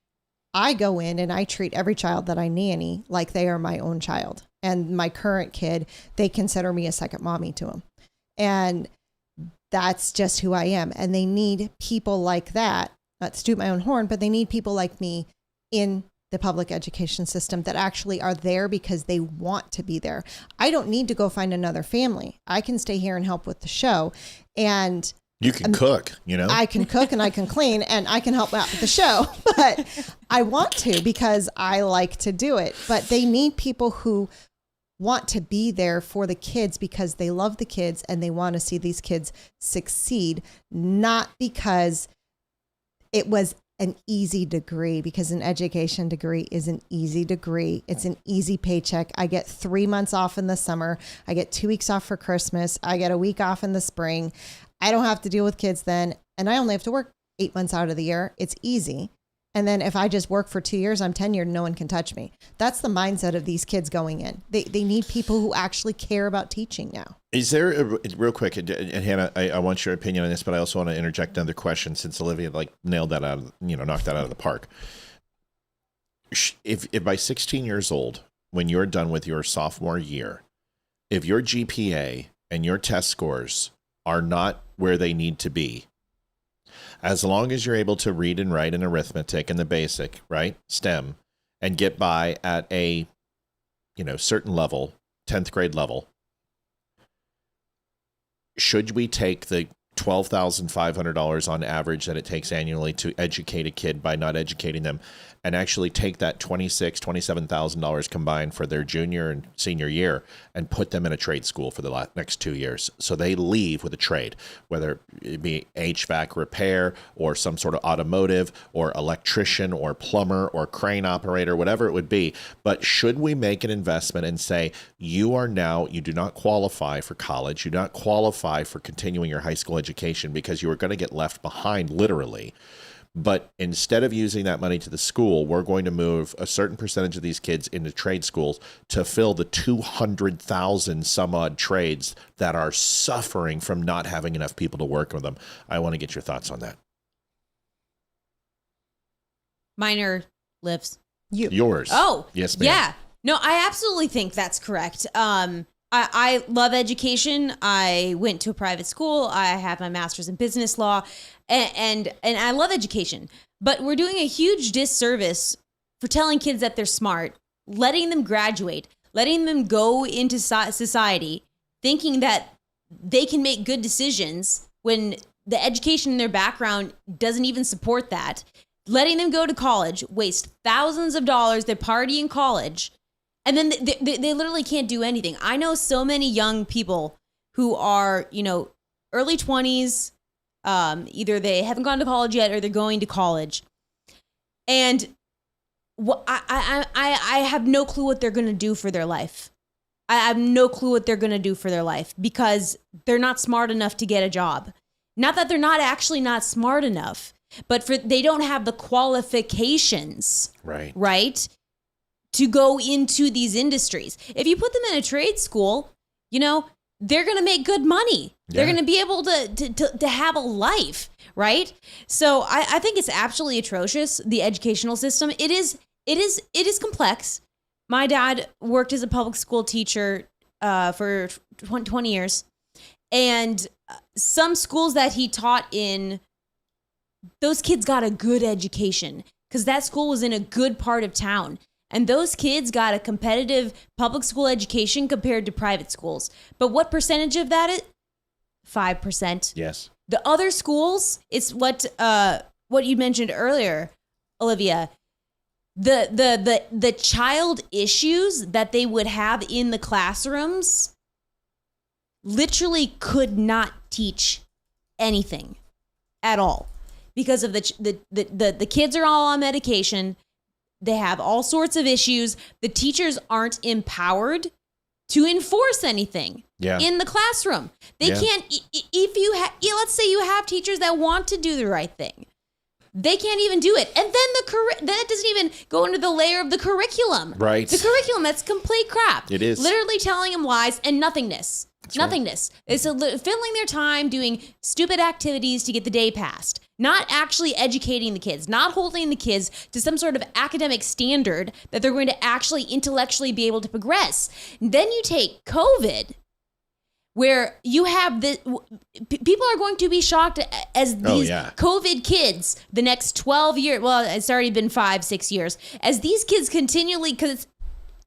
go in and I treat every child that I nanny like they are my own child. And my current kid, they consider me a second mommy to them. And that's just who I am. And they need people like that, not to toot my own horn, but they need people like me in the public education system that actually are there because they want to be there. I don't need to go find another family. I can stay here and help with the show. And you can cook, you know? I can cook and I can clean and I can help out with the show, but I want to because I like to do it. But they need people who want to be there for the kids because they love the kids and they want to see these kids succeed, not because it was an easy degree, because an education degree is an easy degree. It's an easy paycheck. I get 3 months off in the summer. I get 2 weeks off for Christmas. I get a week off in the spring. I don't have to deal with kids then. And I only have to work 8 months out of the year. It's easy. And then if I just work for 2 years, I'm tenured, no one can touch me. That's the mindset of these kids going in. They need people who actually care about teaching now. Is there real quick, and Hannah, I want your opinion on this, but I also want to interject another question since Olivia nailed that out, knocked that out of the park. If by 16 years old, when you're done with your sophomore year, if your GPA and your test scores are not where they need to be, as long as you're able to read and write and arithmetic and the basic, right, STEM, and get by at a, certain level, 10th grade level, should we take the $12,500 on average that it takes annually to educate a kid by not educating them, and actually take that $26,000, $27,000 combined for their junior and senior year and put them in a trade school for the next 2 years, so they leave with a trade, whether it be HVAC repair or some sort of automotive or electrician or plumber or crane operator, whatever it would be. But should we make an investment and say, you do not qualify for college, you do not qualify for continuing your high school education because you are going to get left behind, literally. But instead of using that money to the school, we're going to move a certain percentage of these kids into trade schools to fill the 200,000 some odd trades that are suffering from not having enough people to work with them. I want to get your thoughts on that. Minor lives. Yours. Oh, yes, ma'am. Yeah. No, I absolutely think that's correct. I love education. I went to a private school. I have my master's in business law, and I love education. But we're doing a huge disservice for telling kids that they're smart, letting them graduate, letting them go into society, thinking that they can make good decisions when the education in their background doesn't even support that. Letting them go to college, waste thousands of dollars, they party in college, and then they literally can't do anything. I know so many young people who are, early 20s, either they haven't gone to college yet or they're going to college. And I have no clue what they're going to do for their life. I have no clue what they're going to do for their life because they're not smart enough to get a job. Not that they're not smart enough, but they don't have the qualifications. Right? To go into these industries. If you put them in a trade school, they're going to make good money. Yeah. They're going to be able to have a life, right? So I think it's absolutely atrocious, the educational system. It is complex. My dad worked as a public school teacher for 20 years. And some schools that he taught in, those kids got a good education because that school was in a good part of town. And those kids got a competitive public school education compared to private schools. But what percentage of that is? 5%. Yes. The other schools, it's what you mentioned earlier, Olivia. The child issues that they would have in the classrooms literally could not teach anything at all because of the kids are all on medication. They have all sorts of issues. The teachers aren't empowered to enforce anything in the classroom. They can't, let's say you have teachers that want to do the right thing. They can't even do it. And then then it doesn't even go into the layer of the curriculum. Right. The curriculum, that's complete crap. It is. Literally telling them lies and nothingness. That's nothingness. Right. It's filling their time doing stupid activities to get the day passed. Not actually educating the kids, not holding the kids to some sort of academic standard that they're going to actually intellectually be able to progress. And then you take COVID, where you have people are going to be shocked as these COVID kids the next 12 years. Well, it's already been 5-6 years as these kids continually, because it's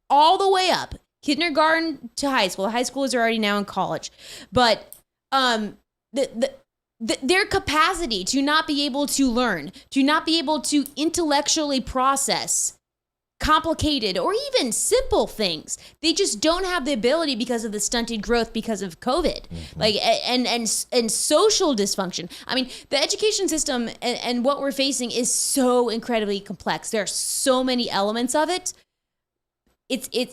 all the way up kindergarten to high school. High schoolers are already now in college, but their capacity to not be able to learn, to not be able to intellectually process complicated or even simple things. They just don't have the ability because of the stunted growth because of COVID, and social dysfunction. I mean, the education system and what we're facing is so incredibly complex. There are so many elements of it. I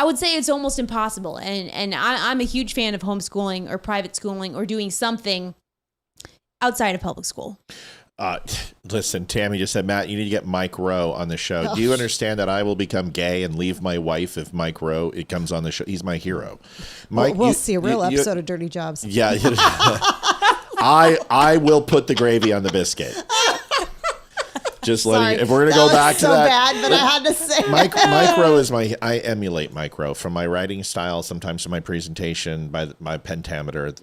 would say it's almost impossible. And I'm a huge fan of homeschooling or private schooling or doing something outside of public school. Listen, Tammy just said, Matt, you need to get Mike Rowe on the show. Do you understand that I will become gay and leave my wife if Mike Rowe comes on the show? He's my hero. Mike, we'll see a real episode of Dirty Jobs. Yeah. I will put the gravy on the biscuit. Just letting if we're going to go back to that. That was so bad, but I had to say Mike Rowe is I emulate Mike Rowe from my writing style, sometimes from my presentation, by my pentameter.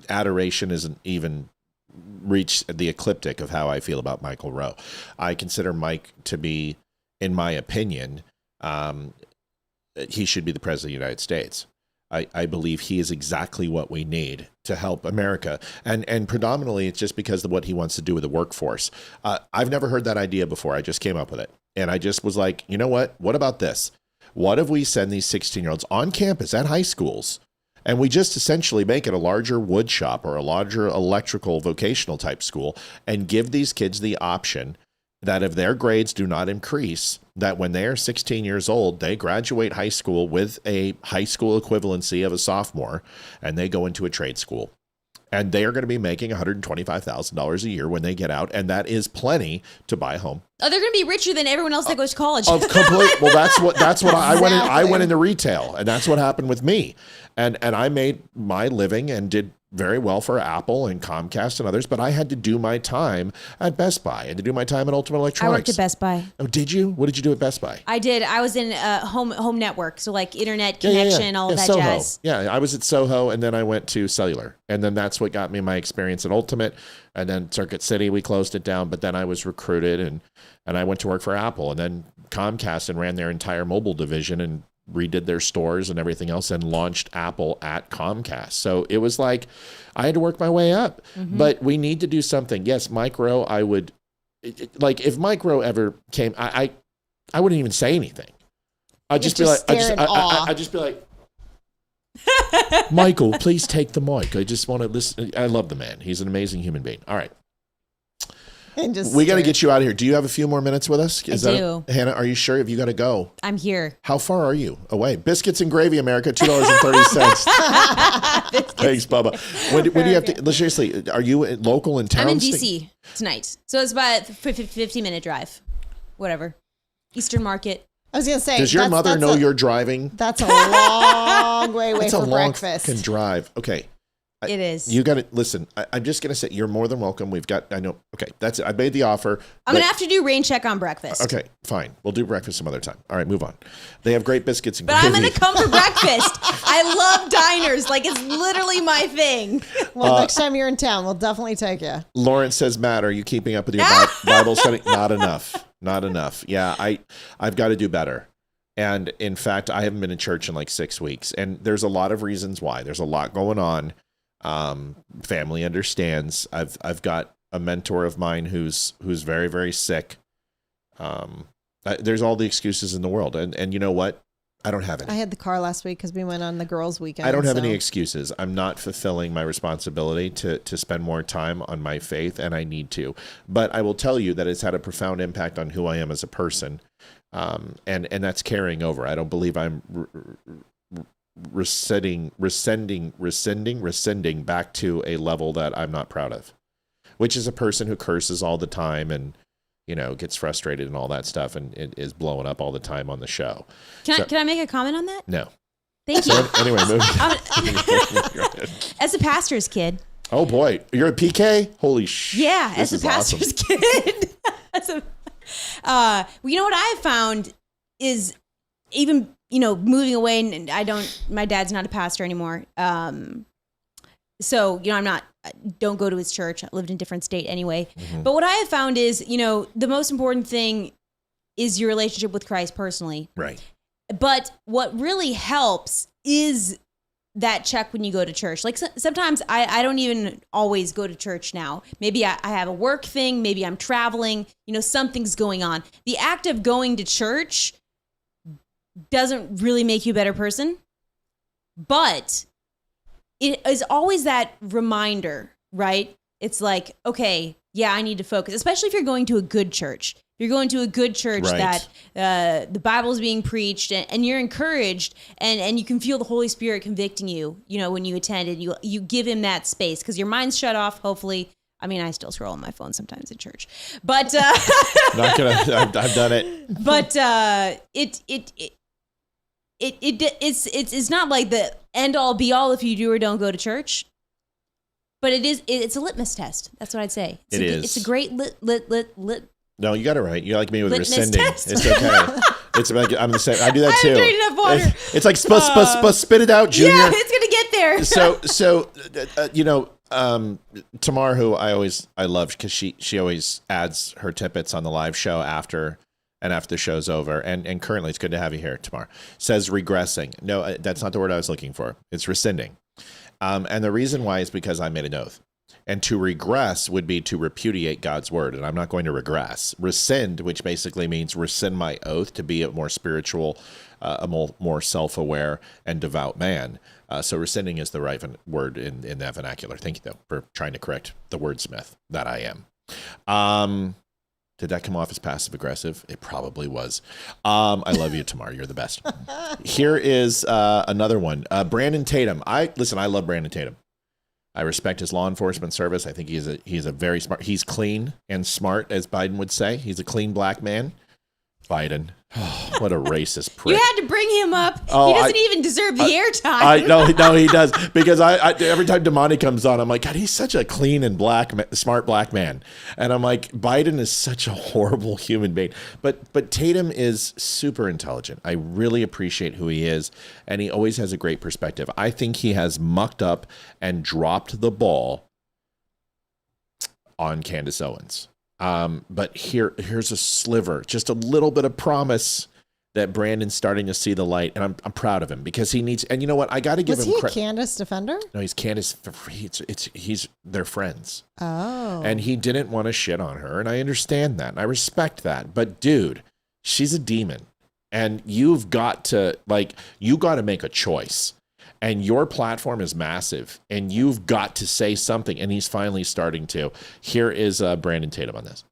Adoration isn't even reached the ecliptic of how I feel about Michael Rowe. I consider Mike to be, in my opinion, he should be the president of the United States. I believe he is exactly what we need to help America. And predominantly it's just because of what he wants to do with the workforce. I've never heard that idea before. I just came up with it. And I just was like, you know what? What about this? What if we send these 16-year-olds on campus at high schools and we just essentially make it a larger wood shop or a larger electrical vocational type school and give these kids the option that if their grades do not increase, that when they are 16 years old, they graduate high school with a high school equivalency of a sophomore and they go into a trade school. And they are going to be making $125,000 a year when they get out. And that is plenty to buy a home. Oh, they're going to be richer than everyone else that goes to college. Well, that's what exactly. I went into retail, and that's what happened with me. And I made my living and did very well for Apple and Comcast and others, but I had to do my time at Best Buy. I had to do my time at Ultimate Electronics. I worked at Best Buy. Oh, did you? What did you do at Best Buy? I did. I was in home network, so like internet connection, all of that Soho. jazz. Yeah, I was at Soho, and then I went to cellular, and then that's what got me my experience at Ultimate, and then Circuit City, we closed it down, but then I was recruited, and I went to work for Apple, and then Comcast, and ran their entire mobile division, and redid their stores and everything else and launched Apple at Comcast. So it was like, I had to work my way up, but we need to do something. Yes, Mike Rowe, I would like if Mike Rowe ever came, I wouldn't even say anything. I'd just be like, I'd just be like, Michael, please take the mic. I just want to listen. I love the man. He's an amazing human being. All right. We got to get you out of here. Do you have a few more minutes with us? I do. Hannah, are you sure? Have you got to go? I'm here. How far are you away? Biscuits and Gravy, America, $2.30. Thanks, Bubba. When do you have to, seriously, are you local in town? I'm in D.C. tonight. So it's about a 15-minute drive. Whatever. Eastern Market. I was going to say. Does your mother know you're driving? That's a long way away from breakfast. That's a long drive. Okay. It is. You got to listen. I'm just going to say you're more than welcome. I know. Okay. That's it. I made the offer. I'm going to have to do rain check on breakfast. Okay. Fine. We'll do breakfast some other time. All right. Move on. They have great biscuits and gravy. But I'm going to come for breakfast. I love diners. Like it's literally my thing. Well, next time you're in town, we'll definitely take you. Lawrence says, Matt, are you keeping up with your Bible study? Not enough. Not enough. Yeah. I've got to do better. And in fact, I haven't been in church in like 6 weeks. And there's a lot of reasons why. There's a lot going on. Family understands. I've got a mentor of mine who's very, very sick. There's all the excuses in the world. And you know what? I don't have any. I had the car last week because we went on the girls' weekend. I don't have any excuses. I'm not fulfilling my responsibility to spend more time on my faith, and I need to. But I will tell you that it's had a profound impact on who I am as a person. And that's carrying over. I don't believe I'm rescinding back to a level that I'm not proud of, which is a person who curses all the time and, gets frustrated and all that stuff and is blowing up all the time on the show. Can I make a comment on that? No. Thank you. Anyway, move. As a pastor's kid. Oh boy, you're a PK? Holy shit. Yeah, as a pastor's kid. You know what I've found is even, moving away, and my dad's not a pastor anymore. So, don't go to his church. I lived in a different state anyway. Mm-hmm. But what I have found is, the most important thing is your relationship with Christ personally. Right. But what really helps is that check when you go to church. Like sometimes I don't even always go to church now. Maybe I have a work thing. Maybe I'm traveling. Something's going on. The act of going to church doesn't really make you a better person. But it is always that reminder, right? It's like, okay, yeah, I need to focus, especially if you're going to a good church. You're going to a good church right. that the Bible is being preached and you're encouraged and you can feel the Holy Spirit convicting you, when you attend and you give him that space because your mind's shut off, hopefully. I mean, I still scroll on my phone sometimes in church, but I've done it. But it's not like the end all be all if you do or don't go to church. But it's a litmus test. That's what I'd say. It's a great lit. No, you got it right. You're like me with Litmus rescinding. test. It's okay. It's like I'm the same. I do that too. I haven't drank enough water. It's like spit it out, Junior. Yeah, it's gonna get there. So Tamar, who I love because she always adds her tidbits on the live show after the show's over, and currently it's good to have you here, Tamar. Says regressing. No, that's not the word I was looking for. It's rescinding. And the reason why is because I made an oath. And to regress would be to repudiate God's word, and I'm not going to regress. Rescind, which basically means rescind my oath to be a more spiritual, a more self-aware and devout man. So rescinding is the right word in that vernacular. Thank you, though, for trying to correct the wordsmith that I am. Did that come off as passive-aggressive? It probably was. I love you, Tamar. You're the best. Here is another one. Brandon Tatum. I love Brandon Tatum. I respect his law enforcement service. I think he's a very smart. He's clean and smart, as Biden would say. He's a clean black man. Biden. Oh, what a racist prick. You had to bring him up. He doesn't even deserve the airtime. No, he does. Because I every time Damani comes on, I'm like, God, he's such a clean and smart black man. And I'm like, Biden is such a horrible human being. But Tatum is super intelligent. I really appreciate who he is. And he always has a great perspective. I think he has mucked up and dropped the ball on Candace Owens. But here's a sliver, just a little bit of promise that Brandon's starting to see the light, and I'm proud of him because he needs. And you know what? I got to give him credit. Was he a Candace defender? No, he's Candace. They're friends. Oh. And he didn't want to shit on her, and I understand that, and I respect that. But dude, she's a demon, and you've got to make a choice. And your platform is massive, and you've got to say something. And he's finally starting to. Here is Brandon Tatum on this.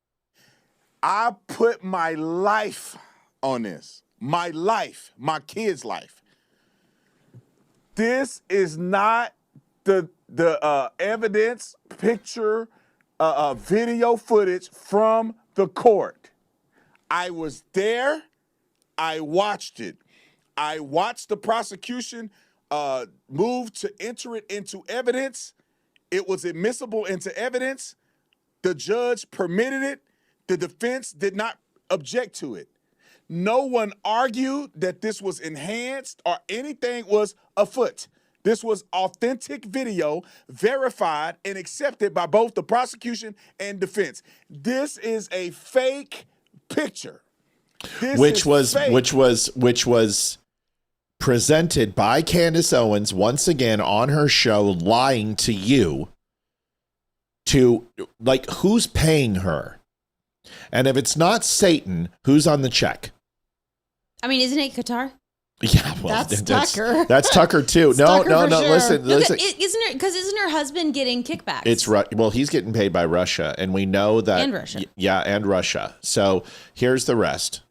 I put my life on this. My life, my kid's life. This is not the evidence, picture, video footage from the court. I was there. I watched it. I watched the prosecution moved to enter it into evidence. It was admissible into evidence. The judge permitted it. The defense did not object to it. No one argued that this was enhanced or anything was afoot. This was authentic video, verified and accepted by both the prosecution and defense. This is a fake picture. Which was presented by Candace Owens once again on her show, lying to you. Who's paying her? And if it's not Satan, who's on the check? I mean, isn't it Qatar? Yeah, well, that's Tucker. That's Tucker too. No. Sure. Listen. Isn't her husband getting kickbacks? It's well, he's getting paid by Russia, and we know that. And Russia. Yeah, and Russia. So here's the rest.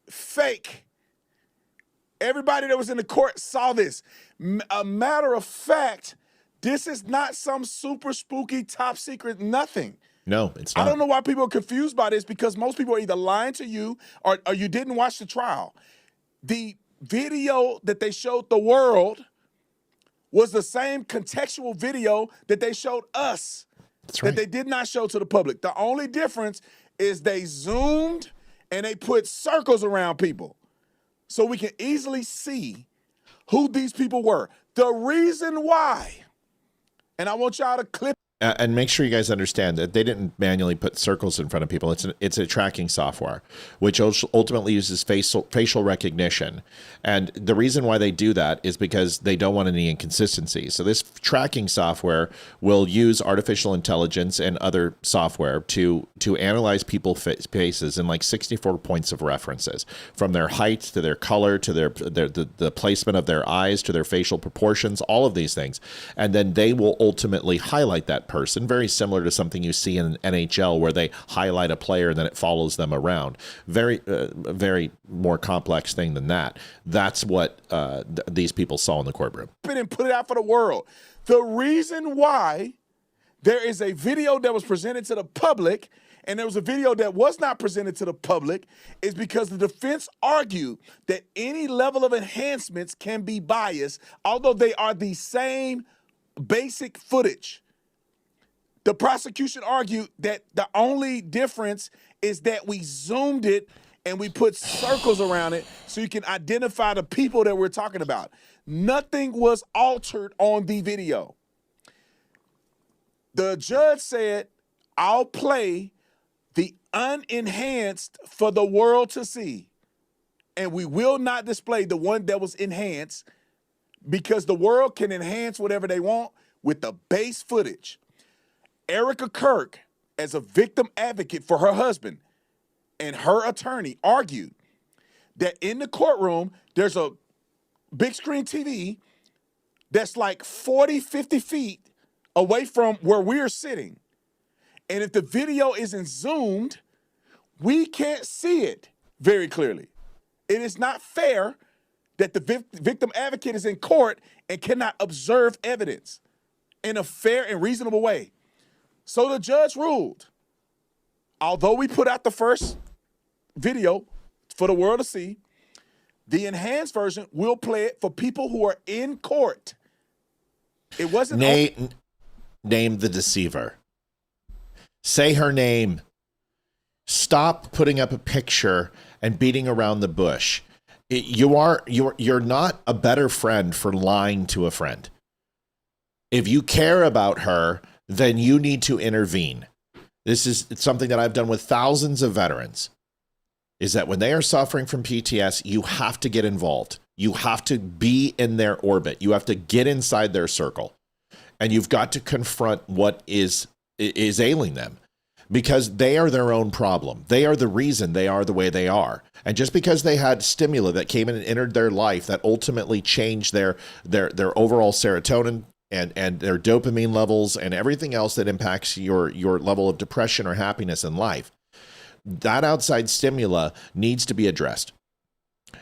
Fake. Everybody that was in the court saw this. A matter of fact, this is not some super spooky, top secret nothing. No, it's not. I don't know why people are confused by this because most people are either lying to you or you didn't watch the trial. The video that they showed the world was the same contextual video that they showed us. That's right. That they did not show to the public. The only difference is they zoomed and they put circles around people. so we can easily see who these people were. The reason why, and I want y'all to clip. And make sure you guys understand that they didn't manually put circles in front of people. It's a tracking software, which ultimately uses facial recognition. And the reason why they do that is because they don't want any inconsistencies. So this tracking software will use artificial intelligence and other software to analyze people's faces in like 64 points of references, from their height to their color to the placement of their eyes to their facial proportions, all of these things. And then they will ultimately highlight that person, very similar to something you see in NHL where they highlight a player and then it follows them around. Very more complex thing than that. That's what these people saw in the courtroom. And put it out for the world. The reason why there is a video that was presented to the public and there was a video that was not presented to the public is because the defense argued that any level of enhancements can be biased, although they are the same basic footage. The prosecution argued that the only difference is that we zoomed it and we put circles around it so you can identify the people that we're talking about. Nothing was altered on the video. The judge said, I'll play the unenhanced for the world to see. And we will not display the one that was enhanced because the world can enhance whatever they want with the base footage. Erica Kirk, as a victim advocate for her husband and her attorney, argued that in the courtroom, there's a big screen TV that's like 40, 50 feet away from where we're sitting. And if the video isn't zoomed, we can't see it very clearly. It is not fair that the victim advocate is in court and cannot observe evidence in a fair and reasonable way. So the judge ruled, although we put out the first video for the world to see, the enhanced version will play it for people who are in court. It wasn't... Name the deceiver. Say her name. Stop putting up a picture and beating around the bush. You're not a better friend for lying to a friend. If you care about her, then you need to intervene. This is something that I've done with thousands of veterans, is that when they are suffering from PTS, you have to get involved. You have to be in their orbit. You have to get inside their circle. And you've got to confront what is ailing them, because they are their own problem. They are the reason they are the way they are. And just because they had stimuli that came in and entered their life that ultimately changed their overall serotonin and their dopamine levels and everything else that impacts your level of depression or happiness in life, that outside stimuli needs to be addressed.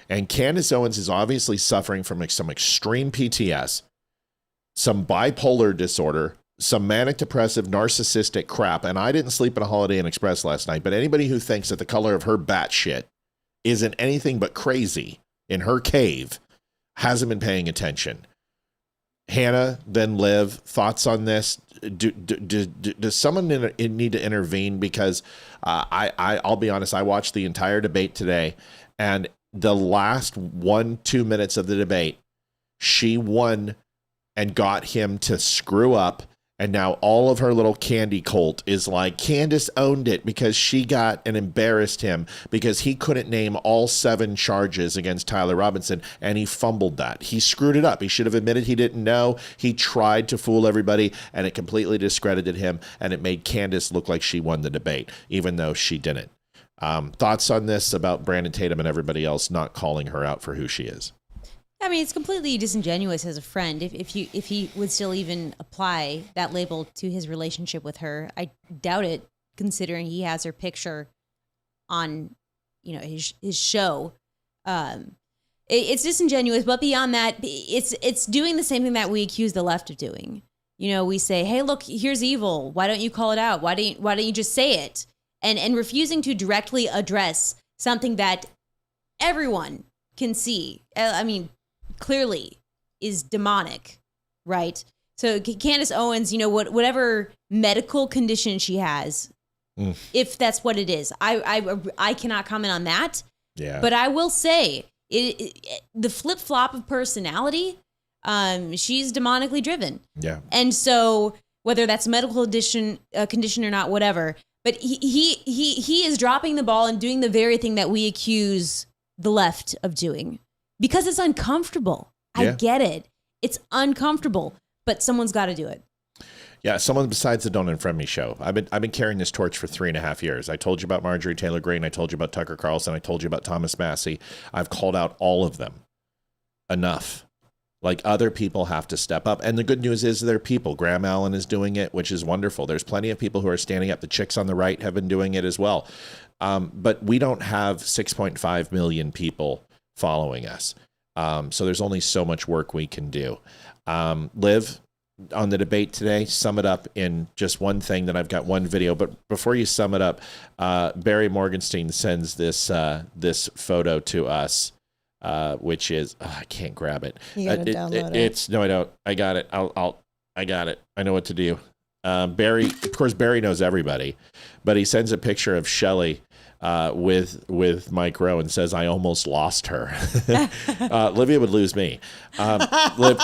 And Candace Owens is obviously suffering from some extreme PTS, some bipolar disorder, some manic depressive narcissistic crap. And I didn't sleep at a Holiday Inn Express last night, but anybody who thinks that the color of her batshit isn't anything but crazy in her cave hasn't been paying attention. Hannah, then Liv, thoughts on this? Does someone need to intervene? Because I'll be honest, I watched the entire debate today, and the last 1-2 minutes of the debate, she won and got him to screw up. And now all of her little candy cult is like, Candace owned it because she got and embarrassed him because he couldn't name all 7 charges against Tyler Robinson, and he fumbled that. He screwed it up. He should have admitted he didn't know. He tried to fool everybody, and it completely discredited him, and it made Candace look like she won the debate, even though she didn't. Thoughts on this about Brandon Tatum and everybody else not calling her out for who she is? I mean, it's completely disingenuous as a friend. If he would still even apply that label to his relationship with her, I doubt it, considering he has her picture on, his show. It's disingenuous, but beyond that, it's doing the same thing that we accuse the left of doing. We say, hey, look, here's evil. Why don't you call it out? Why don't you just say it? And refusing to directly address something that everyone can see. I mean, clearly is demonic, right? So Candace Owens, whatever medical condition she has, if that's what it is, I cannot comment on that. Yeah. But I will say, The flip flop of personality, she's demonically driven. Yeah. And so whether that's a medical condition or not, whatever, but he is dropping the ball and doing the very thing that we accuse the left of doing because it's uncomfortable. Yeah. I get it. It's uncomfortable, but someone's got to do it. Yeah, someone besides the Don't Unfriend Me show. I've been carrying this torch for 3.5 years. I told you about Marjorie Taylor Greene. I told you about Tucker Carlson. I told you about Thomas Massey. I've called out all of them. Enough. Like, other people have to step up. And the good news is there are people. Graham Allen is doing it, which is wonderful. There's plenty of people who are standing up. The chicks on the right have been doing it as well. But we don't have 6.5 million people following us. So there's only so much work we can do. Liv, on the debate today, sum it up in just one thing. Then I've got one video. But before you sum it up, Barry Morgenstein sends this photo to us, which is I can't grab it. You gotta download it. No, I don't. I got it. I got it. I know what to do. Barry, of course, Barry knows everybody, but he sends a picture of Shelley with Mike Rowe and says, "I almost lost her." Livia would lose me. Liv,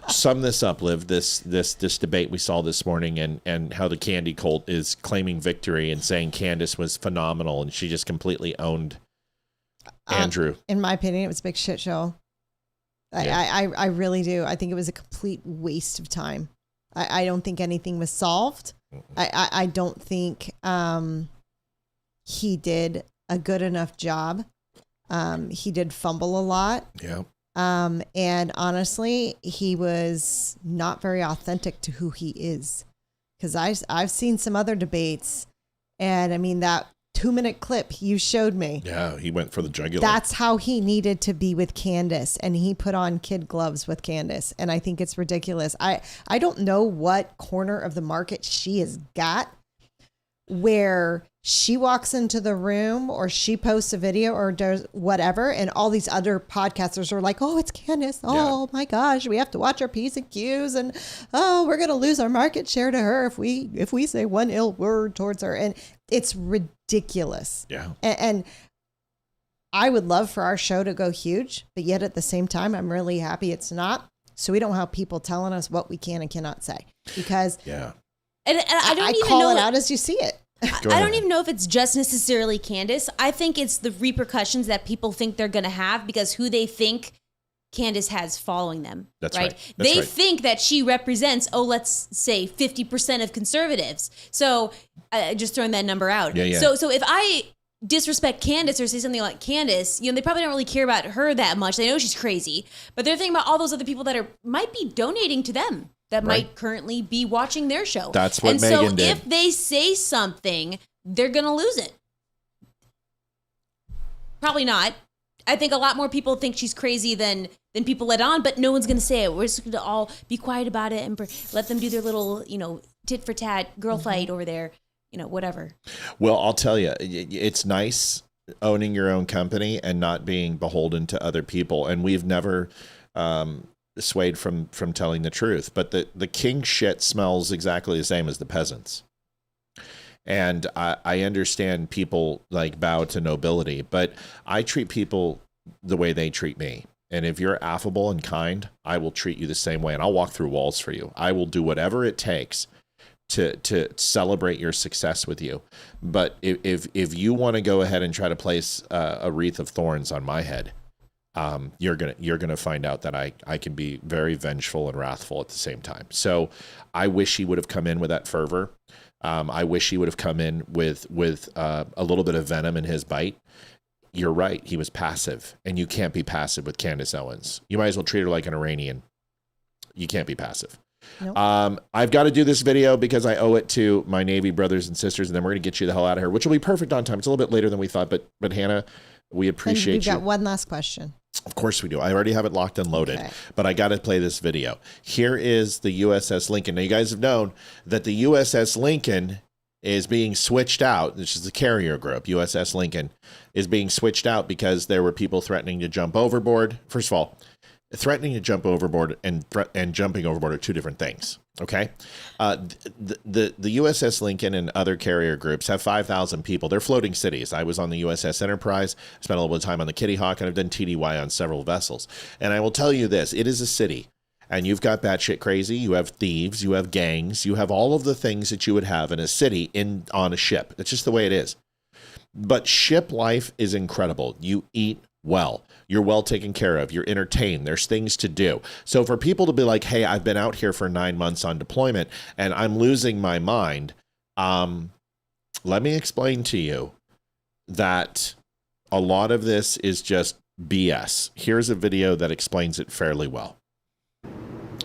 sum this up, Liv. This debate we saw this morning, and how the Candy cult is claiming victory and saying Candace was phenomenal and she just completely owned Andrew. In my opinion, it was a big shit show. I really do. I think it was a complete waste of time. I don't think anything was solved. I don't think he did a good enough job. He did fumble a lot. Yeah. And honestly, he was not very authentic to who he is. Because I've seen some other debates, and I mean, that 2-minute clip you showed me. Yeah, he went for the jugular. That's how he needed to be with Candace, and he put on kid gloves with Candace, and I think it's ridiculous. I don't know what corner of the market she has got where she walks into the room or she posts a video or does whatever, and all these other podcasters are like, oh, it's Candace. Oh my gosh, we have to watch our P's and Q's, and oh, we're gonna lose our market share to her if we say one ill word towards her. And it's ridiculous. Yeah. And I would love for our show to go huge, but yet at the same time, I'm really happy it's not. So we don't have people telling us what we can and cannot say, because yeah. And I don't even call know it out as you see it. I don't even know if it's just necessarily Candace. I think it's the repercussions that people think they're going to have because who they think Candace has following them. That's right. They think that she represents, let's say 50% of conservatives. So just throwing that number out. Yeah. So if I disrespect Candace or say something like Candace, they probably don't really care about her that much. They know she's crazy, but they're thinking about all those other people that might be donating to them, that might currently be watching their show. That's what Megan did. If they say something, they're going to lose it. Probably not. I think a lot more people think she's crazy than people let on, but no one's going to say it. We're just going to all be quiet about it and let them do their little, tit for tat girl fight over there, whatever. Well, I'll tell you, it's nice owning your own company and not being beholden to other people. And we've never swayed from telling the truth, but the king shit smells exactly the same as the peasants. And I understand people like bow to nobility, but I treat people the way they treat me. And if you're affable and kind, I will treat you the same way, and I'll walk through walls for you. I will do whatever it takes to celebrate your success with you. But if you want to go ahead and try to place a wreath of thorns on my head, you're gonna find out that I can be very vengeful and wrathful at the same time. So I wish he would have come in with that fervor. I wish he would have come in with a little bit of venom in his bite. You're right. He was passive, and you can't be passive with Candace Owens. You might as well treat her like an Iranian. You can't be passive. Nope. I've got to do this video because I owe it to my Navy brothers and sisters, and then we're going to get you the hell out of here, which will be perfect on time. It's a little bit later than we thought, but Hannah, we appreciate you. We've got one last question. Of course we do. I already have it locked and loaded, but I got to play this video. Here is the USS Lincoln. Now, you guys have known that the USS Lincoln is being switched out. This is the carrier group. USS Lincoln is being switched out because there were people threatening to jump overboard. First of all, threatening to jump overboard and jumping overboard are two different things. Okay. The USS Lincoln and other carrier groups have 5,000 people. They're floating cities. I was on the USS Enterprise, spent a little bit of time on the Kitty Hawk, and I've done TDY on several vessels. And I will tell you this, it is a city. And you've got batshit crazy, you have thieves, you have gangs, you have all of the things that you would have in a city on a ship. It's just the way it is. But ship life is incredible. You eat well. You're well taken care of. You're entertained. There's things to do. So for people to be like, hey, I've been out here for 9 months on deployment and I'm losing my mind, let me explain to you that a lot of this is just BS. Here's a video that explains it fairly well.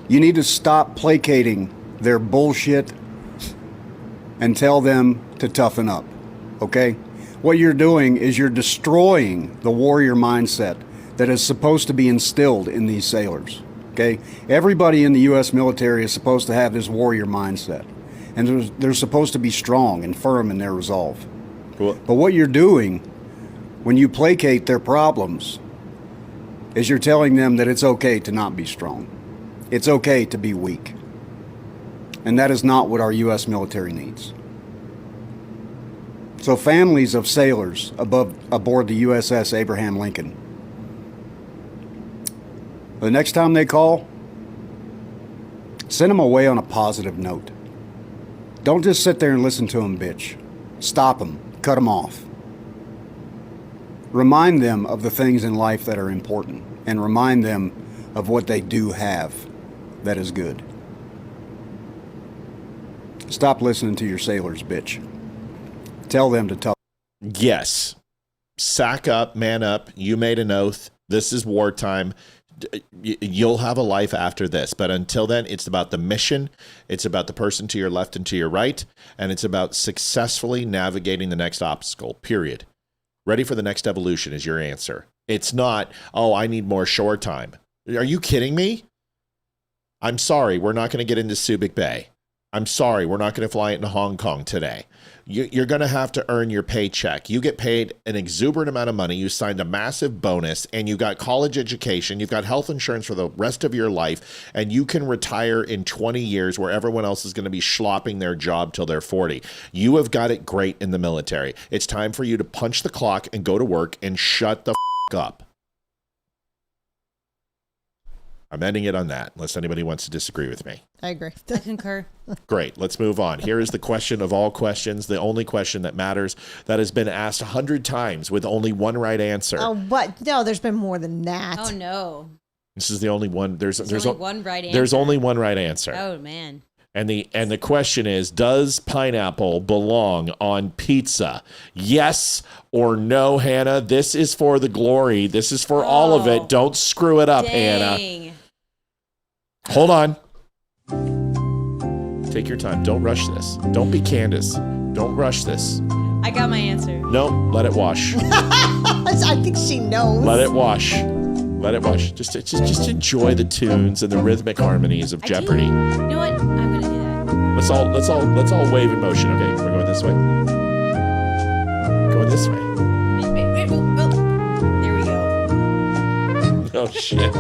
You need to stop placating their bullshit and tell them to toughen up, okay? What you're doing is you're destroying the warrior mindset that is supposed to be instilled in these sailors, okay? Everybody in the U.S. military is supposed to have this warrior mindset, and they're supposed to be strong and firm in their resolve. Cool. But what you're doing when you placate their problems is you're telling them that it's okay to not be strong. It's okay to be weak. And that is not what our U.S. military needs. So families of sailors aboard the USS Abraham Lincoln, the next time they call, send them away on a positive note. Don't just sit there and listen to them bitch. Stop them. Cut them off. Remind them of the things in life that are important and remind them of what they do have that is good. Stop listening to your sailors, bitch. Tell them to tell. Yes. Sack up, man up. You made an oath. This is wartime. You'll have a life after this. But until then, it's about the mission. It's about the person to your left and to your right. And it's about successfully navigating the next obstacle, period. Ready for the next evolution is your answer. It's not, oh, I need more shore time. Are you kidding me? I'm sorry, we're not going to get into Subic Bay. I'm sorry, we're not going to fly into Hong Kong today. You're going to have to earn your paycheck. You get paid an exuberant amount of money. You signed a massive bonus and you got college education. You've got health insurance for the rest of your life. And you can retire in 20 years where everyone else is going to be schlopping their job till they're 40. You have got it great in the military. It's time for you to punch the clock and go to work and shut the up. I'm ending it on that, unless anybody wants to disagree with me. I agree. I concur. Great. Let's move on. Here is the question of all questions, the only question that matters, that has been asked 100 times with only one right answer. Oh, what? No, there's been more than that. Oh, no. This is the only one. There's only one right answer. There's only one right answer. Oh, man. And the question is, does pineapple belong on pizza? Yes or no, Hannah? This is for the glory. This is for all of it. Don't screw it up, Hannah. Hold on. Take your time. Don't rush this. Don't be Candace. Don't rush this. I got my answer. No, let it wash. I think she knows. Let it wash. Let it wash. Just enjoy the tunes and the rhythmic harmonies of Jeopardy. You know what? I'm gonna do that. Let's all wave in motion. Okay, we're going this way. Going this way. There we go. Oh shit.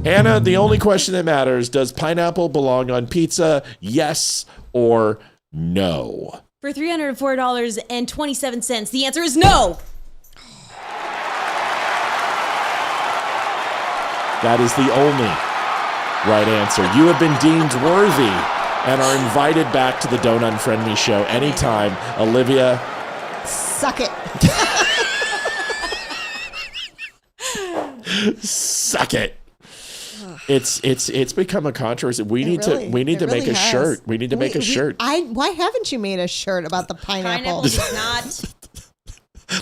Hannah, the only question that matters, does pineapple belong on pizza? Yes or no? For $304.27, the answer is no. That is the only right answer. You have been deemed worthy and are invited back to the Don't Unfriend Me Show anytime. Olivia. Suck it. Suck it. It's become a controversy. We need to make a shirt. We need to make a shirt. Why haven't you made a shirt about the pineapple? Pineapple is not.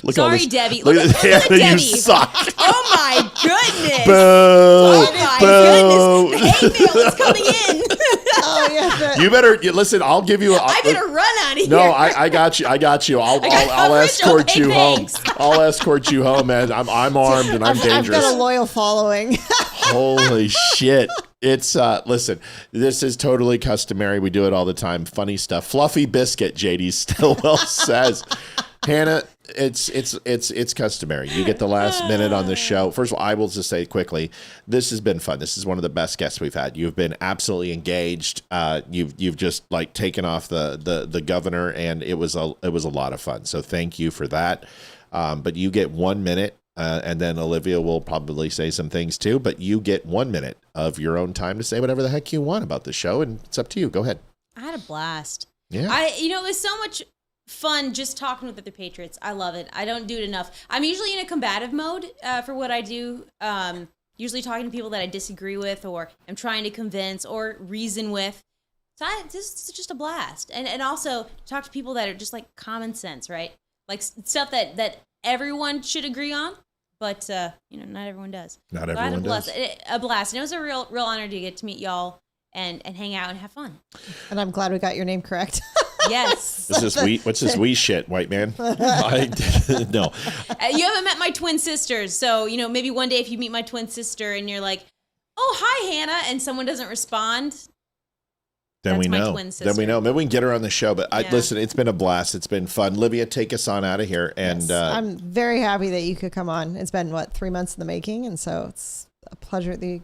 Look Sorry, all this, Debbie. Look at Debbie. You suck. Oh my goodness. Boo. Oh my Boo. goodness. Hate mail is coming in. Oh yeah. You better listen. I'll give you. I better run out of here. No, I got you. I got you. I'll escort you home. I'll escort you home, man. I'm armed and I'm dangerous. I've got a loyal following. Holy shit. It's listen, this is totally customary. We do it all the time. Funny stuff. Fluffy biscuit, JD Stillwell says. Hannah, it's customary. You get the last minute on the show. First of all, I will just say quickly, this has been fun. This is one of the best guests we've had. You've been absolutely engaged. You've just like taken off the governor, and it was a lot of fun. So thank you for that. But you get 1 minute. And then Olivia will probably say some things too, but you get 1 minute of your own time to say whatever the heck you want about the show, and it's up to you. Go ahead. I had a blast. Yeah. It was so much fun just talking with other patriots. I love it. I don't do it enough. I'm usually in a combative mode for what I do. Usually talking to people that I disagree with, or I'm trying to convince or reason with. So this is just a blast. And also talk to people that are just like common sense, right? Like stuff that everyone should agree on. But, not everyone does. Not everyone does. A blast. And it was a real honor to get to meet y'all and hang out and have fun. And I'm glad we got your name correct. Yes. What's this wee shit, white man? No. You haven't met my twin sisters. So, maybe one day if you meet my twin sister and you're like, oh, hi, Hannah, and someone doesn't respond. Then That's we my know. twin sister. Then we know. Maybe we can get her on the show. But listen, it's been a blast. It's been fun. Olivia, take us on out of here. And I'm very happy that you could come on. It's been 3 months in the making, and so it's a pleasure to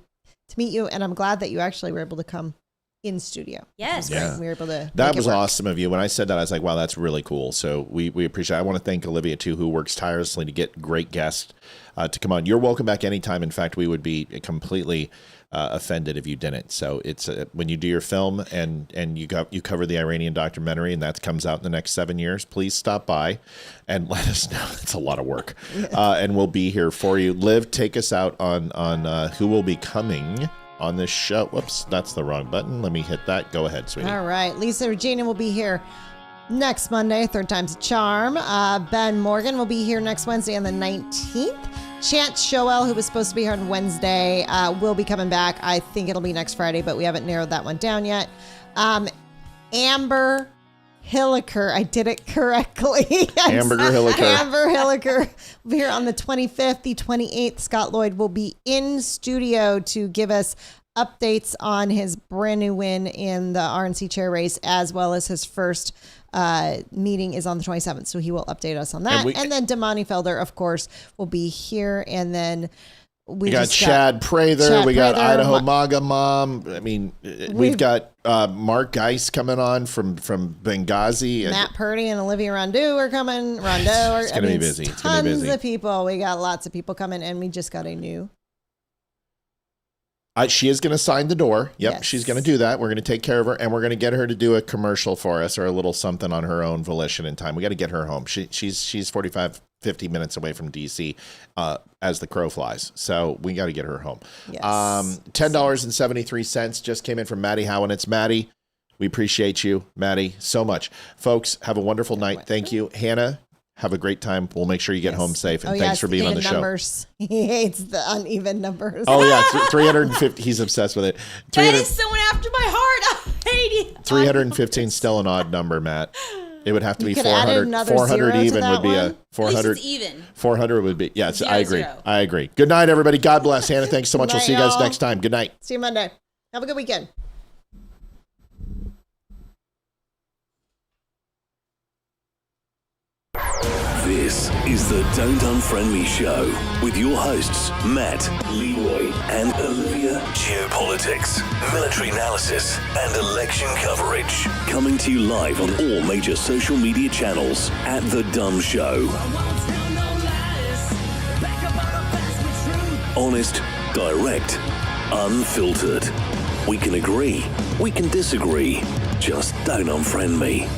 meet you. And I'm glad that you actually were able to come in studio. Yes, yeah. We were able to. That was awesome of you. When I said that, I was like, wow, that's really cool. So we appreciate it. I want to thank Olivia too, who works tirelessly to get great guests to come on. You're welcome back anytime. In fact, we would be completely offended if you didn't. So it's when you do your film and you cover the Iranian documentary, and that comes out in the next 7 years, please stop by and let us know. It's a lot of work, and we'll be here for you. Liv, take us out on who will be coming on this show. Whoops, that's the wrong button. Let me hit that. Go ahead, sweetie. All right, Lisa Regina will be here next Monday. Third time's a charm. Ben Morgan will be here next Wednesday on the 19th. Chance Shoel, who was supposed to be here on Wednesday, will be coming back. I think it'll be next Friday, but we haven't narrowed that one down yet. Amber Hilliker, I did it correctly. Amber Hilliker. Amber Hilliker will be here on the 25th. The 28th, Scott Lloyd will be in studio to give us updates on his brand new win in the RNC chair race, as well as his first meeting is on the 27th. So he will update us on that. And then Damani Felder, of course, will be here. And then we got Chad Prather. We got Idaho MAGA Mom. I mean, we've got Mark Geist coming on from Benghazi. Matt Purdy and Olivia Rondeau are coming. It's going to be busy. It's going to be busy. Tons of people. We got lots of people coming, and we just got a new. She is going to sign the door. Yep, yes. She's going to do that. We're going to take care of her, and we're going to get her to do a commercial for us or a little something on her own volition and time. We got to get her home. She's 45, 50 minutes away from DC as the crow flies. So we got to get her home. Yes. $10.73 just came in from Maddie Howe, and it's Maddie. We appreciate you, Maddie, so much. Folks, have a wonderful night. Thank you. Hannah, have a great time. We'll make sure you get home safe, and thanks for being on the numbers. Show. He hates the uneven numbers. Oh, yeah, 350. He's obsessed with it. That is someone after my heart. I hate it. 315 still an odd number, Matt. It would have to be 400. 400 even would be a 400. Even. 400 would be. Yes, zero, I agree. zero. I agree. Good night, everybody. God bless. Hannah, thanks so much. We'll see you guys next time. Good night. See you Monday. Have a good weekend. This is the Don't Unfriend Me Show with your hosts, Matt, Leroy, and Olivia. Geopolitics, military analysis, and election coverage. Coming to you live on all major social media channels at The Dumb Show. Honest, direct, unfiltered. We can agree, we can disagree. Just don't unfriend me.